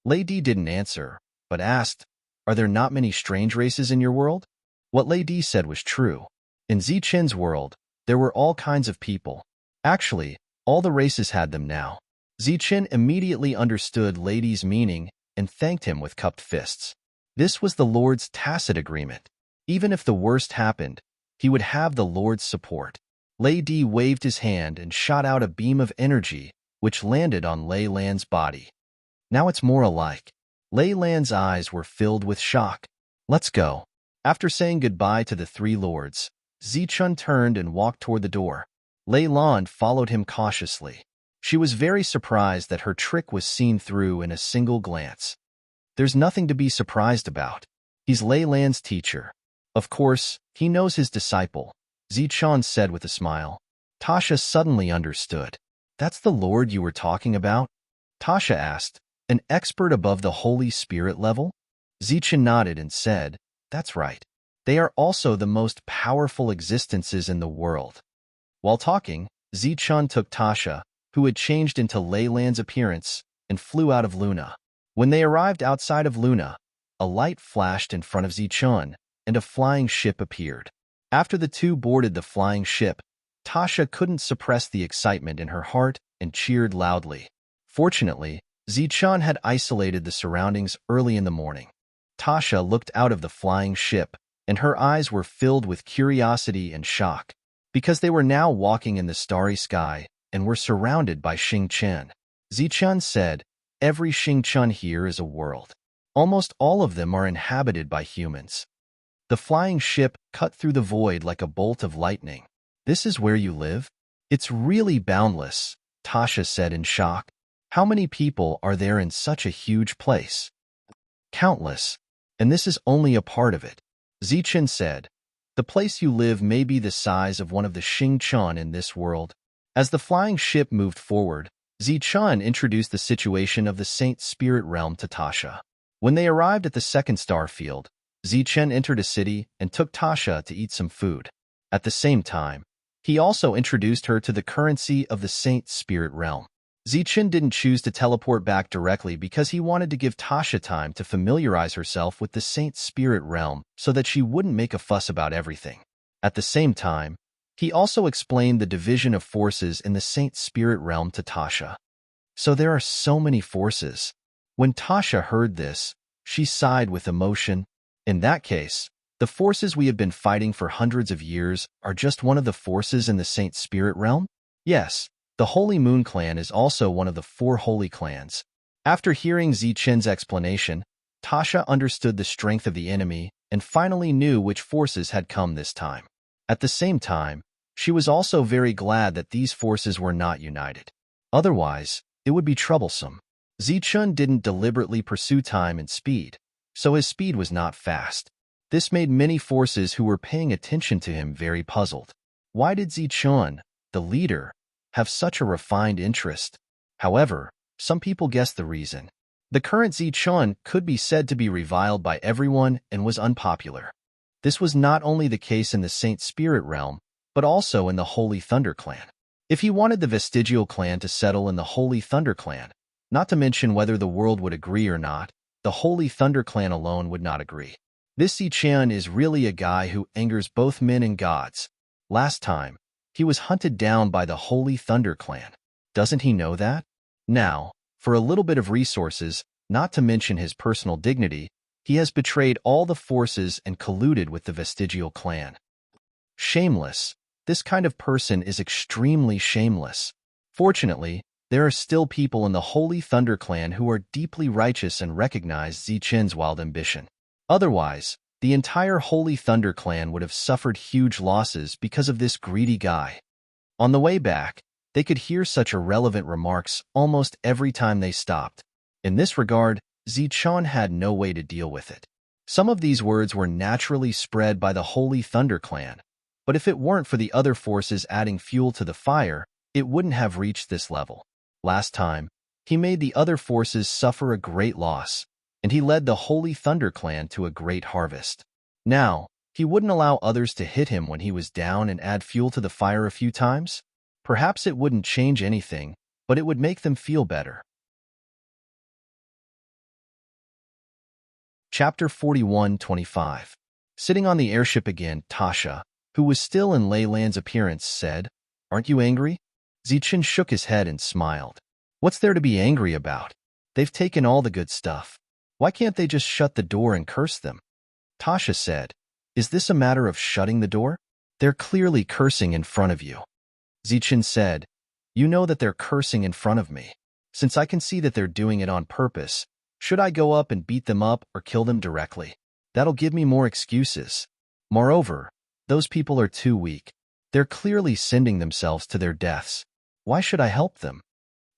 Lady didn't answer, but asked, are there not many strange races in your world? What Lady said was true. In Zichun's world, there were all kinds of people. Actually, all the races had them now. Zichun immediately understood Lady's meaning and thanked him with cupped fists. This was the Lord's tacit agreement. Even if the worst happened, he would have the Lord's support. Lady waved his hand and shot out a beam of energy, which landed on Lei Lan's body. Now it's more alike. Lei Lan's eyes were filled with shock. Let's go. After saying goodbye to the three lords, Zichun turned and walked toward the door. Lei Lan followed him cautiously. She was very surprised that her trick was seen through in a single glance. There's nothing to be surprised about. He's Lei Lan's teacher. Of course, he knows his disciple, Zichun said with a smile. Tasha suddenly understood. That's the Lord you were talking about? Tasha asked, an expert above the Holy Spirit level? Zichun nodded and said, that's right. They are also the most powerful existences in the world. While talking, Zichun took Tasha, who had changed into Lei Lan's appearance, and flew out of Luna. When they arrived outside of Luna, a light flashed in front of Zichun, and a flying ship appeared. After the two boarded the flying ship, Tasha couldn't suppress the excitement in her heart and cheered loudly. Fortunately, Zichun had isolated the surroundings early in the morning. Tasha looked out of the flying ship, and her eyes were filled with curiosity and shock, because they were now walking in the starry sky and were surrounded by Xingchen. Zichun said, every Xingchen here is a world. Almost all of them are inhabited by humans. The flying ship cut through the void like a bolt of lightning. This is where you live? It's really boundless, Tasha said in shock. How many people are there in such a huge place? Countless. And this is only a part of it. Zichun said, the place you live may be the size of one of the Xingchen in this world. As the flying ship moved forward, Zichun introduced the situation of the Saint Spirit realm to Tasha. When they arrived at the second star field, Zichun entered a city and took Tasha to eat some food. At the same time, he also introduced her to the currency of the Saint Spirit realm. Zichun didn't choose to teleport back directly because he wanted to give Tasha time to familiarize herself with the Saint Spirit realm so that she wouldn't make a fuss about everything. At the same time, he also explained the division of forces in the Saint Spirit realm to Tasha. So there are so many forces. When Tasha heard this, she sighed with emotion. In that case, the forces we have been fighting for hundreds of years are just one of the forces in the Saint Spirit realm? Yes, the Holy Moon clan is also one of the 4 holy clans. After hearing Zichun's explanation, Tasha understood the strength of the enemy and finally knew which forces had come this time. At the same time, she was also very glad that these forces were not united. Otherwise, it would be troublesome. Zichun didn't deliberately pursue time and speed, so his speed was not fast. This made many forces who were paying attention to him very puzzled. Why did Zichun, the leader, have such a refined interest? However, some people guessed the reason. The current Zichun could be said to be reviled by everyone and was unpopular. This was not only the case in the Saint Spirit realm, but also in the Holy Thunder clan. If he wanted the Vestigial clan to settle in the Holy Thunder clan, not to mention whether the world would agree or not, the Holy Thunder clan alone would not agree. This Zichun is really a guy who angers both men and gods. Last time, he was hunted down by the Holy Thunder clan. Doesn't he know that? Now, for a little bit of resources, not to mention his personal dignity, he has betrayed all the forces and colluded with the Vestigial clan. Shameless. This kind of person is extremely shameless. Fortunately, there are still people in the Holy Thunder clan who are deeply righteous and recognize Zichun's wild ambition. Otherwise, the entire Holy Thunder clan would have suffered huge losses because of this greedy guy. On the way back, they could hear such irrelevant remarks almost every time they stopped. In this regard, Zichun had no way to deal with it. Some of these words were naturally spread by the Holy Thunder clan, but if it weren't for the other forces adding fuel to the fire, it wouldn't have reached this level. Last time, He made the other forces suffer a great loss, and he led the Holy Thunder Clan to a great harvest. Now, he wouldn't allow others to hit him when he was down and add fuel to the fire a few times. Perhaps it wouldn't change anything, but it would make them feel better. Chapter 41:25. Sitting on the airship again, Tasha, who was still in Leyland's appearance, said, "Aren't you angry?" Zichen shook his head and smiled. "What's there to be angry about? They've taken all the good stuff. Why can't they just shut the door and curse them?" Tasha said, "Is this a matter of shutting the door? They're clearly cursing in front of you." Zichen said, "You know that they're cursing in front of me. Since I can see that they're doing it on purpose, should I go up and beat them up or kill them directly? That'll give me more excuses. Moreover, those people are too weak. They're clearly sending themselves to their deaths. Why should I help them?"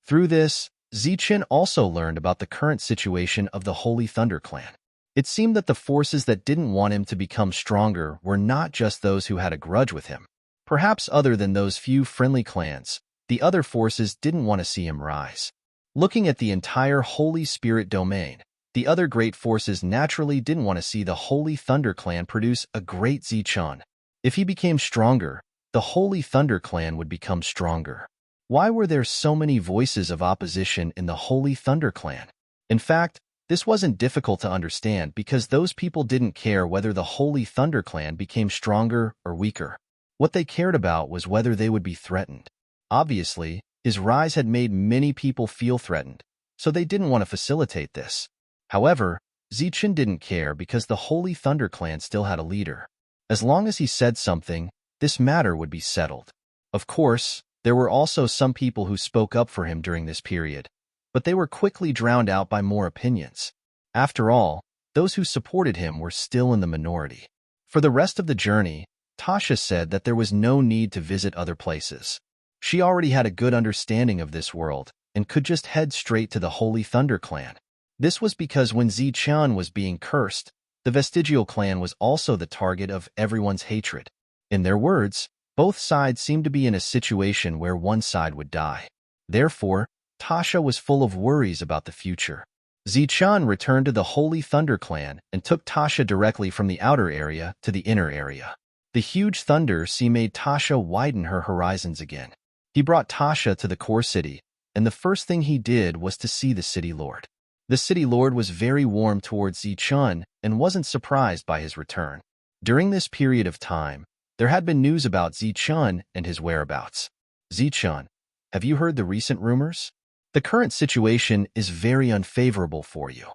Through this, Zichen also learned about the current situation of the Holy Thunder Clan. It seemed that the forces that didn't want him to become stronger were not just those who had a grudge with him. Perhaps other than those few friendly clans, the other forces didn't want to see him rise. Looking at the entire Holy Spirit domain, the other great forces naturally didn't want to see the Holy Thunder Clan produce a great Zichen. If he became stronger, the Holy Thunder Clan would become stronger. Why were there so many voices of opposition in the Holy Thunder Clan? In fact, this wasn't difficult to understand because those people didn't care whether the Holy Thunder Clan became stronger or weaker. What they cared about was whether they would be threatened. Obviously, his rise had made many people feel threatened, so they didn't want to facilitate this. However, Zichen didn't care because the Holy Thunder Clan still had a leader. As long as he said something, this matter would be settled. Of course, there were also some people who spoke up for him during this period, but they were quickly drowned out by more opinions. After all, those who supported him were still in the minority. For the rest of the journey, Tasha said that there was no need to visit other places. She already had a good understanding of this world and could just head straight to the Holy Thunder Clan. This was because when Zichen was being cursed, the Vestigial Clan was also the target of everyone's hatred. In their words, both sides seemed to be in a situation where one side would die. Therefore, Tasha was full of worries about the future. Zichen returned to the Holy Thunder Clan and took Tasha directly from the outer area to the inner area. The huge thunder sea made Tasha widen her horizons again. He brought Tasha to the core city, and the first thing he did was to see the city lord. The city lord was very warm towards Zichen and wasn't surprised by his return. During this period of time, there had been news about Zichen and his whereabouts. "Zichen, have you heard the recent rumors? The current situation is very unfavorable for you."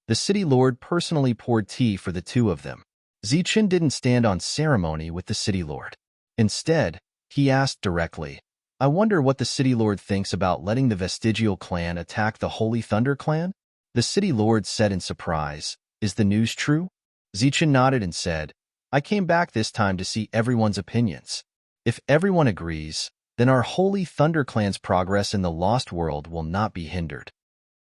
The city lord personally poured tea for the two of them. Zichen didn't stand on ceremony with the city lord. Instead, he asked directly, "I wonder what the city lord thinks about letting the Vestigial Clan attack the Holy Thunder Clan?" The city lord said in surprise, "Is the news true?" Zichen nodded and said, "I came back this time to see everyone's opinions. If everyone agrees, then our Holy Thunder Clan's progress in the Lost World will not be hindered."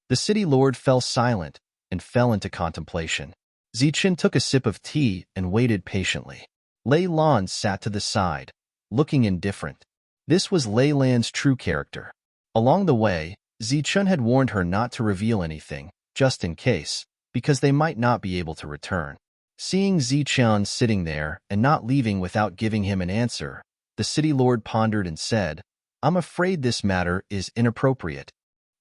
The city lord fell silent and fell into contemplation. Zichen took a sip of tea and waited patiently. Leyland sat to the side, looking indifferent. This was Leyland's true character. Along the way, Zichen had warned her not to reveal anything, just in case, because they might not be able to return. Seeing Zichen sitting there and not leaving without giving him an answer, the city lord pondered and said, "I'm afraid this matter is inappropriate.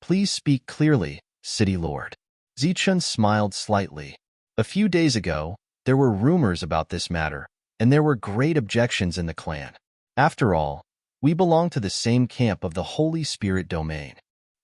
Please speak clearly, city lord." Zichen smiled slightly. A few days ago, there were rumors about this matter, and there were great objections in the clan. After all, we belong to the same camp of the Holy Spirit domain.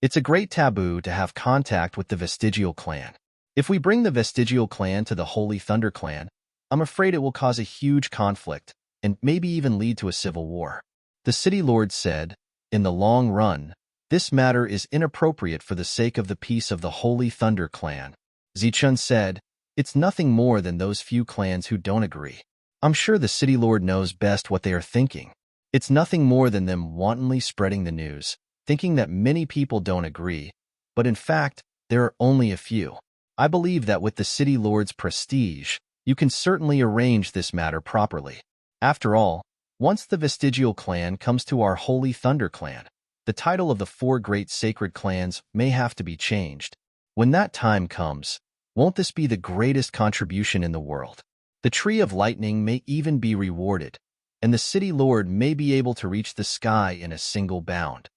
It's a great taboo to have contact with the Vestigial Clan. If we bring the Vestigial Clan to the Holy Thunder Clan, I'm afraid it will cause a huge conflict and maybe even lead to a civil war. The city lord said, "In the long run, this matter is inappropriate for the sake of the peace of the Holy Thunder Clan." Zichen said, "It's nothing more than those few clans who don't agree. I'm sure the city lord knows best what they are thinking. It's nothing more than them wantonly spreading the news, thinking that many people don't agree, but in fact, there are only a few. I believe that with the city lord's prestige, you can certainly arrange this matter properly. After all, once the Vestigial Clan comes to our Holy Thunder Clan, The title of the four great sacred clans may have to be changed. When that time comes, won't this be the greatest contribution in the world? The Tree of Lightning may even be rewarded, and the City Lord may be able to reach the sky in a single bound.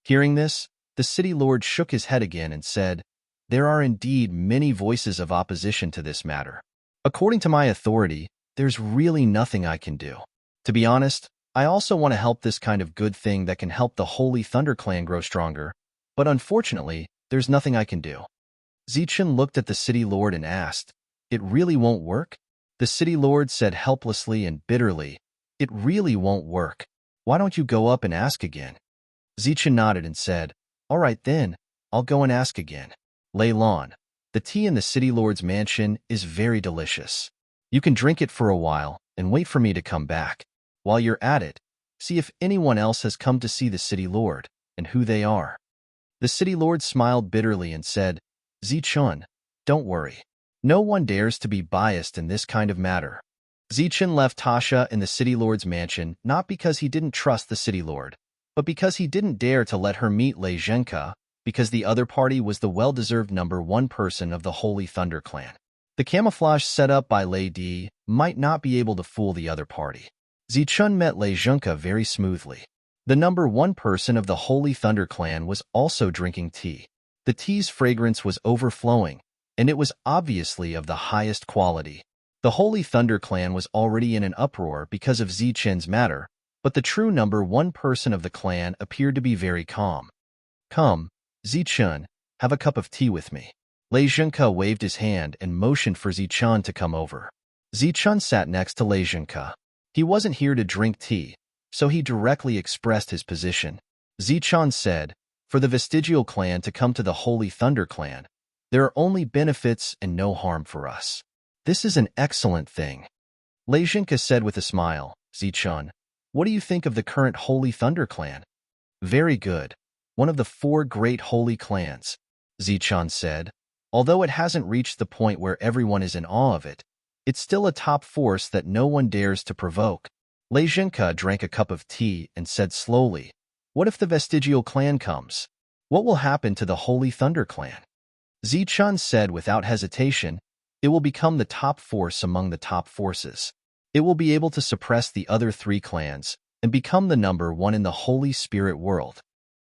Hearing this, the City Lord shook his head again and said, "There are indeed many voices of opposition to this matter. According to my authority, there's really nothing I can do. To be honest, I also want to help this kind of good thing that can help the Holy Thunder Clan grow stronger, but unfortunately, there's nothing I can do." Zichun looked at the City Lord and asked, "It really won't work?" The City Lord said helplessly and bitterly, "It really won't work. Why don't you go up and ask again?" Zichun nodded and said, "All right then, I'll go and ask again." Lei Lan, the tea in the City Lord's mansion is very delicious. You can drink it for a while and wait for me to come back. While you're at it, see if anyone else has come to see the City Lord and who they are. The City Lord smiled bitterly and said, "Zichun, don't worry. No one dares to be biased in this kind of matter." Zichun left Tasha in the City Lord's mansion not because he didn't trust the City Lord, but because he didn't dare to let her meet Lei Zhenke, because the other party was the well-deserved #1 person of the Holy Thunder Clan. The camouflage set up by Lei Di might not be able to fool the other party. Zichun met Lei Zhenke very smoothly. The #1 person of the Holy Thunder Clan was also drinking tea. The tea's fragrance was overflowing, and it was obviously of the highest quality. The Holy Thunder Clan was already in an uproar because of Zichun's matter, but the true #1 person of the clan appeared to be very calm. "Come, Zichun, have a cup of tea with me." Lei Zhenke waved his hand and motioned for Zichun to come over. Zichun sat next to Lei Zhenke. He wasn't here to drink tea, so he directly expressed his position. Zichun said, "For the Vestigial Clan to come to the Holy Thunder Clan, there are only benefits and no harm for us. This is an excellent thing." Lei Zhenke said with a smile, "Zichun, what do you think of the current Holy Thunder Clan?" "Very good. One of the four great holy clans," Zichun said. "Although it hasn't reached the point where everyone is in awe of it, it's still a top force that no one dares to provoke." Lei Zhenke drank a cup of tea and said slowly, "What if the Vestigial Clan comes? What will happen to the Holy Thunder Clan?" Zichun said without hesitation, "It will become the top force among the top forces. It will be able to suppress the other three clans and become the #1 in the Holy Spirit world."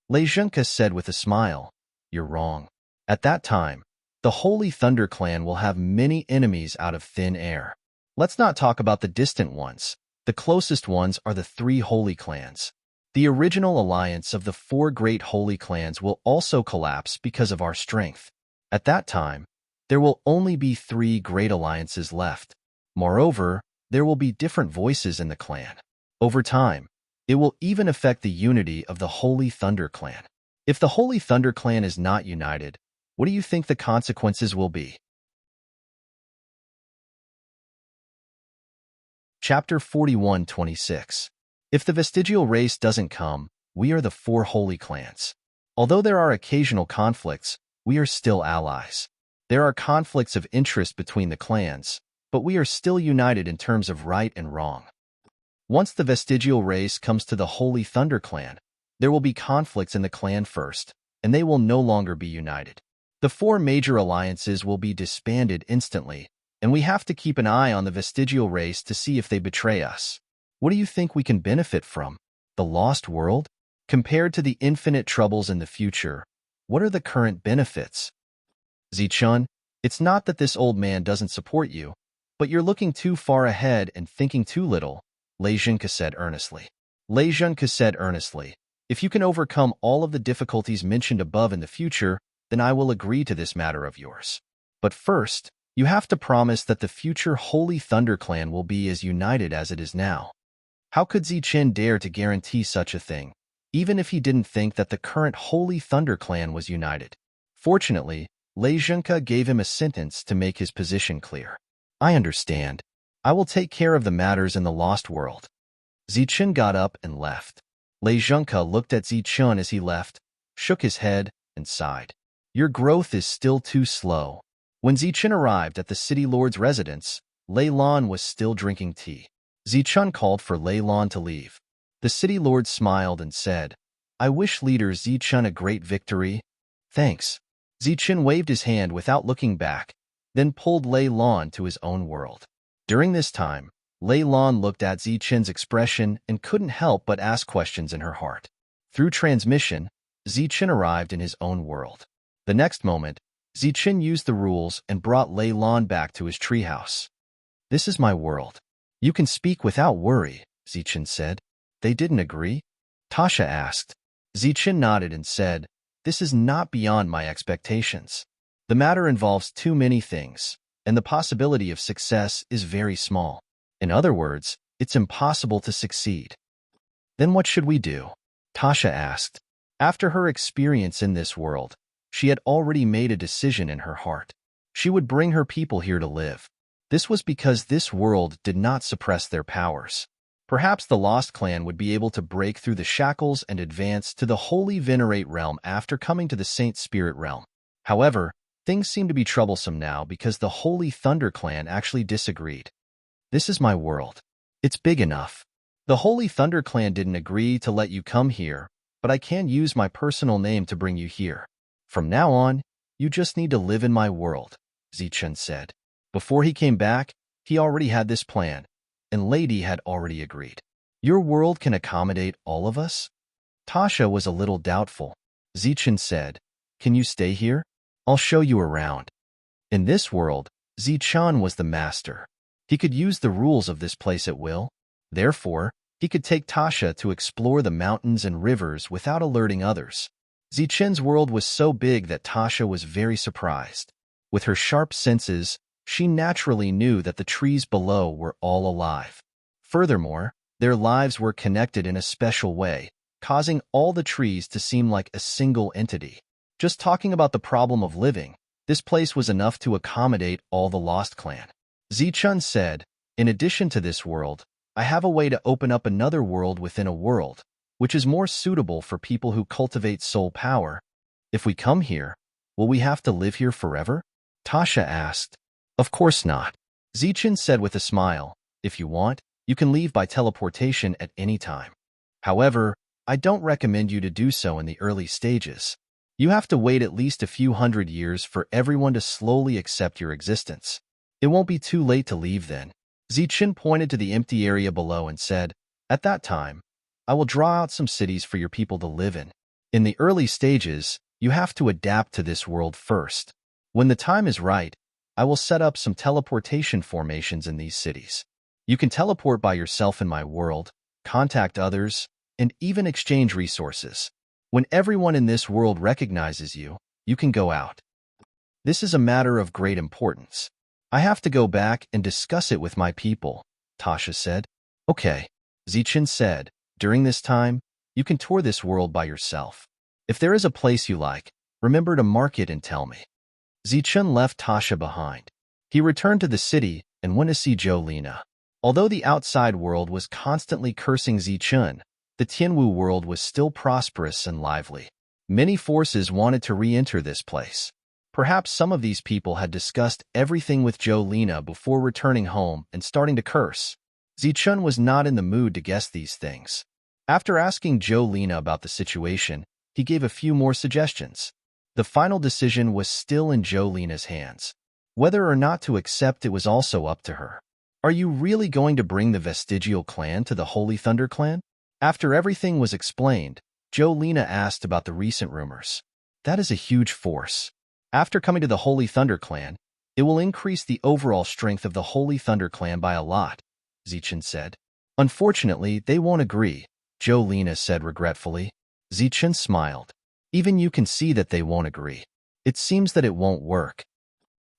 Lei Zhenke said with a smile, "You're wrong. At that time, the Holy Thunder Clan will have many enemies out of thin air. Let's not talk about the distant ones. The closest ones are the three holy clans. The original alliance of the four great holy clans will also collapse because of our strength. At that time, there will only be three great alliances left. Moreover, there will be different voices in the clan. Over time, it will even affect the unity of the Holy Thunder Clan. If the Holy Thunder Clan is not united, what do you think the consequences will be?" Chapter 41:26. If the vestigial race doesn't come, we are the four holy clans. Although there are occasional conflicts, we are still allies. There are conflicts of interest between the clans, but we are still united in terms of right and wrong. Once the vestigial race comes to the Holy Thunder Clan, there will be conflicts in the clan first, and they will no longer be united. The four major alliances will be disbanded instantly, and we have to keep an eye on the vestigial race to see if they betray us. What do you think we can benefit from? The lost world? Compared to the infinite troubles in the future, what are the current benefits? Zichun, it's not that this old man doesn't support you, but you're looking too far ahead and thinking too little, Lei Zhenke said earnestly. Lei Zhenke said earnestly, "If you can overcome all of the difficulties mentioned above in the future, then I will agree to this matter of yours. But first, you have to promise that the future Holy Thunder Clan will be as united as it is now." How could Zichun dare to guarantee such a thing, even if he didn't think that the current Holy Thunder Clan was united? Fortunately, Lei Zhenke gave him a sentence to make his position clear. "I understand. I will take care of the matters in the lost world." Zichun got up and left. Lei Zhenke looked at Zichun as he left, shook his head, and sighed. "Your growth is still too slow." When Zichun arrived at the City Lord's residence, Lei Lan was still drinking tea. Zichun called for Lei Lan to leave. The City Lord smiled and said, I wish leader Zichun a great victory. Thanks. Zichun waved his hand without looking back, then pulled Lei Lan to his own world. During this time, Lei Lan looked at Zichun's expression and couldn't help but ask questions in her heart. Through transmission, Zichun arrived in his own world. The next moment, Zichun used the rules and brought Lei Lan back to his treehouse. This is my world. You can speak without worry, Zichun said. They didn't agree? Tasha asked. Zichun nodded and said, this is not beyond my expectations. The matter involves too many things, and the possibility of success is very small. In other words, it's impossible to succeed. Then what should we do? Tasha asked. After her experience in this world, she had already made a decision in her heart. She would bring her people here to live. This was because this world did not suppress their powers. Perhaps the Lost Clan would be able to break through the shackles and advance to the Holy Venerate realm after coming to the Saint Spirit realm. However, things seem to be troublesome now because the Holy Thunder Clan actually disagreed. This is my world. It's big enough. The Holy Thunder Clan didn't agree to let you come here, but I can use my personal name to bring you here. From now on, you just need to live in my world, Zichun said. Before he came back, he already had this plan, and Lady had already agreed. Your world can accommodate all of us? Tasha was a little doubtful. Zichun said, can you stay here? I'll show you around. In this world, Zichun was the master. He could use the rules of this place at will. Therefore, he could take Tasha to explore the mountains and rivers without alerting others. Zichun's world was so big that Tasha was very surprised. With her sharp senses, she naturally knew that the trees below were all alive. Furthermore, their lives were connected in a special way, causing all the trees to seem like a single entity. Just talking about the problem of living, this place was enough to accommodate all the Lost Clan. Zichun said, in addition to this world, I have a way to open up another world within a world, which is more suitable for people who cultivate soul power. If we come here, will we have to live here forever? Tasha asked. Of course not. Zichun said with a smile, if you want, you can leave by teleportation at any time. However, I don't recommend you to do so in the early stages. You have to wait at least a few hundred years for everyone to slowly accept your existence. It won't be too late to leave then. Zichun pointed to the empty area below and said, at that time, I will draw out some cities for your people to live in. In the early stages, you have to adapt to this world first. When the time is right, I will set up some teleportation formations in these cities. You can teleport by yourself in my world, contact others, and even exchange resources. When everyone in this world recognizes you, you can go out. This is a matter of great importance. I have to go back and discuss it with my people, Tasha said. Okay, Zichun said. During this time, you can tour this world by yourself. If there is a place you like, remember to mark it and tell me. Zichun left Tasha behind. He returned to the city and went to see Jolina. Although the outside world was constantly cursing Zichun, the Tianwu world was still prosperous and lively. Many forces wanted to re-enter this place. Perhaps some of these people had discussed everything with Jolina before returning home and starting to curse. Zichun was not in the mood to guess these things. After asking Jolina about the situation, he gave a few more suggestions. The final decision was still in Jolina's hands. Whether or not to accept it was also up to her. Are you really going to bring the Vestigial Clan to the Holy Thunder Clan? After everything was explained, Jolina asked about the recent rumors. That is a huge force. After coming to the Holy Thunder Clan, it will increase the overall strength of the Holy Thunder Clan by a lot, Zichun said. Unfortunately, they won't agree, Jolina said regretfully. Zichun smiled. Even you can see that they won't agree. It seems that it won't work.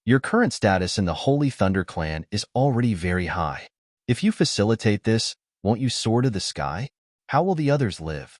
Your current status in the Holy Thunder Clan is already very high. If you facilitate this, won't you soar to the sky? How will the others live?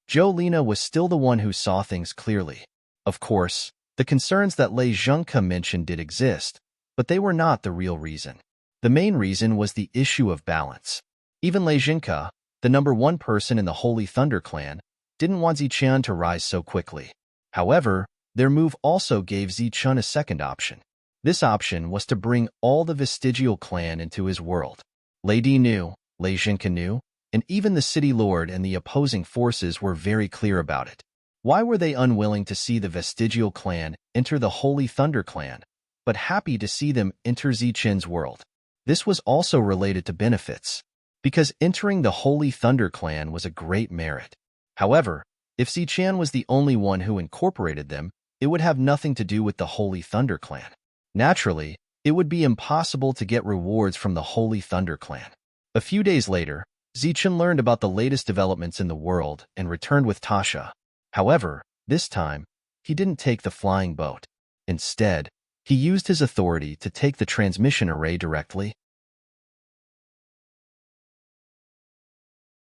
Jolina was still the one who saw things clearly. Of course, the concerns that Lei Zhengke mentioned did exist, but they were not the real reason. The main reason was the issue of balance. Even Lei Zhengke, the #1 person in the Holy Thunder Clan, didn't want Zichun to rise so quickly. However, their move also gave Zichun a second option. This option was to bring all the Vestigial Clan into his world. Lei Di knew, Lei Zhengke knew, and even the city lord and the opposing forces were very clear about it. Why were they unwilling to see the Vestigial clan enter the Holy Thunder clan, but happy to see them enter Zichen's world? This was also related to benefits, because entering the Holy Thunder clan was a great merit. However, if Zichen was the only one who incorporated them, it would have nothing to do with the Holy Thunder clan. Naturally, it would be impossible to get rewards from the Holy Thunder clan. A few days later, Zichen learned about the latest developments in the world and returned with Tasha. However, this time, he didn't take the flying boat. Instead, he used his authority to take the transmission array directly.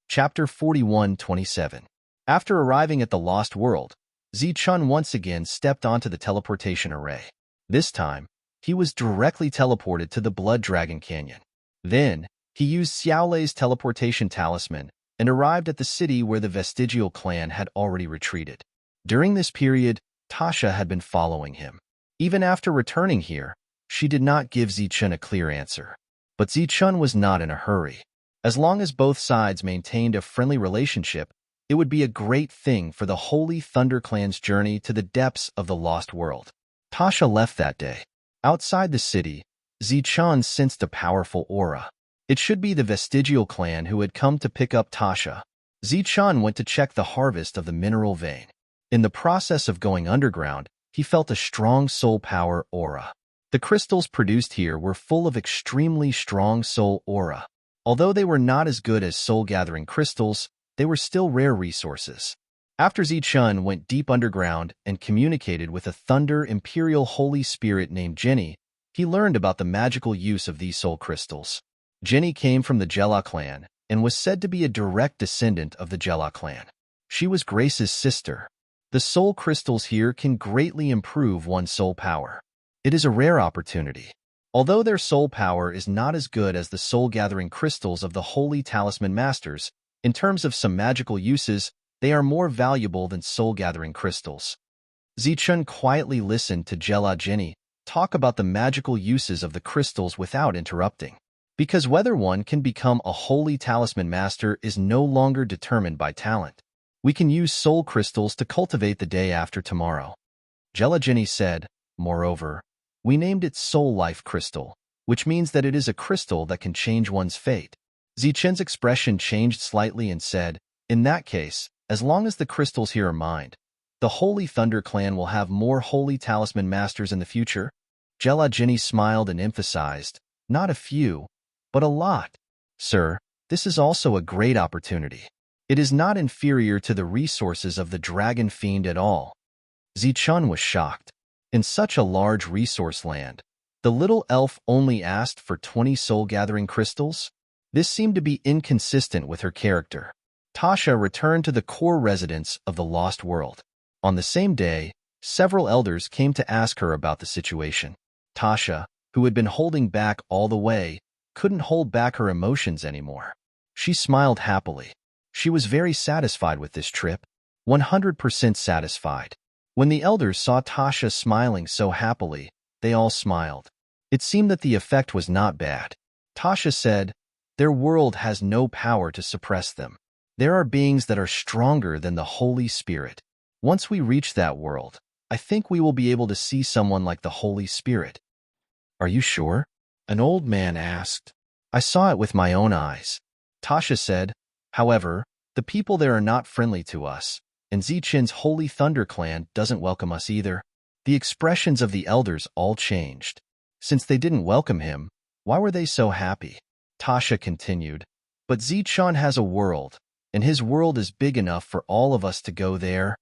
Chapter 41:27. After arriving at the Lost World, Zichen once again stepped onto the teleportation array. This time, he was directly teleported to the Blood Dragon Canyon. Then, he used Xiaolei's teleportation talisman and arrived at the city where the Vestigial clan had already retreated. During this period, Tasha had been following him. Even after returning here, she did not give Zichen a clear answer. But Zichen was not in a hurry. As long as both sides maintained a friendly relationship, it would be a great thing for the Holy Thunder clan's journey to the depths of the Lost World. Tasha left that day. Outside the city, Zichen sensed a powerful aura. It should be the Vestigial clan who had come to pick up Tasha. Zichen went to check the harvest of the mineral vein. In the process of going underground, he felt a strong soul power aura. The crystals produced here were full of extremely strong soul aura. Although they were not as good as soul-gathering crystals, they were still rare resources. After Zichen went deep underground and communicated with a Thunder Imperial Holy Spirit named Jenny, he learned about the magical use of these soul crystals. Jenny came from the Jela clan and was said to be a direct descendant of the Jela clan. She was Grace's sister. The soul crystals here can greatly improve one's soul power. It is a rare opportunity. Although their soul power is not as good as the soul-gathering crystals of the Holy Talisman Masters, in terms of some magical uses, they are more valuable than soul-gathering crystals. Zichen quietly listened to Jela Jenny talk about the magical uses of the crystals without interrupting. Because whether one can become a Holy Talisman Master is no longer determined by talent. We can use soul crystals to cultivate the day after tomorrow. Jela Jenny said, moreover, we named it Soul Life Crystal, which means that it is a crystal that can change one's fate. Zichen's expression changed slightly and said, in that case, as long as the crystals here are mined, the Holy Thunder clan will have more Holy Talisman Masters in the future. Jela Jenny smiled and emphasized, not a few, but a lot. Sir, this is also a great opportunity. It is not inferior to the resources of the Dragon Fiend at all. Zichen was shocked. In such a large resource land, the little elf only asked for 20 soul-gathering crystals? This seemed to be inconsistent with her character. Tasha returned to the core residence of the Lost World. On the same day, several elders came to ask her about the situation. Tasha, who had been holding back all the way, couldn't hold back her emotions anymore. She smiled happily. She was very satisfied with this trip, 100% satisfied. When the elders saw Tasha smiling so happily, they all smiled. It seemed that the effect was not bad. Tasha said, their world has no power to suppress them. There are beings that are stronger than the Holy Spirit. Once we reach that world, I think we will be able to see someone like the Holy Spirit. Are you sure? An old man asked. I saw it with my own eyes. Tasha said, however, the people there are not friendly to us, and Zichen's Holy Thunder clan doesn't welcome us either. The expressions of the elders all changed. Since they didn't welcome him, why were they so happy? Tasha continued, but Zichen has a world, and his world is big enough for all of us to go there.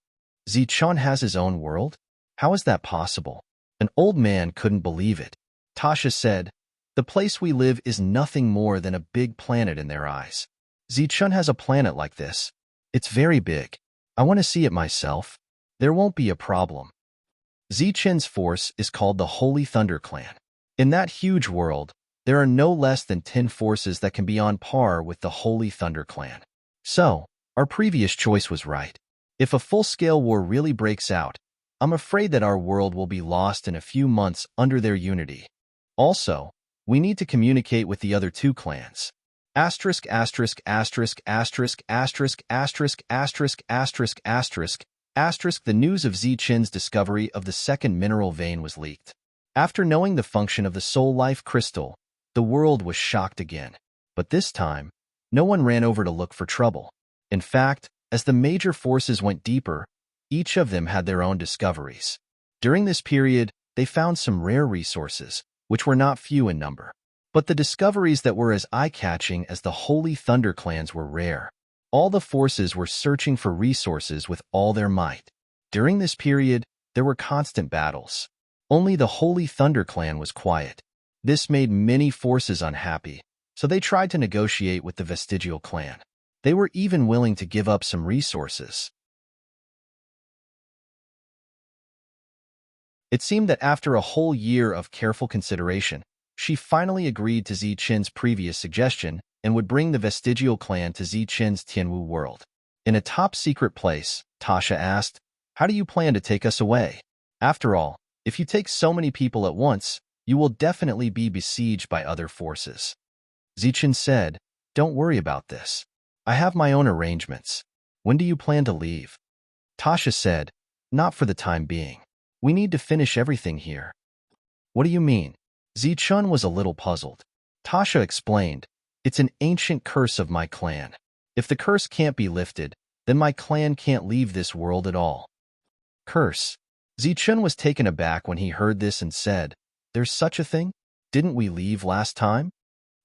Zichen has his own world? How is that possible? An old man couldn't believe it. Tasha said, the place we live is nothing more than a big planet in their eyes. Zichen has a planet like this. It's very big. I want to see it myself. There won't be a problem. Zichen's force is called the Holy Thunder Clan. In that huge world, there are no less than 10 forces that can be on par with the Holy Thunder Clan. So, our previous choice was right. If a full-scale war really breaks out, I'm afraid that our world will be lost in a few months under their unity. Also, we need to communicate with the other two clans. Asterisk, asterisk, asterisk, asterisk, asterisk, asterisk, asterisk, asterisk, asterisk, asterisk. The news of Zichen's discovery of the second mineral vein was leaked. After knowing the function of the soul life crystal, the world was shocked again. But this time, no one ran over to look for trouble. In fact, as the major forces went deeper, each of them had their own discoveries. During this period, they found some rare resources, which were not few in number. But the discoveries that were as eye-catching as the Holy Thunder clans were rare. All the forces were searching for resources with all their might. During this period, there were constant battles. Only the Holy Thunder clan was quiet. This made many forces unhappy, so they tried to negotiate with the Vestigial clan. They were even willing to give up some resources. It seemed that after a whole year of careful consideration, she finally agreed to Zichen's previous suggestion and would bring the Vestigial clan to Zichen's Tianwu world. In a top-secret place, Tasha asked, "How do you plan to take us away? After all, if you take so many people at once, you will definitely be besieged by other forces." Zichen said, "Don't worry about this. I have my own arrangements. When do you plan to leave?" Tasha said, "Not for the time being. We need to finish everything here." "What do you mean?" Zichen was a little puzzled. Tasha explained, "It's an ancient curse of my clan. If the curse can't be lifted, then my clan can't leave this world at all." "Curse?" Zichen was taken aback when he heard this and said, "There's such a thing? Didn't we leave last time?"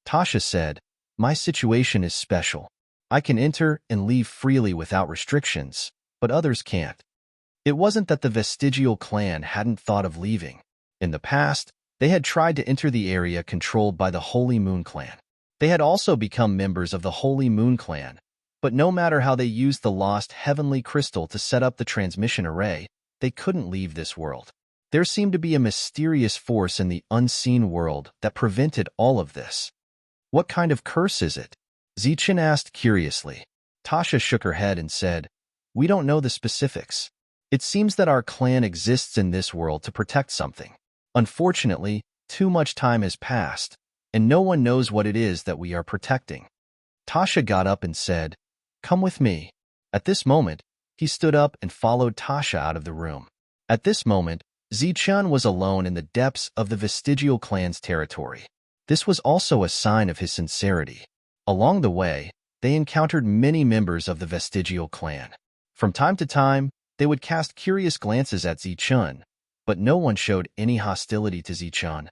Tasha said, "My situation is special. I can enter and leave freely without restrictions, but others can't." It wasn't that the Vestigial clan hadn't thought of leaving. In the past, they had tried to enter the area controlled by the Holy Moon clan. They had also become members of the Holy Moon clan, but no matter how they used the lost heavenly crystal to set up the transmission array, they couldn't leave this world. There seemed to be a mysterious force in the unseen world that prevented all of this. "What kind of curse is it?" Zichen asked curiously. Tasha shook her head and said, "We don't know the specifics. It seems that our clan exists in this world to protect something. Unfortunately, too much time has passed, and no one knows what it is that we are protecting." Tasha got up and said, "Come with me." At this moment, he stood up and followed Tasha out of the room. At this moment, Zichen was alone in the depths of the Vestigial clan's territory. This was also a sign of his sincerity. Along the way, they encountered many members of the Vestigial clan. From time to time, they would cast curious glances at Zichen, but no one showed any hostility to Zichen.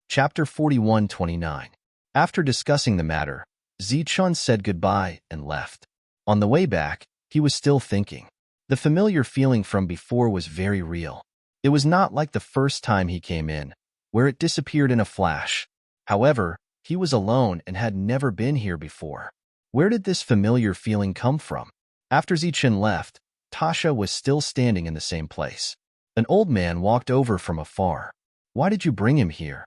Chapter 41-29. After discussing the matter, Zichen said goodbye and left. On the way back, he was still thinking. The familiar feeling from before was very real. It was not like the first time he came in, where it disappeared in a flash. However, he was alone and had never been here before. Where did this familiar feeling come from? After Zichen left, Tasha was still standing in the same place. An old man walked over from afar. "Why did you bring him here?"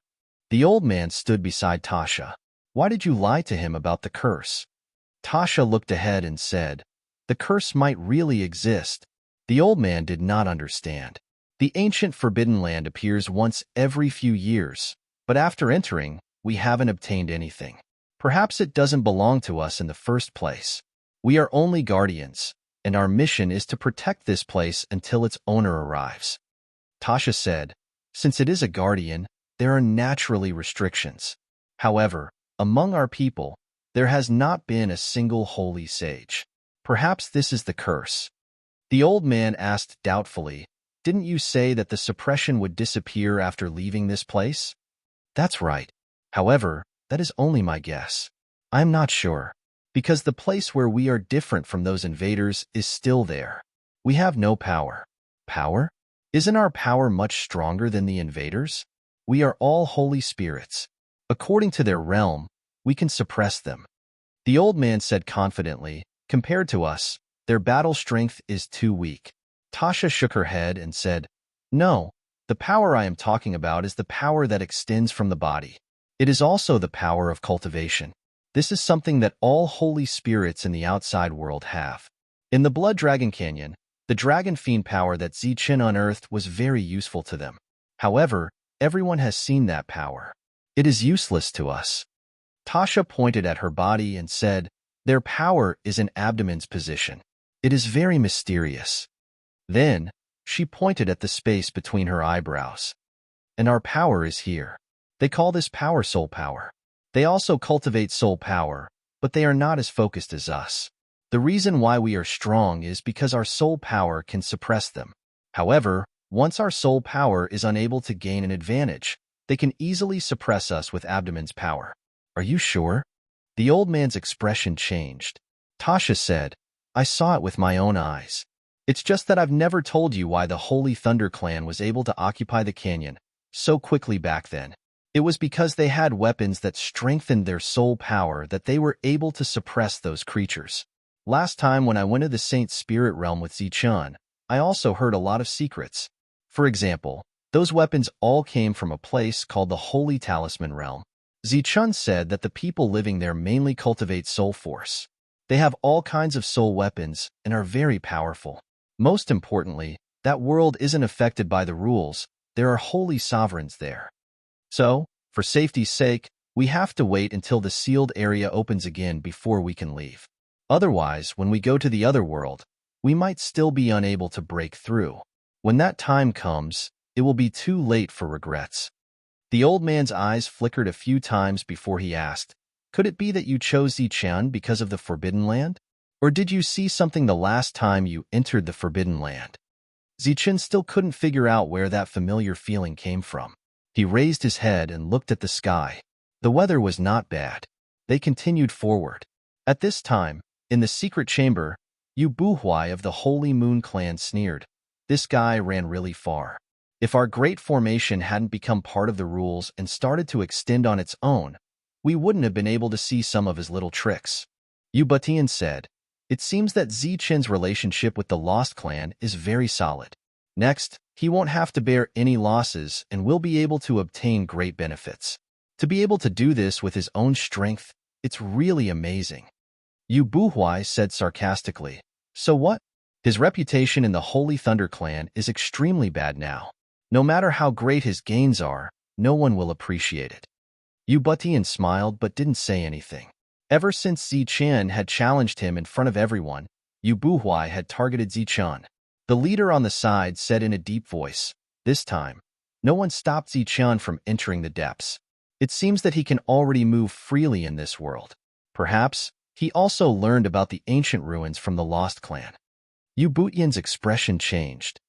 The old man stood beside Tasha. "Why did you lie to him about the curse?" Tasha looked ahead and said, "The curse might really exist." The old man did not understand. The ancient Forbidden Land appears once every few years, but after entering, we haven't obtained anything. Perhaps it doesn't belong to us in the first place. We are only guardians, and our mission is to protect this place until its owner arrives. Tasha said, "Since it is a guardian, there are naturally restrictions. However, among our people, there has not been a single holy sage. Perhaps this is the curse." The old man asked doubtfully, "Didn't you say that the suppression would disappear after leaving this place?" "That's right. However, that is only my guess. I am not sure, because the place where we are different from those invaders is still there. We have no power." "Power? Isn't our power much stronger than the invaders? We are all holy spirits. According to their realm, we can suppress them." The old man said confidently, "Compared to us, their battle strength is too weak." Tasha shook her head and said, "No, the power I am talking about is the power that extends from the body. It is also the power of cultivation. This is something that all holy spirits in the outside world have. In the Blood Dragon Canyon, the dragon fiend power that Zichen unearthed was very useful to them. However, everyone has seen that power. It is useless to us. Tasha pointed at her body and said, their power is in abdomen's position. It is very mysterious. Then, she pointed at the space between her eyebrows. And our power is here. They call this power soul power. They also cultivate soul power, but they are not as focused as us. The reason why we are strong is because our soul power can suppress them. However, once our soul power is unable to gain an advantage, they can easily suppress us with abdomen's power. Are you sure? The old man's expression changed. Tasha said, I saw it with my own eyes. It's just that I've never told you why the Holy Thunder Clan was able to occupy the canyon so quickly back then. It was because they had weapons that strengthened their soul power that they were able to suppress those creatures. Last time when I went to the Saint Spirit Realm with Zichun, I also heard a lot of secrets. For example, those weapons all came from a place called the Holy Talisman Realm. Zichun said that the people living there mainly cultivate soul force. They have all kinds of soul weapons and are very powerful. Most importantly, that world isn't affected by the rules. There are holy sovereigns there. So, for safety's sake, we have to wait until the sealed area opens again before we can leave. Otherwise, when we go to the other world, we might still be unable to break through. When that time comes, it will be too late for regrets. The old man's eyes flickered a few times before he asked, could it be that you chose Zichun because of the Forbidden Land? Or did you see something the last time you entered the Forbidden Land? Zichun still couldn't figure out where that familiar feeling came from. He raised his head and looked at the sky. The weather was not bad. They continued forward. At this time, in the secret chamber, Yu Buhuai of the Holy Moon Clan sneered. This guy ran really far. If our great formation hadn't become part of the rules and started to extend on its own, we wouldn't have been able to see some of his little tricks. Yu Butian said, it seems that Zichun's relationship with the Lost Clan is very solid. Next, he won't have to bear any losses and will be able to obtain great benefits. To be able to do this with his own strength, it's really amazing. Yu Buhuai said sarcastically, so what? His reputation in the Holy Thunder Clan is extremely bad now. No matter how great his gains are, no one will appreciate it. Yu Butian smiled but didn't say anything. Ever since Zichun had challenged him in front of everyone, Yu Buhuai had targeted Zichun. The leader on the side said in a deep voice, this time, no one stopped Zichun from entering the depths. It seems that he can already move freely in this world. Perhaps, he also learned about the ancient ruins from the Lost Clan. Yu Butian's expression changed.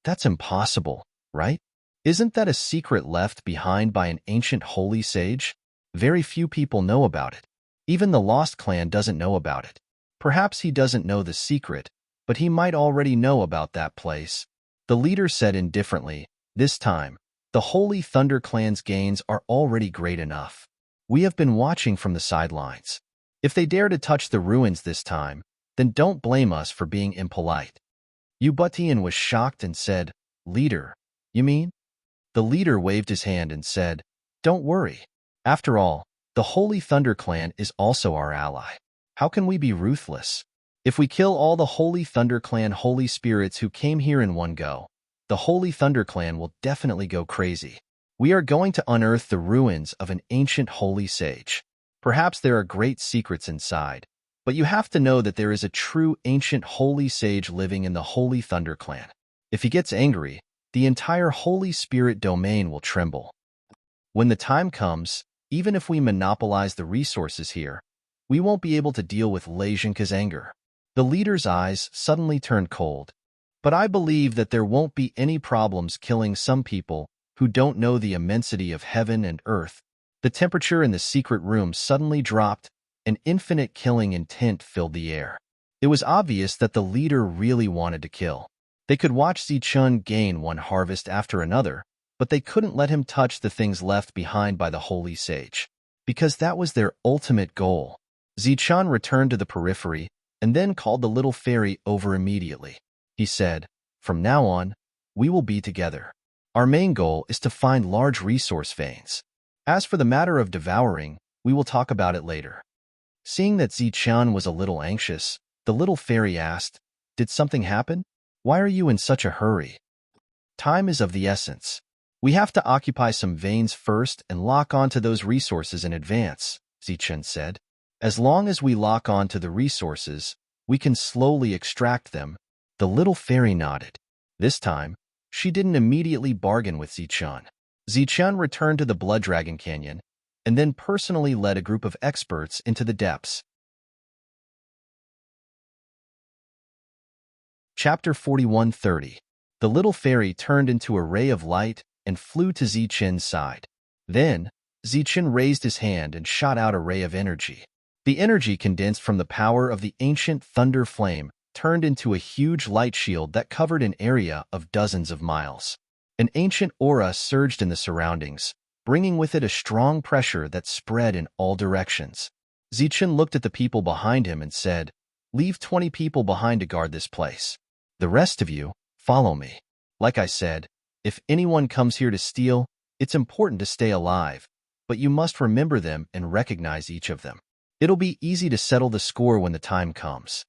That's impossible, right? Isn't that a secret left behind by an ancient holy sage? Very few people know about it. Even the Lost Clan doesn't know about it. Perhaps he doesn't know the secret, but he might already know about that place. The leader said indifferently, this time, the Holy Thunder Clan's gains are already great enough. We have been watching from the sidelines. If they dare to touch the ruins this time, then don't blame us for being impolite. Yu Butian was shocked and said, leader, you mean? The leader waved his hand and said, don't worry. After all, the Holy Thunder Clan is also our ally. How can we be ruthless? If we kill all the Holy Thunder Clan holy spirits who came here in one go, the Holy Thunder Clan will definitely go crazy. We are going to unearth the ruins of an ancient holy sage. Perhaps there are great secrets inside, but you have to know that there is a true ancient holy sage living in the Holy Thunder Clan. If he gets angry, the entire Holy Spirit domain will tremble. When the time comes, even if we monopolize the resources here, we won't be able to deal with Lei Zhenke's anger. The leader's eyes suddenly turned cold. But I believe that there won't be any problems killing some people who don't know the immensity of heaven and earth. The temperature in the secret room suddenly dropped, and infinite killing intent filled the air. It was obvious that the leader really wanted to kill. They could watch Zichun gain one harvest after another, but they couldn't let him touch the things left behind by the holy sage, because that was their ultimate goal. Zichun returned to the periphery and then called the little fairy over immediately. He said, from now on, we will be together. Our main goal is to find large resource veins. As for the matter of devouring, we will talk about it later. Seeing that Zichun was a little anxious, the little fairy asked, did something happen? Why are you in such a hurry? Time is of the essence. We have to occupy some veins first and lock onto those resources in advance, Zichen said. As long as we lock onto the resources, we can slowly extract them. The little fairy nodded. This time, she didn't immediately bargain with Zichen. Zichen returned to the Blood Dragon Canyon and then personally led a group of experts into the depths. Chapter 41:30. The little fairy turned into a ray of light and flew to Zichen's side. Then, Zichen raised his hand and shot out a ray of energy. The energy condensed from the power of the ancient thunder flame turned into a huge light shield that covered an area of dozens of miles. An ancient aura surged in the surroundings, bringing with it a strong pressure that spread in all directions. Zichen looked at the people behind him and said, "Leave 20 people behind to guard this place. The rest of you, follow me. Like I said, if anyone comes here to steal, it's important to stay alive, but you must remember them and recognize each of them. It'll be easy to settle the score when the time comes."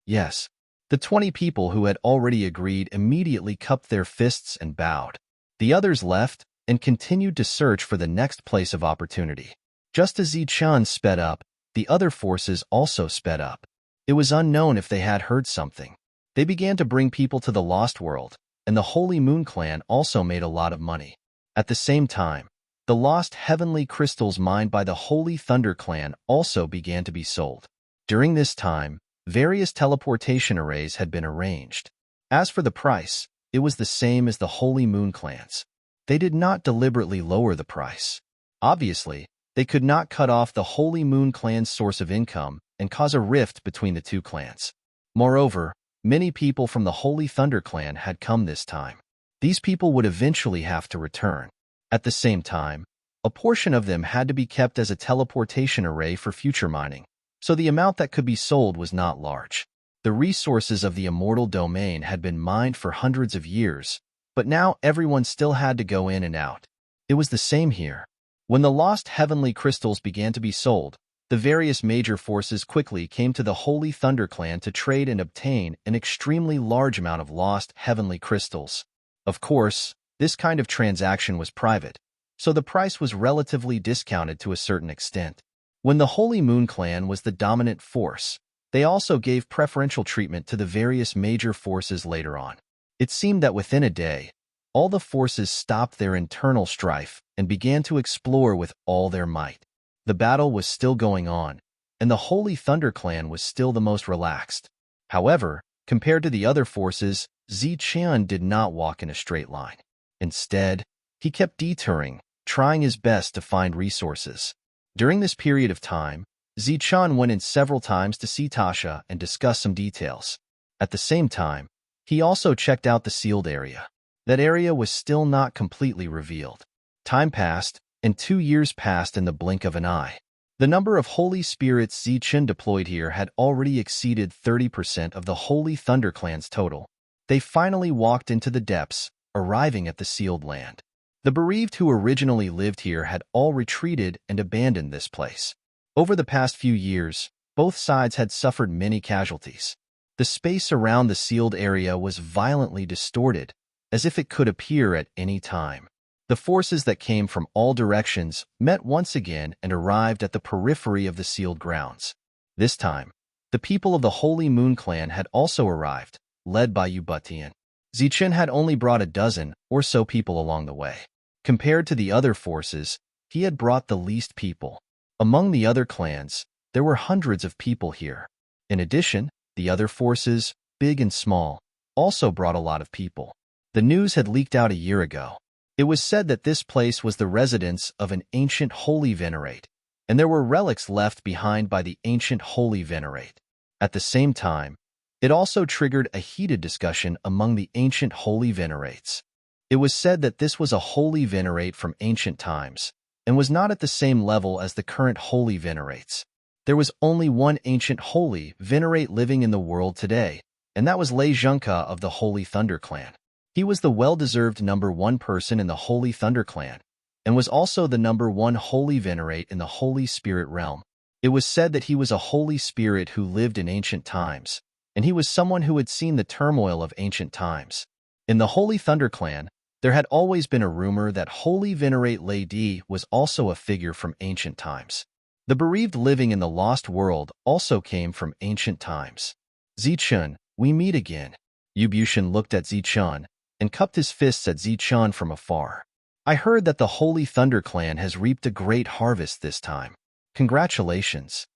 Yes, the 20 people who had already agreed immediately cupped their fists and bowed. The others left and continued to search for the next place of opportunity. Just as Zichen sped up, the other forces also sped up. It was unknown if they had heard something. They began to bring people to the Lost World, and the Holy Moon Clan also made a lot of money. At the same time, the lost heavenly crystals mined by the Holy Thunder Clan also began to be sold. During this time, various teleportation arrays had been arranged. As for the price, it was the same as the Holy Moon Clans. They did not deliberately lower the price. Obviously, they could not cut off the Holy Moon Clan's source of income and cause a rift between the two clans. Moreover, many people from the Holy Thunder Clan had come this time. These people would eventually have to return. At the same time, a portion of them had to be kept as a teleportation array for future mining, so the amount that could be sold was not large. The resources of the immortal domain had been mined for hundreds of years, but now everyone still had to go in and out. It was the same here. When the lost heavenly crystals began to be sold, the various major forces quickly came to the Holy Thunder Clan to trade and obtain an extremely large amount of lost heavenly crystals. Of course, this kind of transaction was private, so the price was relatively discounted to a certain extent. When the Holy Moon Clan was the dominant force, they also gave preferential treatment to the various major forces later on. It seemed that within a day, all the forces stopped their internal strife and began to explore with all their might. The battle was still going on, and the Holy Thunder Clan was still the most relaxed. However, compared to the other forces, Zichen did not walk in a straight line. Instead, he kept detouring, trying his best to find resources. During this period of time, Zichen went in several times to see Tasha and discuss some details. At the same time, he also checked out the sealed area. That area was still not completely revealed. Time passed, and 2 years passed in the blink of an eye. The number of Holy Spirits Zichen deployed here had already exceeded 30% of the Holy Thunder Clan's total. They finally walked into the depths, arriving at the sealed land. The bereaved who originally lived here had all retreated and abandoned this place. Over the past few years, both sides had suffered many casualties. The space around the sealed area was violently distorted, as if it could appear at any time. The forces that came from all directions met once again and arrived at the periphery of the sealed grounds. This time, the people of the Holy Moon Clan had also arrived, led by Ubutian. Zichen had only brought a dozen or so people along the way. Compared to the other forces, he had brought the least people. Among the other clans, there were hundreds of people here. In addition, the other forces, big and small, also brought a lot of people. The news had leaked out a year ago. It was said that this place was the residence of an ancient Holy Venerate, and there were relics left behind by the ancient Holy Venerate. At the same time, it also triggered a heated discussion among the ancient Holy Venerates. It was said that this was a Holy Venerate from ancient times, and was not at the same level as the current Holy Venerates. There was only one ancient Holy Venerate living in the world today, and that was Lei Zhengke of the Holy Thunder Clan. He was the well-deserved #1 person in the Holy Thunder Clan, and was also the #1 Holy Venerate in the Holy Spirit realm. It was said that he was a Holy Spirit who lived in ancient times, and he was someone who had seen the turmoil of ancient times. In the Holy Thunder Clan, There had always been a rumor that Holy Venerate Lady was also a figure from ancient times. The bereaved living in the lost world also came from ancient times. Zichun, we meet again. Yubushin looked at Zichun and cupped his fists at Zichun from afar. I heard that the Holy Thunder Clan has reaped a great harvest this time. Congratulations.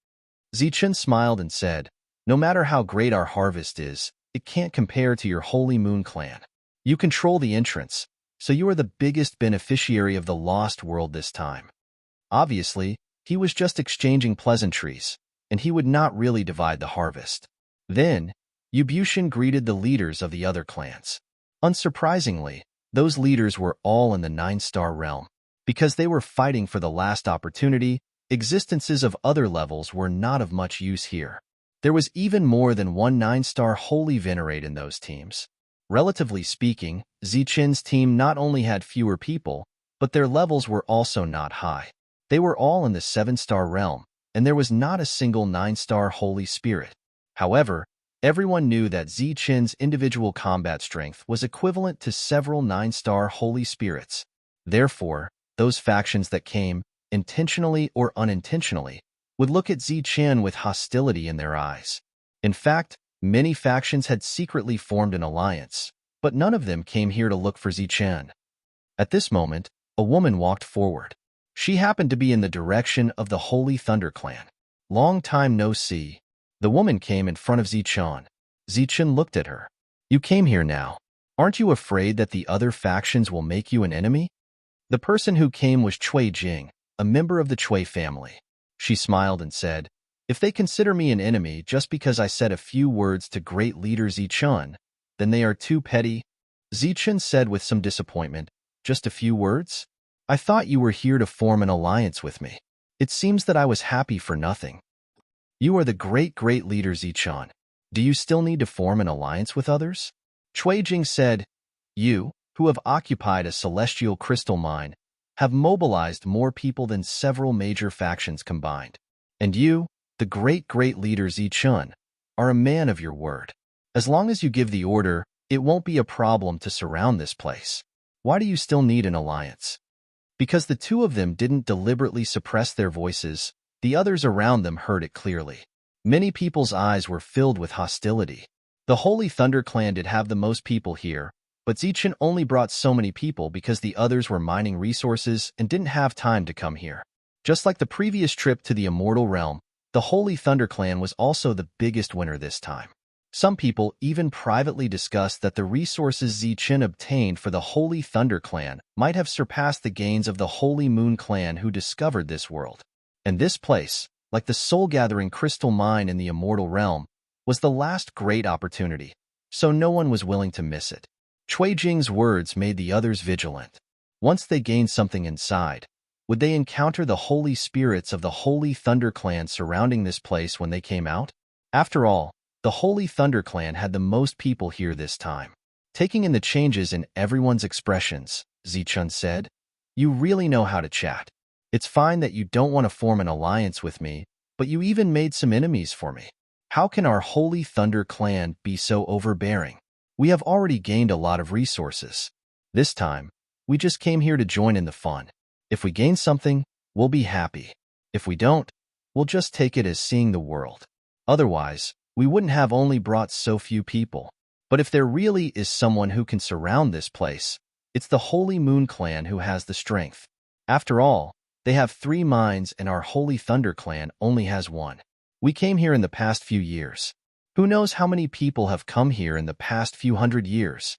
Zichun smiled and said, no matter how great our harvest is, it can't compare to your Holy Moon Clan. You control the entrance, so you are the biggest beneficiary of the lost world this time. Obviously, he was just exchanging pleasantries, and he would not really divide the harvest. Then, Yubushin greeted the leaders of the other clans. Unsurprisingly, those leaders were all in the 9-star realm. Because they were fighting for the last opportunity, existences of other levels were not of much use here. There was even more than one 9-star Holy Venerate in those teams. Relatively speaking, Zichin's team not only had fewer people, but their levels were also not high. They were all in the 7-star realm, and there was not a single 9-star Holy Spirit. However, everyone knew that Zichin's individual combat strength was equivalent to several 9-star Holy Spirits. Therefore, those factions that came, intentionally or unintentionally, would look at Zichin with hostility in their eyes. In fact, many factions had secretly formed an alliance, but none of them came here to look for Zichin. At this moment, a woman walked forward. She happened to be in the direction of the Holy Thunder Clan. Long time no see. The woman came in front of Zichin. Zichin looked at her. You came here now. Aren't you afraid that the other factions will make you an enemy? The person who came was Cui Jing, a member of the Cui family. She smiled and said, if they consider me an enemy just because I said a few words to great leader Zichin, then they are too petty. Zichin said with some disappointment, just a few words? I thought you were here to form an alliance with me. It seems that I was happy for nothing. You are the great leader Zichin. Do you still need to form an alliance with others? Cui Jing said, you, who have occupied a celestial crystal mine, have mobilized more people than several major factions combined. And you, the great leader Zichin, are a man of your word. As long as you give the order, it won't be a problem to surround this place. Why do you still need an alliance? Because the two of them didn't deliberately suppress their voices, the others around them heard it clearly. Many people's eyes were filled with hostility. The Holy Thunder Clan did have the most people here, but Zichin only brought so many people because the others were mining resources and didn't have time to come here. Just like the previous trip to the Immortal Realm, the Holy Thunder Clan was also the biggest winner this time. Some people even privately discussed that the resources Zichin obtained for the Holy Thunder Clan might have surpassed the gains of the Holy Moon Clan who discovered this world. And this place, like the soul-gathering crystal mine in the Immortal Realm, was the last great opportunity, so no one was willing to miss it. Cui Jing's words made the others vigilant. Once they gained something inside, would they encounter the holy spirits of the Holy Thunder Clan surrounding this place when they came out? After all, the Holy Thunder Clan had the most people here this time. Taking in the changes in everyone's expressions, Zichin said, you really know how to chat. It's fine that you don't want to form an alliance with me, but you even made some enemies for me. How can our Holy Thunder Clan be so overbearing? We have already gained a lot of resources. This time, we just came here to join in the fun. If we gain something, we'll be happy. If we don't, we'll just take it as seeing the world. Otherwise, we wouldn't have only brought so few people. But if there really is someone who can surround this place, it's the Holy Moon Clan who has the strength. After all, they have 3 mines and our Holy Thunder Clan only has 1. We came here in the past few years. Who knows how many people have come here in the past few hundred years?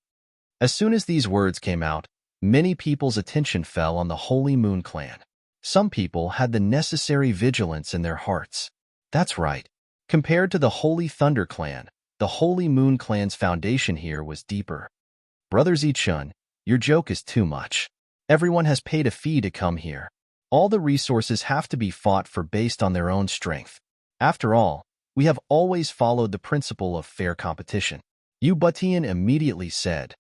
As soon as these words came out, many people's attention fell on the Holy Moon Clan. Some people had the necessary vigilance in their hearts. That's right. Compared to the Holy Thunder Clan, the Holy Moon Clan's foundation here was deeper. Brother Zichin, your joke is too much. Everyone has paid a fee to come here. All the resources have to be fought for based on their own strength. After all, we have always followed the principle of fair competition. Yu Butian immediately said,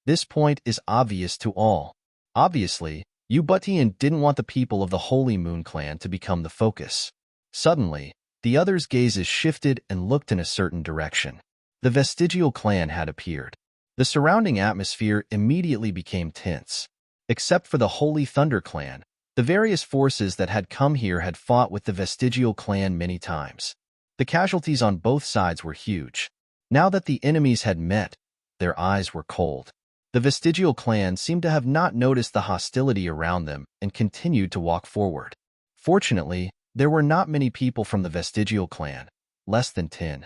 this point is obvious to all. Obviously, Yu Butian didn't want the people of the Holy Moon Clan to become the focus. Suddenly, the others' gazes shifted and looked in a certain direction. The Vestigial Clan had appeared. The surrounding atmosphere immediately became tense. Except for the Holy Thunder Clan, the various forces that had come here had fought with the Vestigial Clan many times. The casualties on both sides were huge. Now that the enemies had met, their eyes were cold. The Vestigial Clan seemed to have not noticed the hostility around them and continued to walk forward. Fortunately, there were not many people from the Vestigial Clan, less than 10.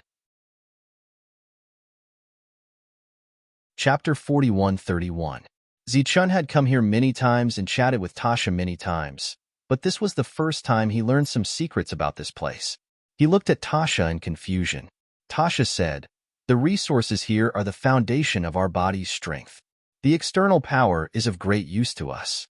Chapter 41:31. Zichun had come here many times and chatted with Tasha many times, but this was the first time he learned some secrets about this place. He looked at Tasha in confusion. Tasha said, "The resources here are the foundation of our body's strength. The external power is of great use to us."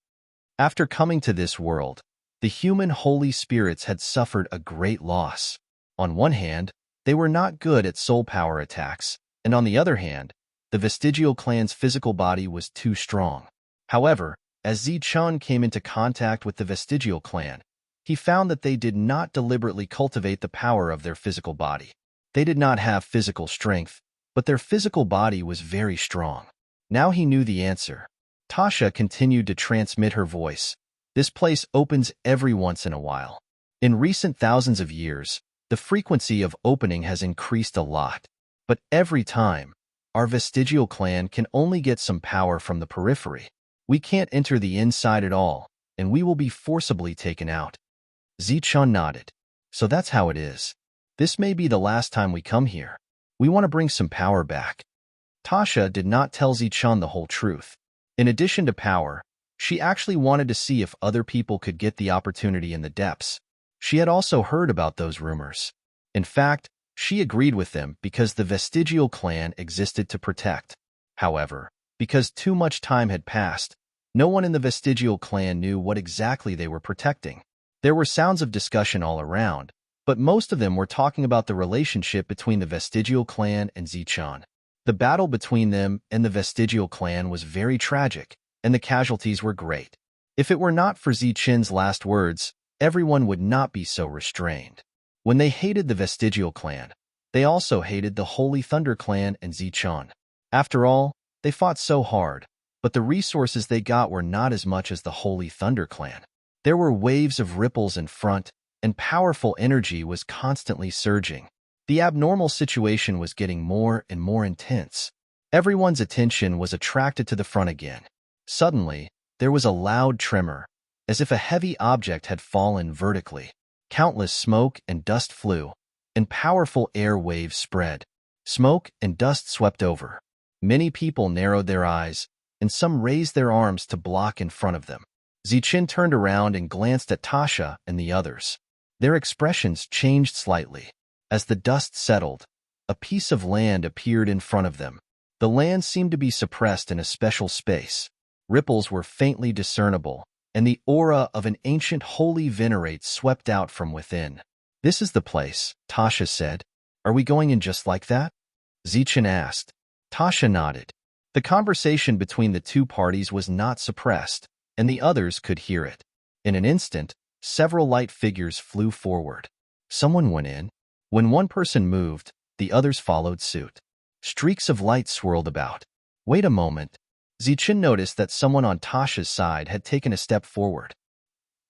After coming to this world, the human holy spirits had suffered a great loss. On one hand, they were not good at soul power attacks, and on the other hand, the Vestigial Clan's physical body was too strong. However, as Zichun came into contact with the Vestigial Clan, he found that they did not deliberately cultivate the power of their physical body. They did not have physical strength, but their physical body was very strong. Now he knew the answer. Tasha continued to transmit her voice. This place opens every once in a while. In recent thousands of years, the frequency of opening has increased a lot. But every time, our Vestigial Clan can only get some power from the periphery. We can't enter the inside at all, and we will be forcibly taken out. Zichun nodded. So that's how it is. This may be the last time we come here. We want to bring some power back. Tasha did not tell Zichun the whole truth. In addition to power, she actually wanted to see if other people could get the opportunity in the depths. She had also heard about those rumors. In fact, she agreed with them because the Vestigial Clan existed to protect. However, because too much time had passed, no one in the Vestigial Clan knew what exactly they were protecting. There were sounds of discussion all around, but most of them were talking about the relationship between the Vestigial Clan and Zichun. The battle between them and the Vestigial Clan was very tragic, and the casualties were great. If it were not for Zichun's last words, everyone would not be so restrained. When they hated the Vestigial Clan, they also hated the Holy Thunder Clan and Zichun. After all, they fought so hard, but the resources they got were not as much as the Holy Thunder Clan. There were waves of ripples in front, and powerful energy was constantly surging. The abnormal situation was getting more and more intense. Everyone's attention was attracted to the front again. Suddenly, there was a loud tremor, as if a heavy object had fallen vertically. Countless smoke and dust flew, and powerful air waves spread. Smoke and dust swept over. Many people narrowed their eyes, and some raised their arms to block in front of them. Zichun turned around and glanced at Tasha and the others. Their expressions changed slightly. As the dust settled, a piece of land appeared in front of them. The land seemed to be suppressed in a special space. Ripples were faintly discernible, and the aura of an ancient holy venerate swept out from within. "This is the place," Tasha said. "Are we going in just like that?" Zichun asked. Tasha nodded. The conversation between the two parties was not suppressed, and the others could hear it. In an instant, several light figures flew forward. Someone went in. When one person moved, the others followed suit. Streaks of light swirled about. Wait a moment. Zichun noticed that someone on Tasha's side had taken a step forward.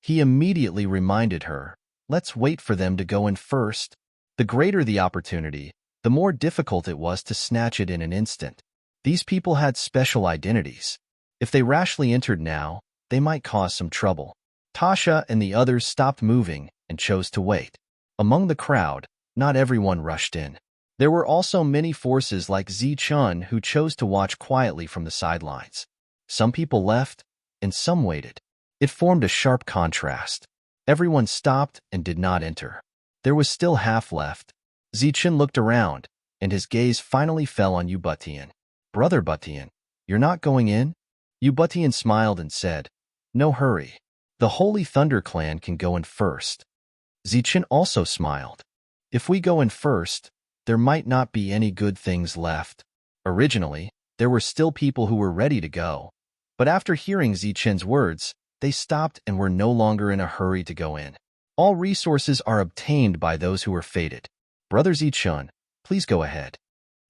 He immediately reminded her, "Let's wait for them to go in first." The greater the opportunity, the more difficult it was to snatch it in an instant. These people had special identities. If they rashly entered now, they might cause some trouble. Tasha and the others stopped moving and chose to wait. Among the crowd, not everyone rushed in. There were also many forces like Zichun who chose to watch quietly from the sidelines. Some people left, and some waited. It formed a sharp contrast. Everyone stopped and did not enter. There was still half left. Zichun looked around, and his gaze finally fell on Ubutian. "Brother Butian, you're not going in?" Ubutian smiled and said, "No hurry. The Holy Thunder Clan can go in first." Zichun also smiled. "If we go in first, there might not be any good things left." Originally, there were still people who were ready to go, but after hearing Zichun's words, they stopped and were no longer in a hurry to go in. All resources are obtained by those who are fated. "Brother Zichun, please go ahead."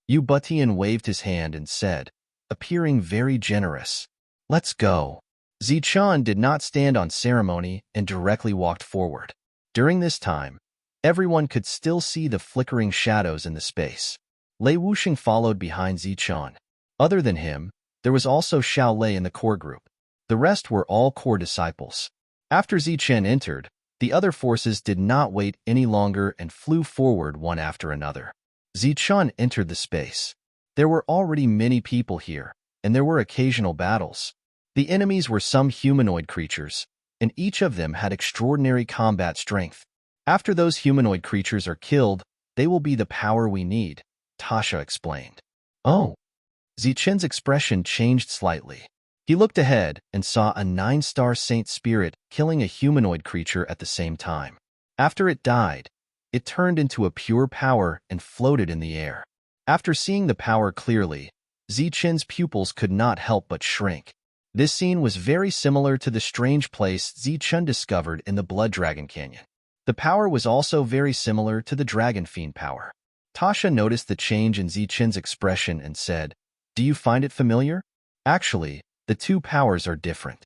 Ubutian waved his hand and said, appearing very generous. "Let's go." Zichun did not stand on ceremony and directly walked forward. During this time, everyone could still see the flickering shadows in the space. Lei Wuxing followed behind Zichun. Other than him, there was also Xiao Lei in the core group. The rest were all core disciples. After Zichen entered, the other forces did not wait any longer and flew forward one after another. Zichun entered the space. There were already many people here, and there were occasional battles. The enemies were some humanoid creatures, and each of them had extraordinary combat strength. After those humanoid creatures are killed, they will be the power we need, Tasha explained. Oh. Zichen's expression changed slightly. He looked ahead and saw a 9-star saint spirit killing a humanoid creature at the same time. After it died, it turned into a pure power and floated in the air. After seeing the power clearly, Zichen's pupils could not help but shrink. This scene was very similar to the strange place Zichen discovered in the Blood Dragon Canyon. The power was also very similar to the Dragon Fiend power. Tasha noticed the change in Zichen's expression and said, "Do you find it familiar?" Actually, the two powers are different.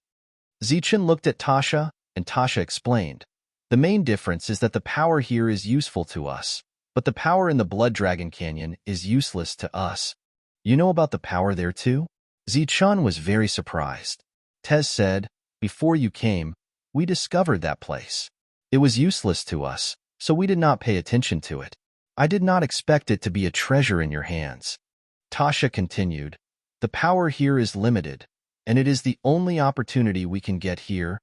Zichen looked at Tasha, and Tasha explained, "The main difference is that the power here is useful to us, but the power in the Blood Dragon Canyon is useless to us." "You know about the power there too?" Zichen was very surprised. Tez said, "Before you came, we discovered that place. It was useless to us, so we did not pay attention to it. I did not expect it to be a treasure in your hands." Tasha continued, "The power here is limited, and it is the only opportunity we can get here.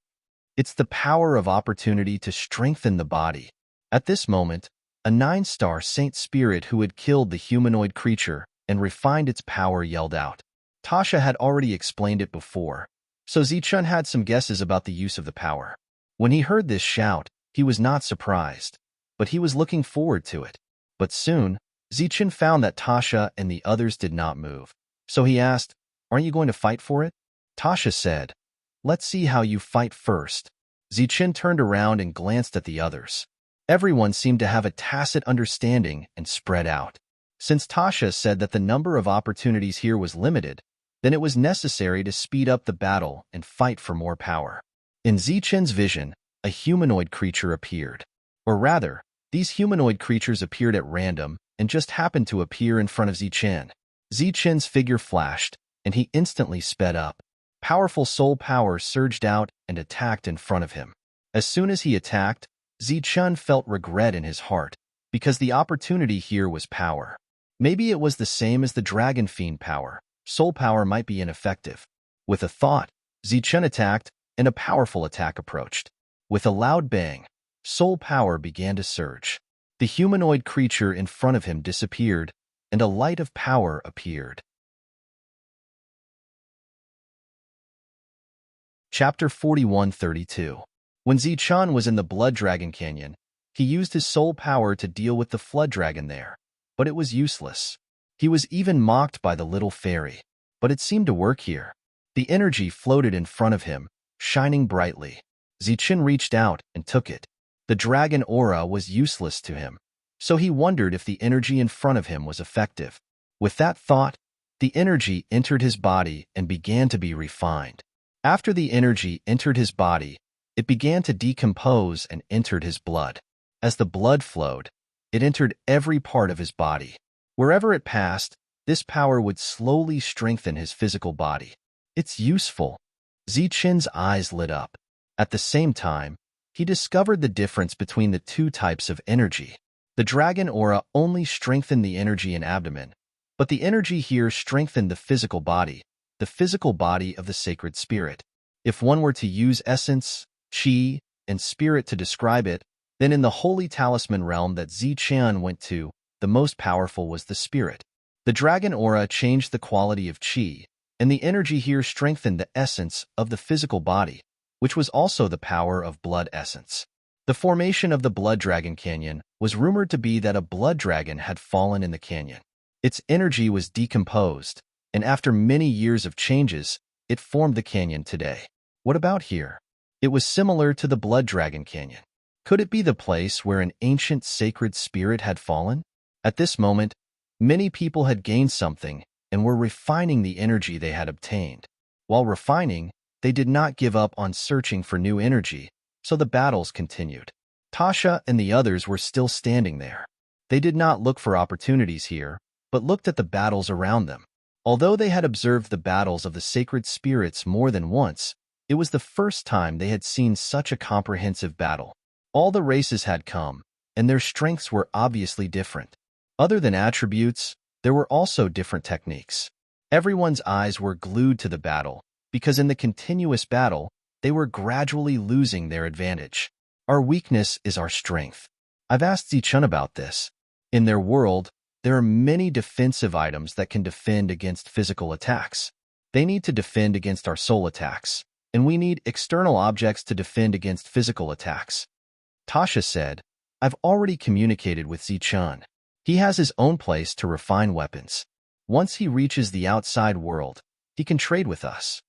It's the power of opportunity to strengthen the body." At this moment, a 9-star saint spirit who had killed the humanoid creature and refined its power yelled out. Tasha had already explained it before, so Zichun had some guesses about the use of the power. When he heard this shout, he was not surprised, but he was looking forward to it. But soon, Zichun found that Tasha and the others did not move, so he asked, "Aren't you going to fight for it?" Tasha said, "Let's see how you fight first." Zichen turned around and glanced at the others. Everyone seemed to have a tacit understanding and spread out. Since Tasha said that the number of opportunities here was limited, then it was necessary to speed up the battle and fight for more power. In Zichen's vision, a humanoid creature appeared. Or rather, these humanoid creatures appeared at random and just happened to appear in front of Zichen. Zichen's figure flashed, and he instantly sped up. Powerful soul power surged out and attacked in front of him. As soon as he attacked, Zichen felt regret in his heart, because the opportunity here was power. Maybe it was the same as the Dragon Fiend power. Soul power might be ineffective. With a thought, Zichen attacked, and a powerful attack approached. With a loud bang, soul power began to surge. The humanoid creature in front of him disappeared, and a light of power appeared. Chapter 4132. When Zichen was in the Blood Dragon Canyon, he used his soul power to deal with the flood dragon there, but it was useless. He was even mocked by the little fairy, but it seemed to work here. The energy floated in front of him, shining brightly. Zichen reached out and took it. The dragon aura was useless to him, so he wondered if the energy in front of him was effective. With that thought, the energy entered his body and began to be refined. After the energy entered his body, it began to decompose and entered his blood. As the blood flowed, it entered every part of his body. Wherever it passed, this power would slowly strengthen his physical body. "It's useful." Zichen's eyes lit up. At the same time, he discovered the difference between the two types of energy. The dragon aura only strengthened the energy in abdomen, but the energy here strengthened the physical body of the sacred spirit. If one were to use essence, qi, and spirit to describe it, then in the holy talisman realm that Zichen went to, the most powerful was the spirit. The dragon aura changed the quality of qi, and the energy here strengthened the essence of the physical body, which was also the power of blood essence. The formation of the Blood Dragon Canyon was rumored to be that a blood dragon had fallen in the canyon. Its energy was decomposed, and after many years of changes, it formed the canyon today. What about here? It was similar to the Blood Dragon Canyon. Could it be the place where an ancient sacred spirit had fallen? At this moment, many people had gained something, and were refining the energy they had obtained. While refining, they did not give up on searching for new energy, so the battles continued. Tasha and the others were still standing there. They did not look for opportunities here, but looked at the battles around them. Although they had observed the battles of the sacred spirits more than once, it was the first time they had seen such a comprehensive battle. All the races had come, and their strengths were obviously different. Other than attributes, there were also different techniques. Everyone's eyes were glued to the battle, because in the continuous battle, they were gradually losing their advantage. Our weakness is our strength. I've asked Zichun about this. In their world, there are many defensive items that can defend against physical attacks. They need to defend against our soul attacks, and we need external objects to defend against physical attacks. Tasha said, I've already communicated with Zichun. He has his own place to refine weapons. Once he reaches the outside world, he can trade with us.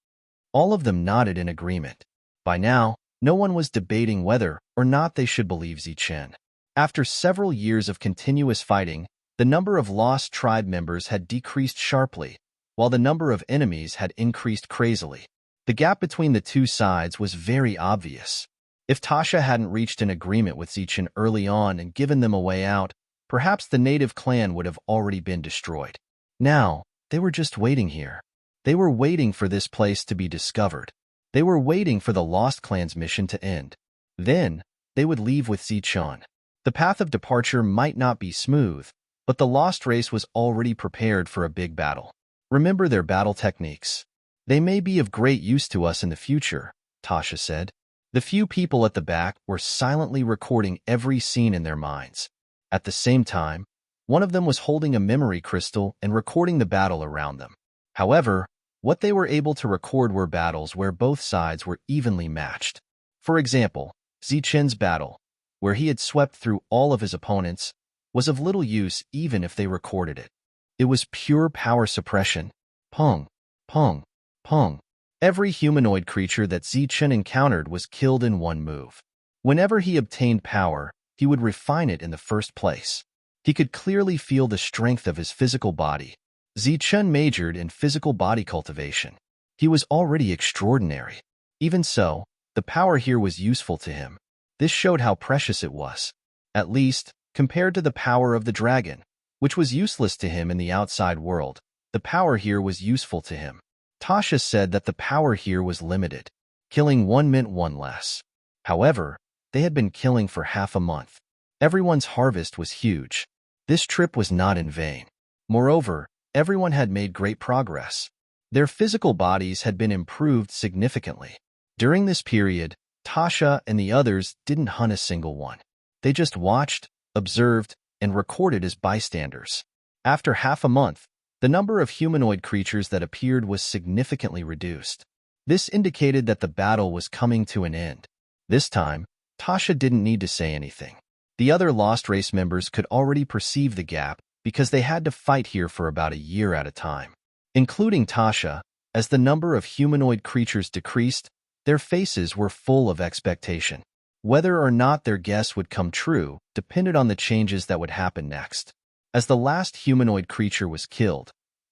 All of them nodded in agreement. By now, no one was debating whether or not they should believe Zichun. After several years of continuous fighting, the number of lost tribe members had decreased sharply, while the number of enemies had increased crazily. The gap between the two sides was very obvious. If Tasha hadn't reached an agreement with Zichun early on and given them a way out, perhaps the native clan would have already been destroyed. Now, they were just waiting here. They were waiting for this place to be discovered. They were waiting for the Lost Clan's mission to end. Then, they would leave with Zichun. The path of departure might not be smooth, but the Lost Race was already prepared for a big battle. Remember their battle techniques. They may be of great use to us in the future, Tasha said. The few people at the back were silently recording every scene in their minds. At the same time, one of them was holding a memory crystal and recording the battle around them. However, what they were able to record were battles where both sides were evenly matched. For example, Zichun's battle, where he had swept through all of his opponents, was of little use even if they recorded it. It was pure power suppression. Pong, pong, pong. Every humanoid creature that Zichun encountered was killed in one move. Whenever he obtained power, he would refine it in the first place. He could clearly feel the strength of his physical body. Zichun majored in physical body cultivation. He was already extraordinary. Even so, the power here was useful to him. This showed how precious it was. At least, compared to the power of the dragon, which was useless to him in the outside world, the power here was useful to him. Tasha said that the power here was limited. Killing one meant one less. However, they had been killing for half a month. Everyone's harvest was huge. This trip was not in vain. Moreover, everyone had made great progress. Their physical bodies had been improved significantly. During this period, Tasha and the others didn't hunt a single one. They just watched, observed, and recorded as bystanders. After half a month, the number of humanoid creatures that appeared was significantly reduced. This indicated that the battle was coming to an end. This time, Tasha didn't need to say anything. The other Lost Race members could already perceive the gap because they had to fight here for about a year at a time. Including Tasha, as the number of humanoid creatures decreased, their faces were full of expectation. Whether or not their guess would come true depended on the changes that would happen next. As the last humanoid creature was killed,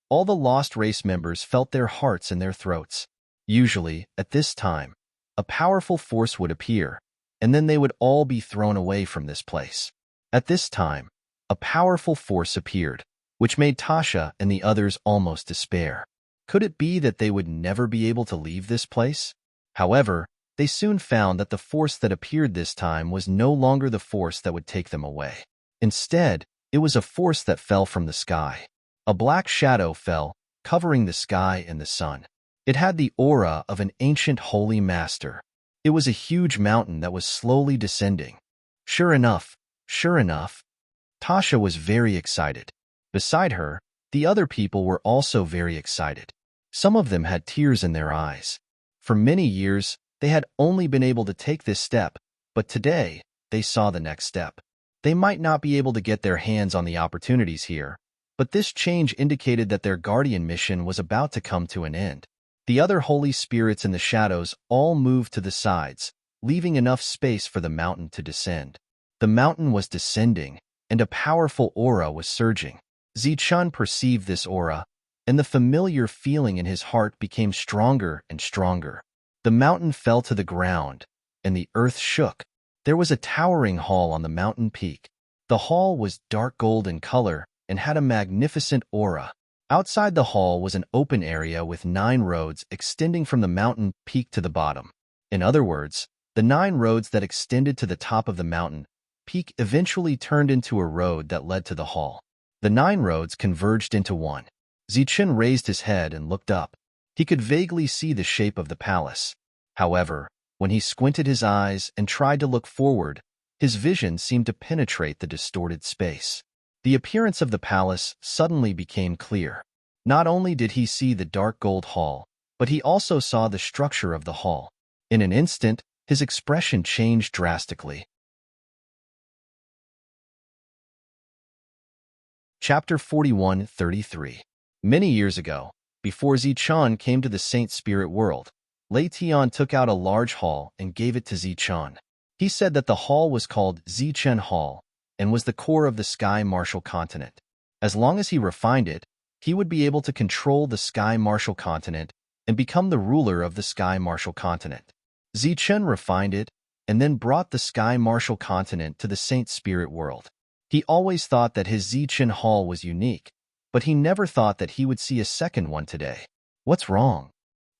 all the Lost Race members felt their hearts in their throats. Usually, at this time, a powerful force would appear, and then they would all be thrown away from this place. At this time, a powerful force appeared, which made Tasha and the others almost despair. Could it be that they would never be able to leave this place? However, they soon found that the force that appeared this time was no longer the force that would take them away. Instead, it was a force that fell from the sky. A black shadow fell, covering the sky and the sun. It had the aura of an ancient holy master. It was a huge mountain that was slowly descending. Sure enough, Tasha was very excited. Beside her, the other people were also very excited. Some of them had tears in their eyes. For many years, they had only been able to take this step, but today, they saw the next step. They might not be able to get their hands on the opportunities here, but this change indicated that their guardian mission was about to come to an end. The other holy spirits in the shadows all moved to the sides, leaving enough space for the mountain to descend. The mountain was descending, and a powerful aura was surging. Zichun perceived this aura, and the familiar feeling in his heart became stronger and stronger. The mountain fell to the ground, and the earth shook. There was a towering hall on the mountain peak. The hall was dark gold in color and had a magnificent aura. Outside the hall was an open area with 9 roads extending from the mountain peak to the bottom. In other words, the 9 roads that extended to the top of the mountain peak eventually turned into a road that led to the hall. The 9 roads converged into one. Zichen raised his head and looked up. He could vaguely see the shape of the palace. However, when he squinted his eyes and tried to look forward, his vision seemed to penetrate the distorted space. The appearance of the palace suddenly became clear. Not only did he see the dark gold hall, but he also saw the structure of the hall. In an instant, his expression changed drastically. Chapter 41:33. Many years ago, before Zichen came to the Saint Spirit world, Lei Tian took out a large hall and gave it to Zichen. He said that the hall was called Zichen Hall and was the core of the Sky Martial Continent. As long as he refined it, he would be able to control the Sky Martial Continent and become the ruler of the Sky Martial Continent. Zichen refined it and then brought the Sky Martial Continent to the Saint Spirit world. He always thought that his Zichen Hall was unique, but he never thought that he would see a second one today. What's wrong?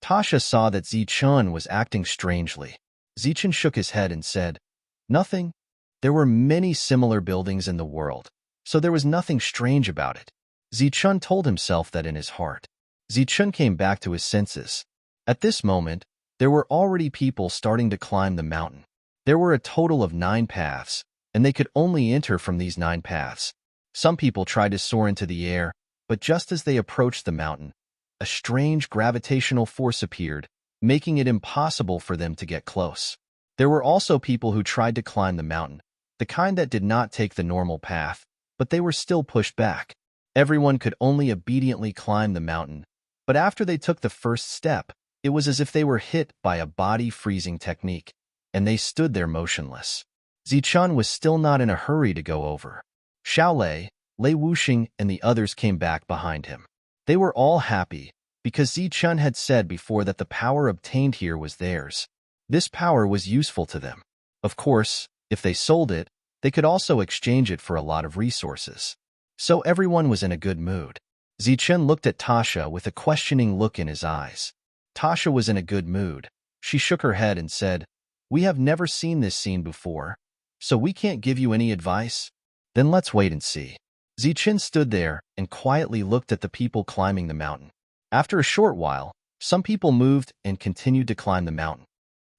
Tasha saw that Zichen was acting strangely. Zichen shook his head and said, "Nothing. There were many similar buildings in the world, so there was nothing strange about it." Zichen told himself that in his heart. Zichen came back to his senses. At this moment, there were already people starting to climb the mountain. There were a total of 9 paths, and they could only enter from these 9 paths. Some people tried to soar into the air, but just as they approached the mountain, a strange gravitational force appeared, making it impossible for them to get close. There were also people who tried to climb the mountain, the kind that did not take the normal path, but they were still pushed back. Everyone could only obediently climb the mountain, but after they took the first step, it was as if they were hit by a body-freezing technique, and they stood there motionless. Zichen was still not in a hurry to go over. Xiaolei, Lei Wuxing, and the others came back behind him. They were all happy, because Zichen had said before that the power obtained here was theirs. This power was useful to them. Of course, if they sold it, they could also exchange it for a lot of resources. So everyone was in a good mood. Zichen looked at Tasha with a questioning look in his eyes. Tasha was in a good mood. She shook her head and said, "We have never seen this scene before, so we can't give you any advice. Then let's wait and see." Zichen stood there and quietly looked at the people climbing the mountain. After a short while, some people moved and continued to climb the mountain.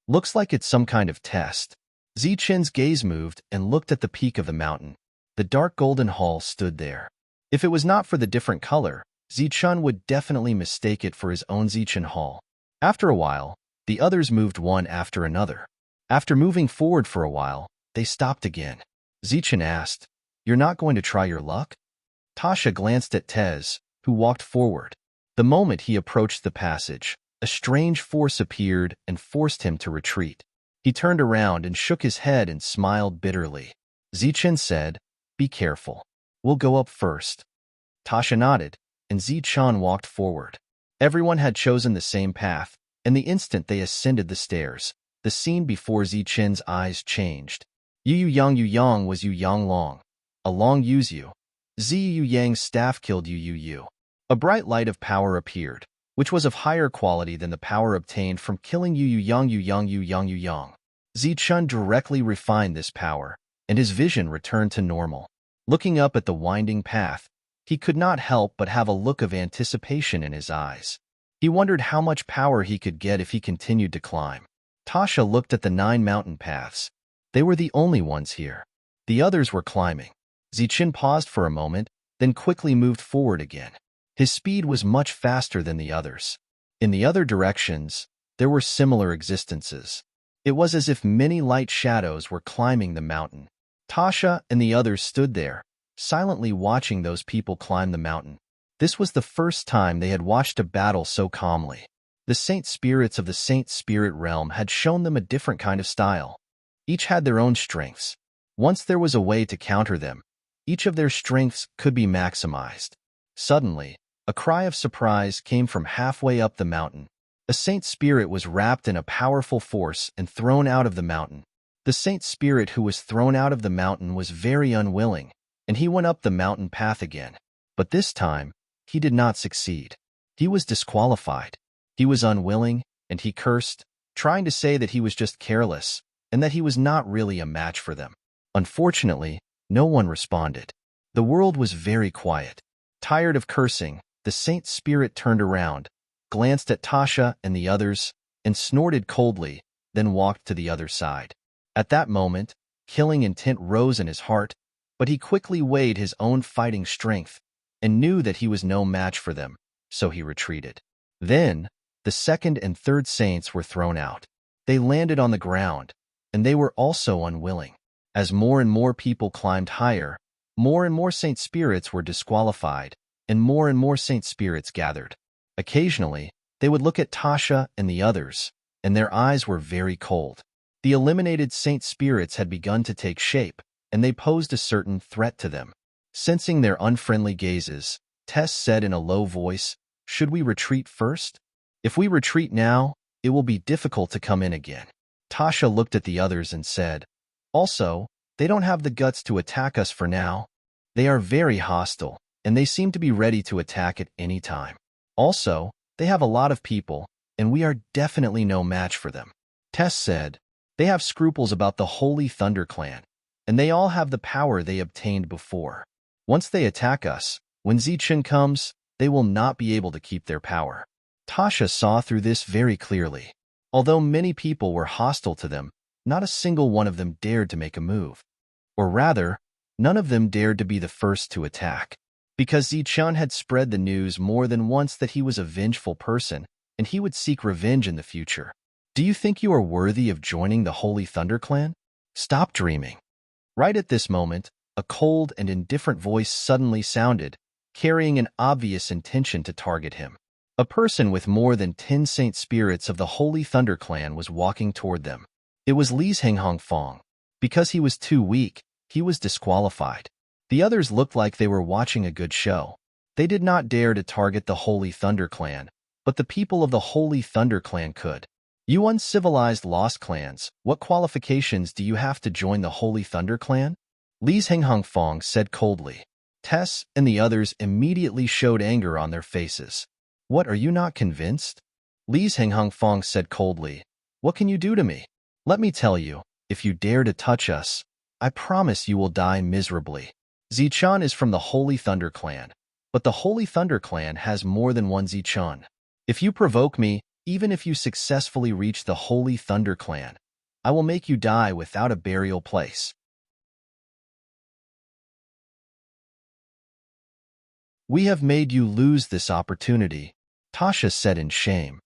Looks like it's some kind of test. Zichen's gaze moved and looked at the peak of the mountain. The dark golden hall stood there. If it was not for the different color, Zichen would definitely mistake it for his own Zichen Hall. After a while, the others moved one after another. After moving forward for a while, they stopped again. Zichen asked, "You're not going to try your luck?" Tasha glanced at Tez, who walked forward. The moment he approached the passage, a strange force appeared and forced him to retreat. He turned around and shook his head and smiled bitterly. Zichen said, "Be careful. We'll go up first." Tasha nodded, and Zichen walked forward. Everyone had chosen the same path, and the instant they ascended the stairs, the scene before Zichen's eyes changed. Yu Yang was Yu Yang Long. A long use you. Zi Yu Yang's staff killed Yu. A bright light of power appeared, which was of higher quality than the power obtained from killing Yu Yang. Zichen directly refined this power, and his vision returned to normal. Looking up at the winding path, he could not help but have a look of anticipation in his eyes. He wondered how much power he could get if he continued to climb. Tasha looked at the 9 mountain paths. They were the only ones here. The others were climbing. Zichen paused for a moment, then quickly moved forward again. His speed was much faster than the others. In the other directions, there were similar existences. It was as if many light shadows were climbing the mountain. Tasha and the others stood there, silently watching those people climb the mountain. This was the first time they had watched a battle so calmly. The Saint Spirits of the Saint Spirit realm had shown them a different kind of style. Each had their own strengths. Once there was a way to counter them, each of their strengths could be maximized. Suddenly, A cry of surprise came from halfway up the mountain. A saint spirit was wrapped in a powerful force and thrown out of the mountain. The saint spirit who was thrown out of the mountain was very unwilling, and he went up the mountain path again. But this time, he did not succeed. He was disqualified. He was unwilling, and he cursed, trying to say that he was just careless, and that he was not really a match for them. Unfortunately, no one responded. The world was very quiet. Tired of cursing, the saint spirit turned around, glanced at Tasha and the others, and snorted coldly, then walked to the other side. At that moment, killing intent rose in his heart, but he quickly weighed his own fighting strength and knew that he was no match for them, so he retreated. Then, the second and third saints were thrown out. They landed on the ground, and they were also unwilling. As more and more people climbed higher, more and more saint spirits were disqualified, and more saint spirits gathered. Occasionally, they would look at Tasha and the others, and their eyes were very cold. The eliminated saint spirits had begun to take shape, and they posed a certain threat to them. Sensing their unfriendly gazes, Tess said in a low voice, "Should we retreat first? If we retreat now, it will be difficult to come in again." Tasha looked at the others and said, "Also, they don't have the guts to attack us for now. They are very hostile, and they seem to be ready to attack at any time. Also, they have a lot of people, and we are definitely no match for them." Tess said, "They have scruples about the Holy Thunder Clan, and they all have the power they obtained before. Once they attack us, when Zichun comes, they will not be able to keep their power." Tasha saw through this very clearly. Although many people were hostile to them, not a single one of them dared to make a move. Or rather, none of them dared to be the first to attack. Because Zichun had spread the news more than once that he was a vengeful person, and he would seek revenge in the future. "Do you think you are worthy of joining the Holy Thunder Clan? Stop dreaming." Right at this moment, a cold and indifferent voice suddenly sounded, carrying an obvious intention to target him. A person with more than 10 saint spirits of the Holy Thunder Clan was walking toward them. It was Li's Henghongfong. Because he was too weak, he was disqualified. The others looked like they were watching a good show. They did not dare to target the Holy Thunder Clan, but the people of the Holy Thunder Clan could. "You uncivilized lost clans, what qualifications do you have to join the Holy Thunder Clan?" Li's Henghongfong said coldly. Tess and the others immediately showed anger on their faces. "What, are you not convinced?" Li's Henghongfong said coldly. "What can you do to me? Let me tell you, if you dare to touch us, I promise you will die miserably. Zichun is from the Holy Thunder Clan, but the Holy Thunder Clan has more than one Zichun. If you provoke me, even if you successfully reach the Holy Thunder Clan, I will make you die without a burial place." "We have made you lose this opportunity," Tasha said in shame.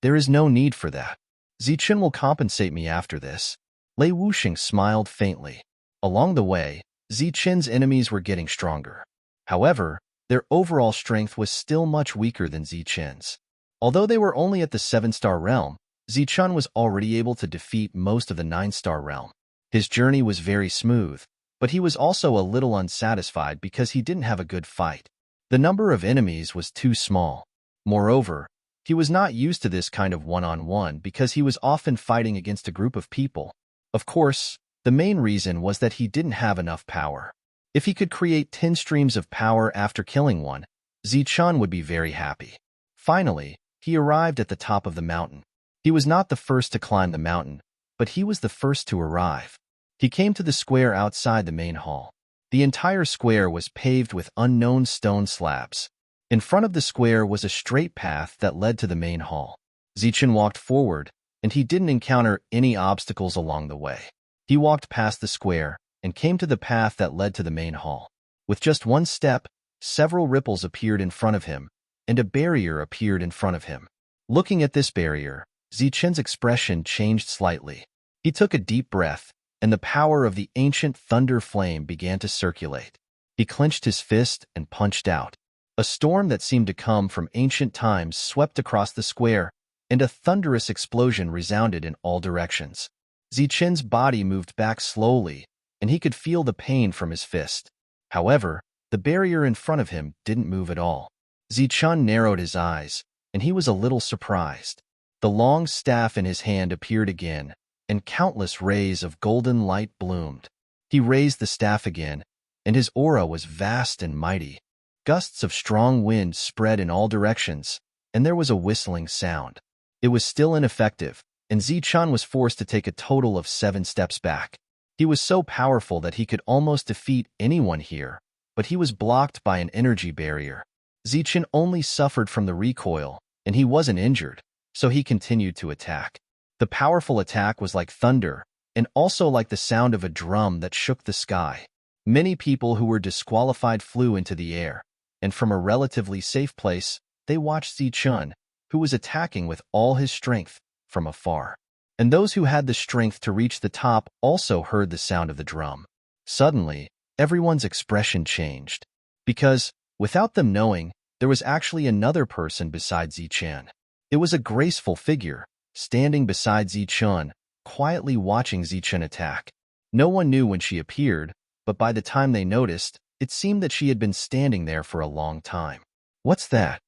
"There is no need for that. Zichun will compensate me after this." Lei Wuxing smiled faintly. Along the way, Zichun's enemies were getting stronger. However, their overall strength was still much weaker than Zichun's. Although they were only at the 7-star realm, Zichun was already able to defeat most of the 9-star realm. His journey was very smooth, but he was also a little unsatisfied because he didn't have a good fight. The number of enemies was too small. Moreover, he was not used to this kind of one-on-one because he was often fighting against a group of people. Of course, the main reason was that he didn't have enough power. If he could create 10 streams of power after killing one, Zichun would be very happy. Finally, he arrived at the top of the mountain. He was not the first to climb the mountain, but he was the first to arrive. He came to the square outside the main hall. The entire square was paved with unknown stone slabs. In front of the square was a straight path that led to the main hall. Zichun walked forward, and he didn't encounter any obstacles along the way. He walked past the square and came to the path that led to the main hall. With just one step, several ripples appeared in front of him, and a barrier appeared in front of him. Looking at this barrier, Zichun's expression changed slightly. He took a deep breath, and the power of the ancient thunder flame began to circulate. He clenched his fist and punched out. A storm that seemed to come from ancient times swept across the square, and a thunderous explosion resounded in all directions. Zichun's body moved back slowly, and he could feel the pain from his fist. However, the barrier in front of him didn't move at all. Zichun narrowed his eyes, and he was a little surprised. The long staff in his hand appeared again, and countless rays of golden light bloomed. He raised the staff again, and his aura was vast and mighty. Gusts of strong wind spread in all directions, and there was a whistling sound. It was still ineffective, and Zichun was forced to take a total of 7 steps back. He was so powerful that he could almost defeat anyone here, but he was blocked by an energy barrier. Zichun only suffered from the recoil, and he wasn't injured, so he continued to attack. The powerful attack was like thunder, and also like the sound of a drum that shook the sky. Many people who were disqualified flew into the air, and from a relatively safe place, they watched Zichun, who was attacking with all his strength, from afar. And those who had the strength to reach the top also heard the sound of the drum. Suddenly, everyone's expression changed, because, without them knowing, there was actually another person besides Zichun. It was a graceful figure, standing beside Zichun, quietly watching Zichun attack. No one knew when she appeared, but by the time they noticed, it seemed that she had been standing there for a long time. "What's that?"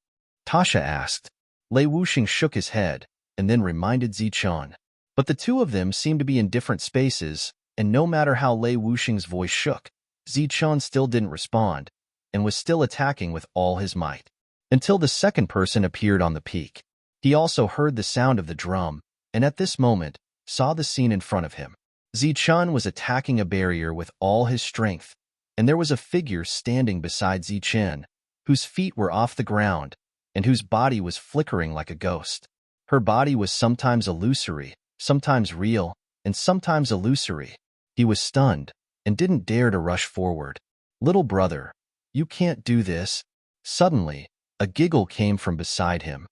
Tasha asked. Lei Wuxing shook his head, and then reminded Zichun. But the two of them seemed to be in different spaces, and no matter how Lei Wuxing's voice shook, Zichun still didn't respond, and was still attacking with all his might. Until the second person appeared on the peak. He also heard the sound of the drum, and at this moment, saw the scene in front of him. Zichun was attacking a barrier with all his strength, and there was a figure standing beside Zichun, whose feet were off the ground, and whose body was flickering like a ghost. Her body was sometimes illusory, sometimes real, and sometimes illusory. He was stunned, and didn't dare to rush forward. "Little brother, you can't do this." Suddenly, a giggle came from beside him.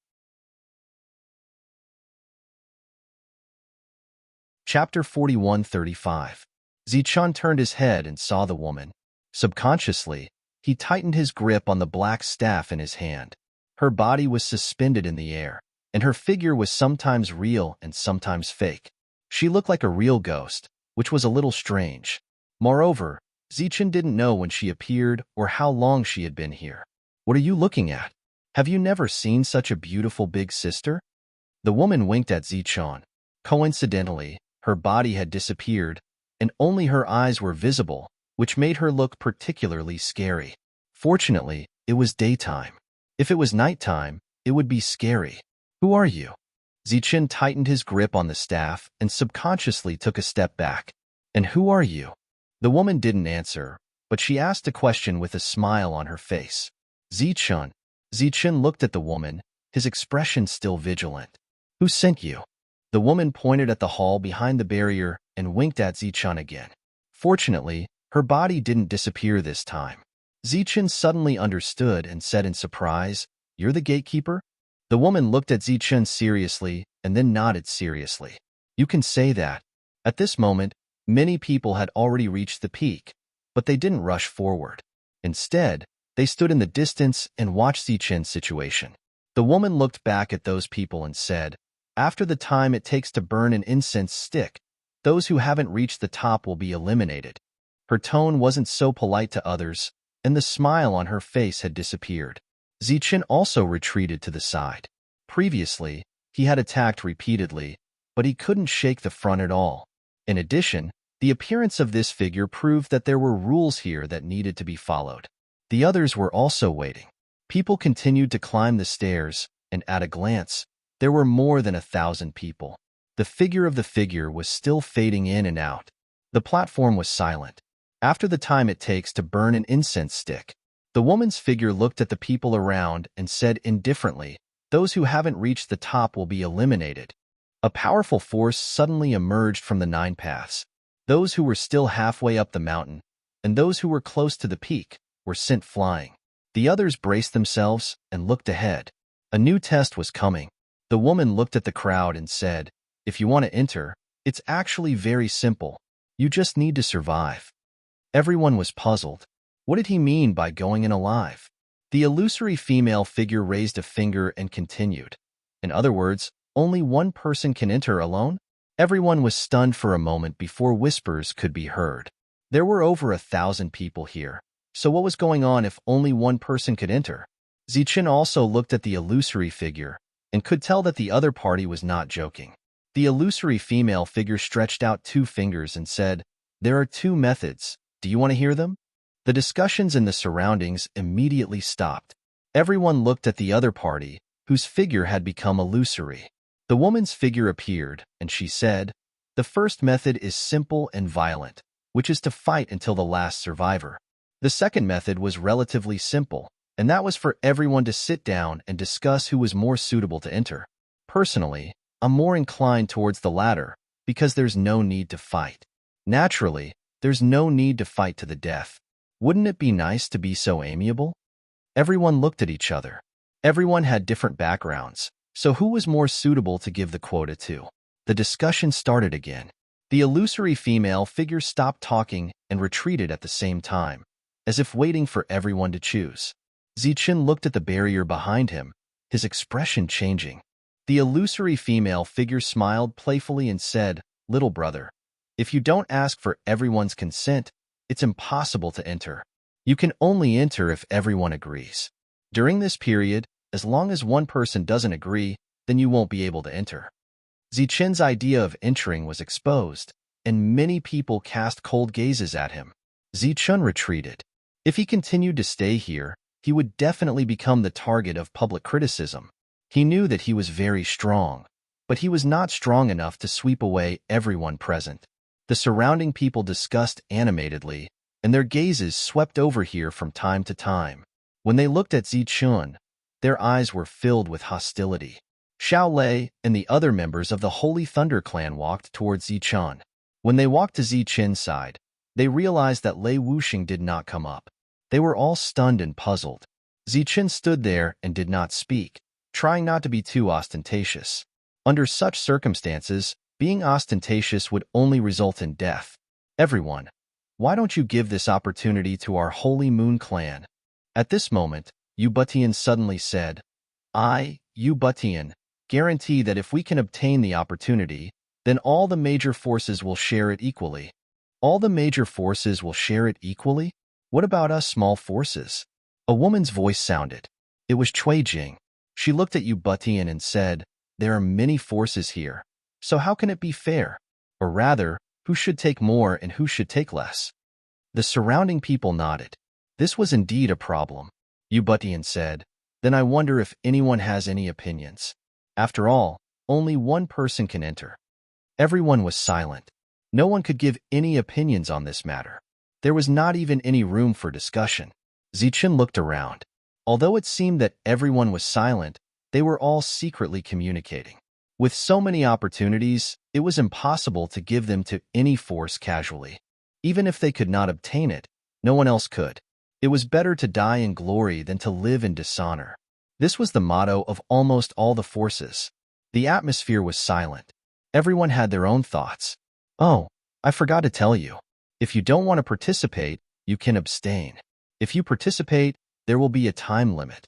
Chapter 41:35. Zichun turned his head and saw the woman. Subconsciously, he tightened his grip on the black staff in his hand. Her body was suspended in the air, and her figure was sometimes real and sometimes fake. She looked like a real ghost, which was a little strange. Moreover, Zichun didn't know when she appeared or how long she had been here. "What are you looking at? Have you never seen such a beautiful big sister?" The woman winked at Zichun. Coincidentally, her body had disappeared, and only her eyes were visible, which made her look particularly scary. Fortunately, it was daytime. If it was nighttime, it would be scary. "Who are you?" Zichun tightened his grip on the staff and subconsciously took a step back. "And who are you?" The woman didn't answer, but she asked a question with a smile on her face. "Zichun." Zichun looked at the woman, his expression still vigilant. "Who sent you?" The woman pointed at the hall behind the barrier and winked at Zichun again. Fortunately, her body didn't disappear this time. Zichun suddenly understood and said in surprise, "You're the gatekeeper?" The woman looked at Zichun seriously and then nodded seriously. "You can say that." At this moment, many people had already reached the peak, but they didn't rush forward. Instead, they stood in the distance and watched Zichun's situation. The woman looked back at those people and said, "After the time it takes to burn an incense stick, those who haven't reached the top will be eliminated." Her tone wasn't so polite to others, and the smile on her face had disappeared. Zichun also retreated to the side. Previously, he had attacked repeatedly, but he couldn't shake the front at all. In addition, the appearance of this figure proved that there were rules here that needed to be followed. The others were also waiting. People continued to climb the stairs, and at a glance, there were more than 1,000 people. The figure of the figure was still fading in and out. The platform was silent. After the time it takes to burn an incense stick, the woman's figure looked at the people around and said indifferently, "Those who haven't reached the top will be eliminated." A powerful force suddenly emerged from the 9 paths. Those who were still halfway up the mountain, and those who were close to the peak, were sent flying. The others braced themselves and looked ahead. A new test was coming. The woman looked at the crowd and said, "If you want to enter, it's actually very simple. You just need to survive." Everyone was puzzled. What did he mean by going in alive? The illusory female figure raised a finger and continued. "In other words, only one person can enter alone?" Everyone was stunned for a moment before whispers could be heard. There were over 1,000 people here, so what was going on if only one person could enter? Zichen also looked at the illusory figure and could tell that the other party was not joking. The illusory female figure stretched out 2 fingers and said, "There are 2 methods. Do you want to hear them?" The discussions in the surroundings immediately stopped. Everyone looked at the other party, whose figure had become illusory. The woman's figure appeared, and she said, "The first method is simple and violent, which is to fight until the last survivor. The second method was relatively simple, and that was for everyone to sit down and discuss who was more suitable to enter. Personally, I'm more inclined towards the latter, because there's no need to fight. Naturally, there's no need to fight to the death. Wouldn't it be nice to be so amiable?" Everyone looked at each other. Everyone had different backgrounds, so who was more suitable to give the quota to? The discussion started again. The illusory female figure stopped talking and retreated at the same time, as if waiting for everyone to choose. Zichen looked at the barrier behind him, his expression changing. The illusory female figure smiled playfully and said, "Little brother, if you don't ask for everyone's consent, it's impossible to enter. You can only enter if everyone agrees. During this period, as long as one person doesn't agree, then you won't be able to enter." Zichen's idea of entering was exposed, and many people cast cold gazes at him. Zichen retreated. If he continued to stay here, he would definitely become the target of public criticism. He knew that he was very strong, but he was not strong enough to sweep away everyone present. The surrounding people discussed animatedly, and their gazes swept over here from time to time. When they looked at Zichen, their eyes were filled with hostility. Xiao Lei and the other members of the Holy Thunder clan walked towards Zichen. When they walked to Zichen's side, they realized that Lei Wuxing did not come up. They were all stunned and puzzled. Zichen stood there and did not speak, trying not to be too ostentatious. Under such circumstances, being ostentatious would only result in death. "Everyone, why don't you give this opportunity to our Holy Moon clan?" At this moment, Yu Butian suddenly said, "I, Yu Butian, guarantee that if we can obtain the opportunity, then all the major forces will share it equally." "All the major forces will share it equally? What about us small forces?" A woman's voice sounded. It was Cui Jing. She looked at Yu Butian and said, "There are many forces here, so how can it be fair? Or rather, who should take more and who should take less?" The surrounding people nodded. This was indeed a problem. Yu Butian said, "Then I wonder if anyone has any opinions. After all, only one person can enter." Everyone was silent. No one could give any opinions on this matter. There was not even any room for discussion. Zichen looked around. Although it seemed that everyone was silent, they were all secretly communicating. With so many opportunities, it was impossible to give them to any force casually. Even if they could not obtain it, no one else could. It was better to die in glory than to live in dishonor. This was the motto of almost all the forces. The atmosphere was silent. Everyone had their own thoughts. "Oh, I forgot to tell you. If you don't want to participate, you can abstain. If you participate, there will be a time limit."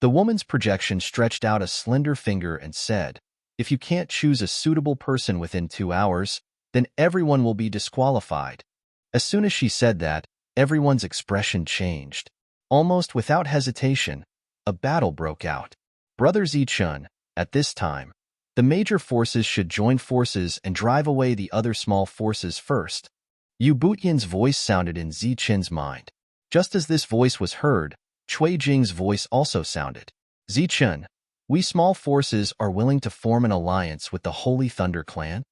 The woman's projection stretched out a slender finger and said, "If you can't choose a suitable person within 2 hours, then everyone will be disqualified." As soon as she said that, everyone's expression changed. Almost without hesitation, a battle broke out. Brother Zichen, at this time, the major forces should join forces and drive away the other small forces first. Yu Butian's voice sounded in Zichen's mind. Just as this voice was heard, Cui Jing's voice also sounded. "Zichen, we small forces are willing to form an alliance with the Holy Thunder clan?"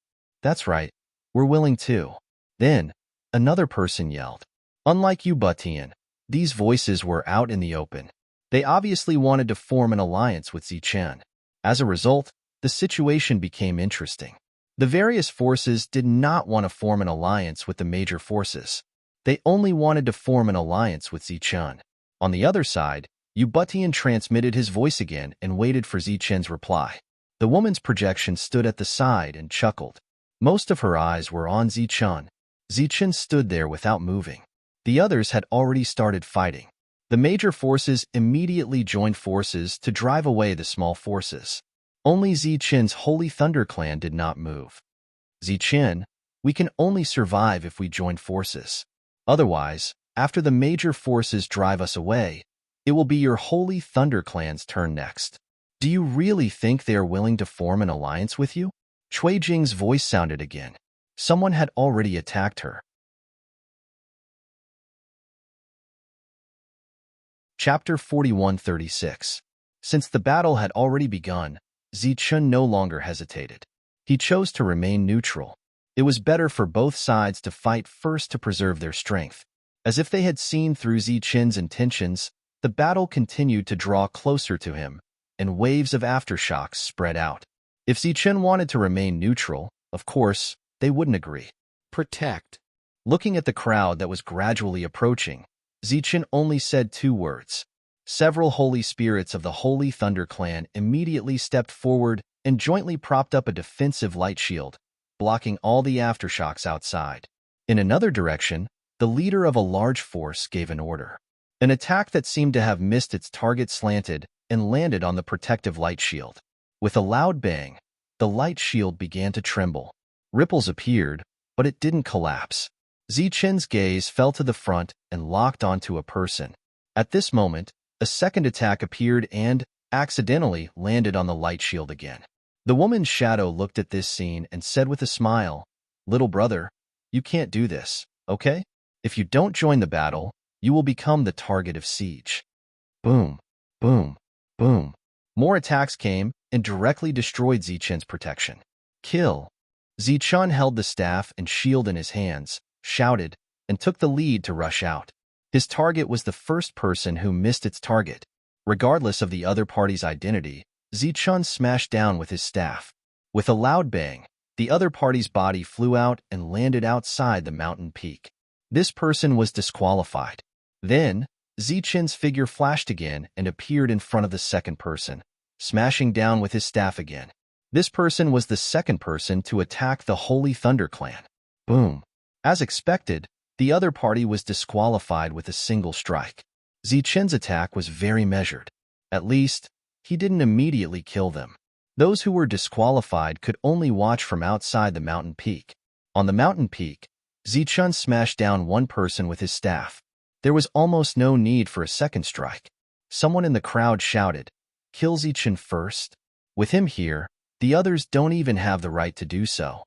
"That's right, we're willing too." Then, another person yelled. Unlike Yu Butian, these voices were out in the open. They obviously wanted to form an alliance with Zichen. As a result, the situation became interesting. The various forces did not want to form an alliance with the major forces. They only wanted to form an alliance with Zichen. On the other side, Yu Butian transmitted his voice again and waited for Zichen's reply. The woman's projection stood at the side and chuckled. Most of her eyes were on Zichen. Zichen stood there without moving. The others had already started fighting. The major forces immediately joined forces to drive away the small forces. Only Zichen's Holy Thunder clan did not move. "Zichen, we can only survive if we join forces. Otherwise, after the major forces drive us away, It will be your Holy Thunder Clan's turn next. Do you really think they are willing to form an alliance with you? Cui Jing's voice sounded again. Someone had already attacked her. Chapter 41:36. Since the battle had already begun, Zichun no longer hesitated. He chose to remain neutral. It was better for both sides to fight first to preserve their strength. As if they had seen through Zichun's intentions, the battle continued to draw closer to him, and waves of aftershocks spread out. If Zichun wanted to remain neutral, of course, they wouldn't agree. Protect. Looking at the crowd that was gradually approaching, Zichun only said 2 words. Several holy spirits of the Holy Thunder Clan immediately stepped forward and jointly propped up a defensive light shield, blocking all the aftershocks outside. In another direction, the leader of a large force gave an order. An attack that seemed to have missed its target slanted and landed on the protective light shield. With a loud bang, the light shield began to tremble. Ripples appeared, but it didn't collapse. Zichun's gaze fell to the front and locked onto a person. At this moment, a second attack appeared and, accidentally, landed on the light shield again. The woman's shadow looked at this scene and said with a smile, "Little brother, you can't do this, okay? If you don't join the battle, you will become the target of siege." Boom, boom, boom. More attacks came and directly destroyed Zichun's protection. Kill. Zichun held the staff and shield in his hands, shouted, and took the lead to rush out. His target was the first person who missed its target. Regardless of the other party's identity, Zichun smashed down with his staff. With a loud bang, the other party's body flew out and landed outside the mountain peak. This person was disqualified. Then, Zichun's figure flashed again and appeared in front of the second person, smashing down with his staff again. This person was the second person to attack the Holy Thunder Clan. Boom. As expected, the other party was disqualified with a single strike. Zichun's attack was very measured. At least, he didn't immediately kill them. Those who were disqualified could only watch from outside the mountain peak. On the mountain peak, Zichun smashed down one person with his staff. There was almost no need for a second strike. Someone in the crowd shouted, "Kill Zichun first." With him here, the others don't even have the right to do so.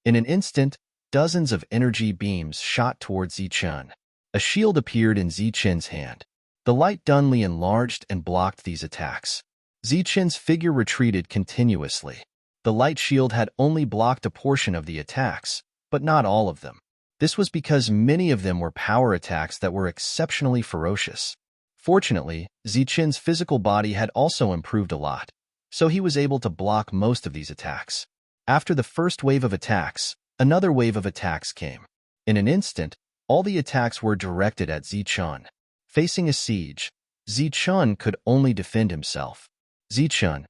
In an instant, dozens of energy beams shot towards Zichun. A shield appeared in Zichun's hand. The light dumbly enlarged and blocked these attacks. Zichun's figure retreated continuously. The light shield had only blocked a portion of the attacks, but not all of them. This was because many of them were power attacks that were exceptionally ferocious. Fortunately, Zichun's physical body had also improved a lot, so he was able to block most of these attacks. After the first wave of attacks, another wave of attacks came. In an instant, all the attacks were directed at Zichun. Facing a siege, Zichun could only defend himself. "Zichun,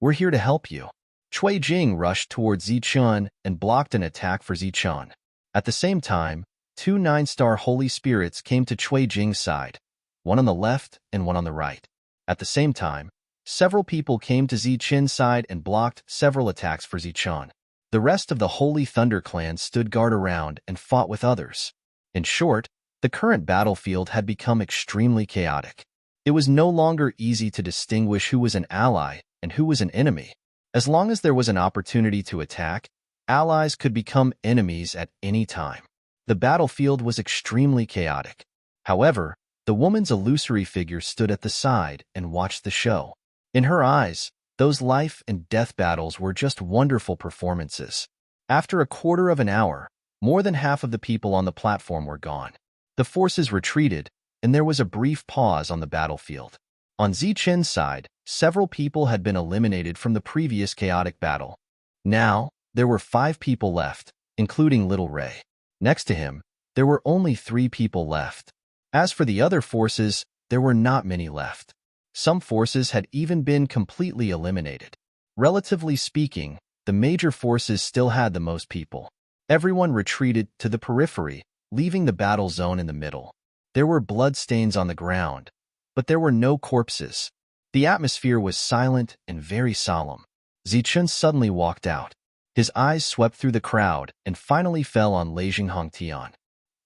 we're here to help you." Cui Jing rushed towards Zichun and blocked an attack for Zichun. At the same time, 2 9-star holy spirits came to Cui Jing's side, one on the left and one on the right. At the same time, several people came to Zichun's side and blocked several attacks for Zichun. The rest of the Holy Thunder Clan stood guard around and fought with others. In short, the current battlefield had become extremely chaotic. It was no longer easy to distinguish who was an ally and who was an enemy. As long as there was an opportunity to attack, allies could become enemies at any time. The battlefield was extremely chaotic. However, the woman's illusory figure stood at the side and watched the show. In her eyes, those life and death battles were just wonderful performances. After a quarter of an hour, more than half of the people on the platform were gone. The forces retreated, and there was a brief pause on the battlefield. On Zichun's side, several people had been eliminated from the previous chaotic battle. Now, there were 5 people left, including Little Ray. Next to him, there were only 3 people left. As for the other forces, there were not many left. Some forces had even been completely eliminated. Relatively speaking, the major forces still had the most people. Everyone retreated to the periphery, leaving the battle zone in the middle. There were bloodstains on the ground, but there were no corpses. The atmosphere was silent and very solemn. Zichun suddenly walked out. His eyes swept through the crowd and finally fell on Lei Jinghongtian.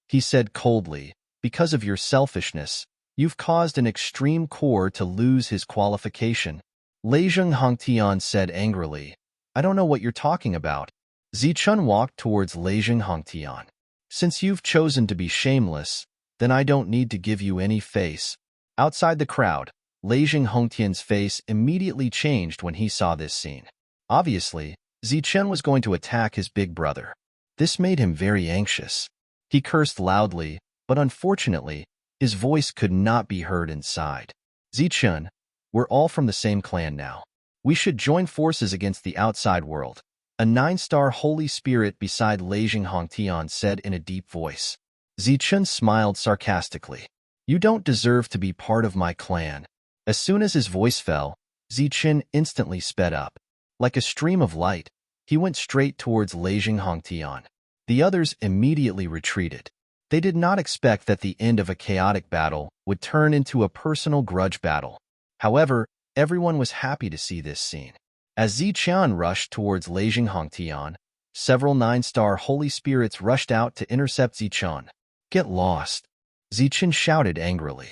He said coldly, "Because of your selfishness, You've caused an extreme core to lose his qualification. Lei Zheng Hongtian said angrily. I don't know what you're talking about. Zichun walked towards Lei Zheng Hongtian. Since you've chosen to be shameless, then I don't need to give you any face. Outside the crowd, Lei Zheng Hongtian's face immediately changed when he saw this scene. Obviously, Zichen was going to attack his big brother. This made him very anxious. He cursed loudly, but unfortunately, his voice could not be heard inside. Zichen, we're all from the same clan now. We should join forces against the outside world. A 9-star holy spirit beside Lei Zheng Hongtian said in a deep voice. Zichen smiled sarcastically. You don't deserve to be part of my clan. As soon as his voice fell, Zichen instantly sped up. Like a stream of light, he went straight towards Lei Zheng Hongtian. The others immediately retreated. They did not expect that the end of a chaotic battle would turn into a personal grudge battle. However, everyone was happy to see this scene. As Zichen rushed towards Lei Zheng Hongtian, several 9-star holy spirits rushed out to intercept Zichen. Get lost! Zichen shouted angrily.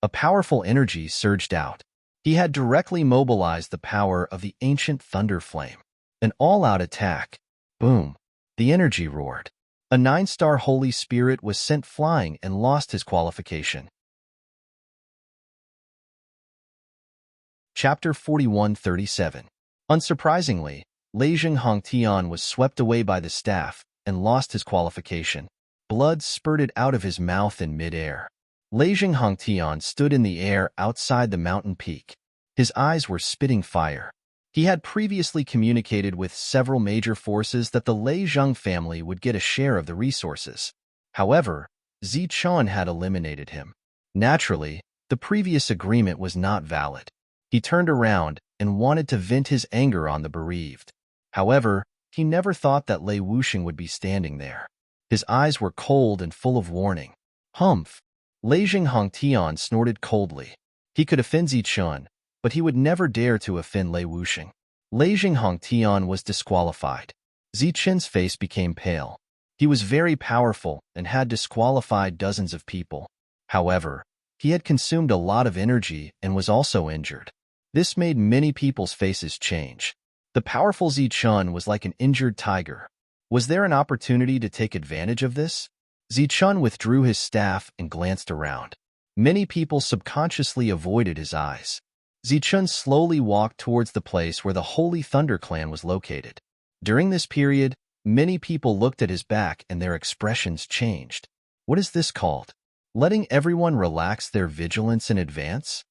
A powerful energy surged out. He had directly mobilized the power of the ancient thunder flame. An all-out attack. Boom! The energy roared. A 9-star holy spirit was sent flying and lost his qualification. Chapter 41:37. Unsurprisingly, Lei Zheng Hongtian was swept away by the staff and lost his qualification. Blood spurted out of his mouth in mid-air. Lei Zheng Hongtian stood in the air outside the mountain peak. His eyes were spitting fire. He had previously communicated with several major forces that the Lei Zheng family would get a share of the resources. However, Zichen had eliminated him. Naturally, the previous agreement was not valid. He turned around and wanted to vent his anger on the bereaved. However, he never thought that Lei Wuxing would be standing there. His eyes were cold and full of warning. Humph! Lei Zheng Hongtian snorted coldly. He could offend Zichen, but he would never dare to offend Lei Wuxing. Lei Zheng Hongtian was disqualified. Zichen's face became pale. He was very powerful and had disqualified dozens of people. However, he had consumed a lot of energy and was also injured. This made many people's faces change. The powerful Zichen was like an injured tiger. Was there an opportunity to take advantage of this? Zichen withdrew his staff and glanced around. Many people subconsciously avoided his eyes. Zichen slowly walked towards the place where the Holy Thunder Clan was located. During this period, many people looked at his back and their expressions changed. What is this called? Letting everyone relax their vigilance in advance?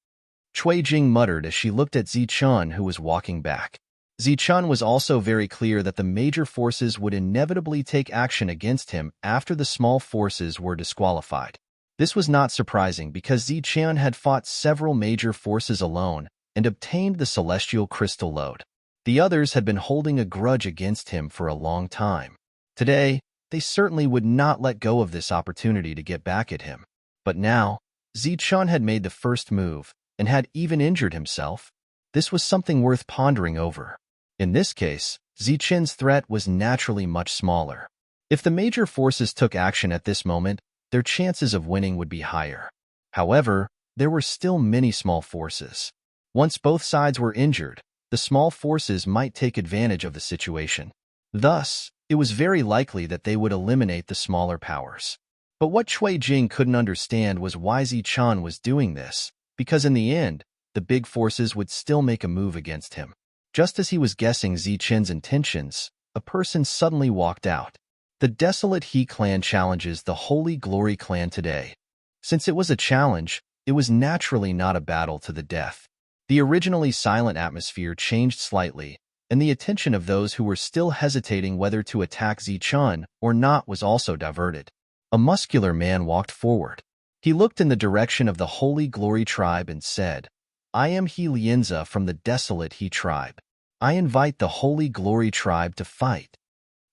Cui Jing muttered as she looked at Zichen, who was walking back. Zichen was also very clear that the major forces would inevitably take action against him after the small forces were disqualified. This was not surprising because Zichen had fought several major forces alone and obtained the celestial crystal lode. The others had been holding a grudge against him for a long time. Today, they certainly would not let go of this opportunity to get back at him. But now, Zichen had made the first move and had even injured himself. This was something worth pondering over. In this case, Zichen's threat was naturally much smaller. If the major forces took action at this moment, their chances of winning would be higher. However, there were still many small forces. Once both sides were injured, the small forces might take advantage of the situation. Thus, it was very likely that they would eliminate the smaller powers. But what Cui Jing couldn't understand was why Zichen was doing this, because in the end, the big forces would still make a move against him. Just as he was guessing Zichen's intentions, a person suddenly walked out. The Desolate He clan challenges the Holy Glory clan today. Since it was a challenge, it was naturally not a battle to the death. The originally silent atmosphere changed slightly, and the attention of those who were still hesitating whether to attack Zichen or not was also diverted. A muscular man walked forward. He looked in the direction of the Holy Glory tribe and said, I am He Lienza from the Desolate He tribe. I invite the Holy Glory tribe to fight.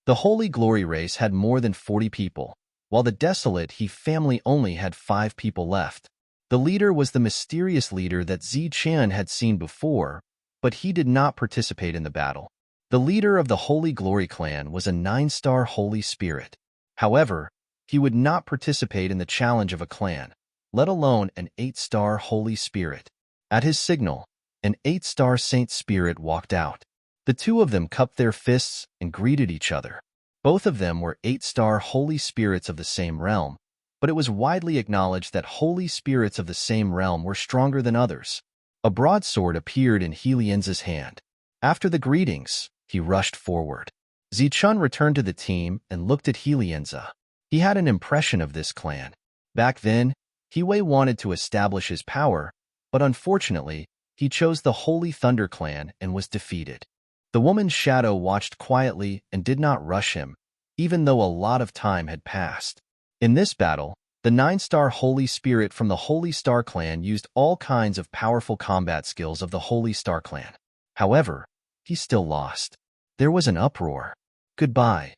The Holy Glory race had more than 40 people, while the Desolate He family only had 5 people left. The leader was the mysterious leader that Zichen had seen before, but he did not participate in the battle. The leader of the Holy Glory clan was a 9-star Holy Spirit. However, he would not participate in the challenge of a clan. let alone an 8-star Holy Spirit. At his signal, an 8-star Saint Spirit walked out. The two of them cupped their fists and greeted each other. Both of them were 8-star Holy Spirits of the same realm, but it was widely acknowledged that Holy Spirits of the same realm were stronger than others. A broadsword appeared in Helienza's hand. After the greetings, he rushed forward. Zichun returned to the team and looked at Helienza. He had an impression of this clan. Back then, Hiwei wanted to establish his power, but unfortunately, he chose the Holy Thunder clan and was defeated. The woman's shadow watched quietly and did not rush him, even though a lot of time had passed. In this battle, the 9-star Holy Spirit from the Holy Star clan used all kinds of powerful combat skills of the Holy Star clan. However, he still lost. There was an uproar. Goodbye.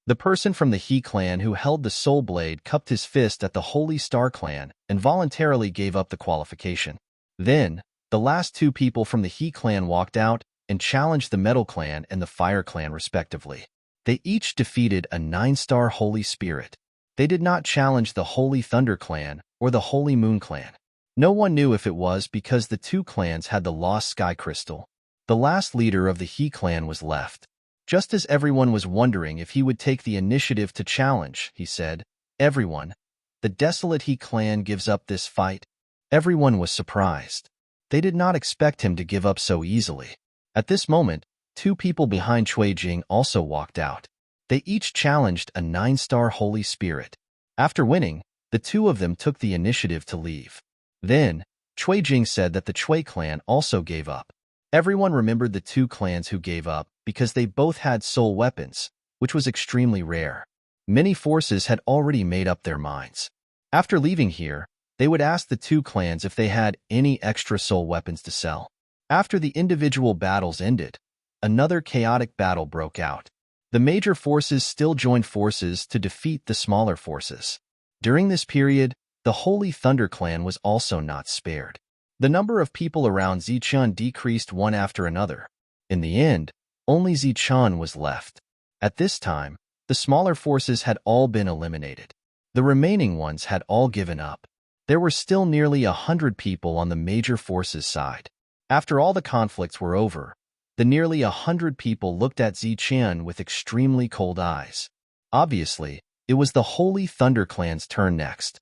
The person from the He clan who held the Soul Blade cupped his fist at the Holy Star clan and voluntarily gave up the qualification. Then, the last two people from the He clan walked out and challenged the Metal clan and the Fire clan respectively. They each defeated a 9-star Holy Spirit. They did not challenge the Holy Thunder clan or the Holy Moon clan. No one knew if it was because the two clans had the Lost Sky Crystal. The last leader of the He clan was left. Just as everyone was wondering if he would take the initiative to challenge, he said, "Everyone, the desolate He clan gives up this fight." Everyone was surprised. They did not expect him to give up so easily. At this moment, two people behind Cui Jing also walked out. They each challenged a 9-star Holy Spirit. After winning, the two of them took the initiative to leave. Then, Cui Jing said that the Cui clan also gave up. Everyone remembered the two clans who gave up because they both had soul weapons, which was extremely rare. Many forces had already made up their minds. After leaving here, they would ask the two clans if they had any extra soul weapons to sell. After the individual battles ended, another chaotic battle broke out. The major forces still joined forces to defeat the smaller forces. During this period, the Holy Thunder clan was also not spared. The number of people around Zichun decreased one after another. In the end, only Zichun was left. At this time, the smaller forces had all been eliminated. The remaining ones had all given up. There were still nearly 100 people on the major forces' side. After all the conflicts were over, the nearly 100 people looked at Zichun with extremely cold eyes. Obviously, it was the Holy Thunder clan's turn next.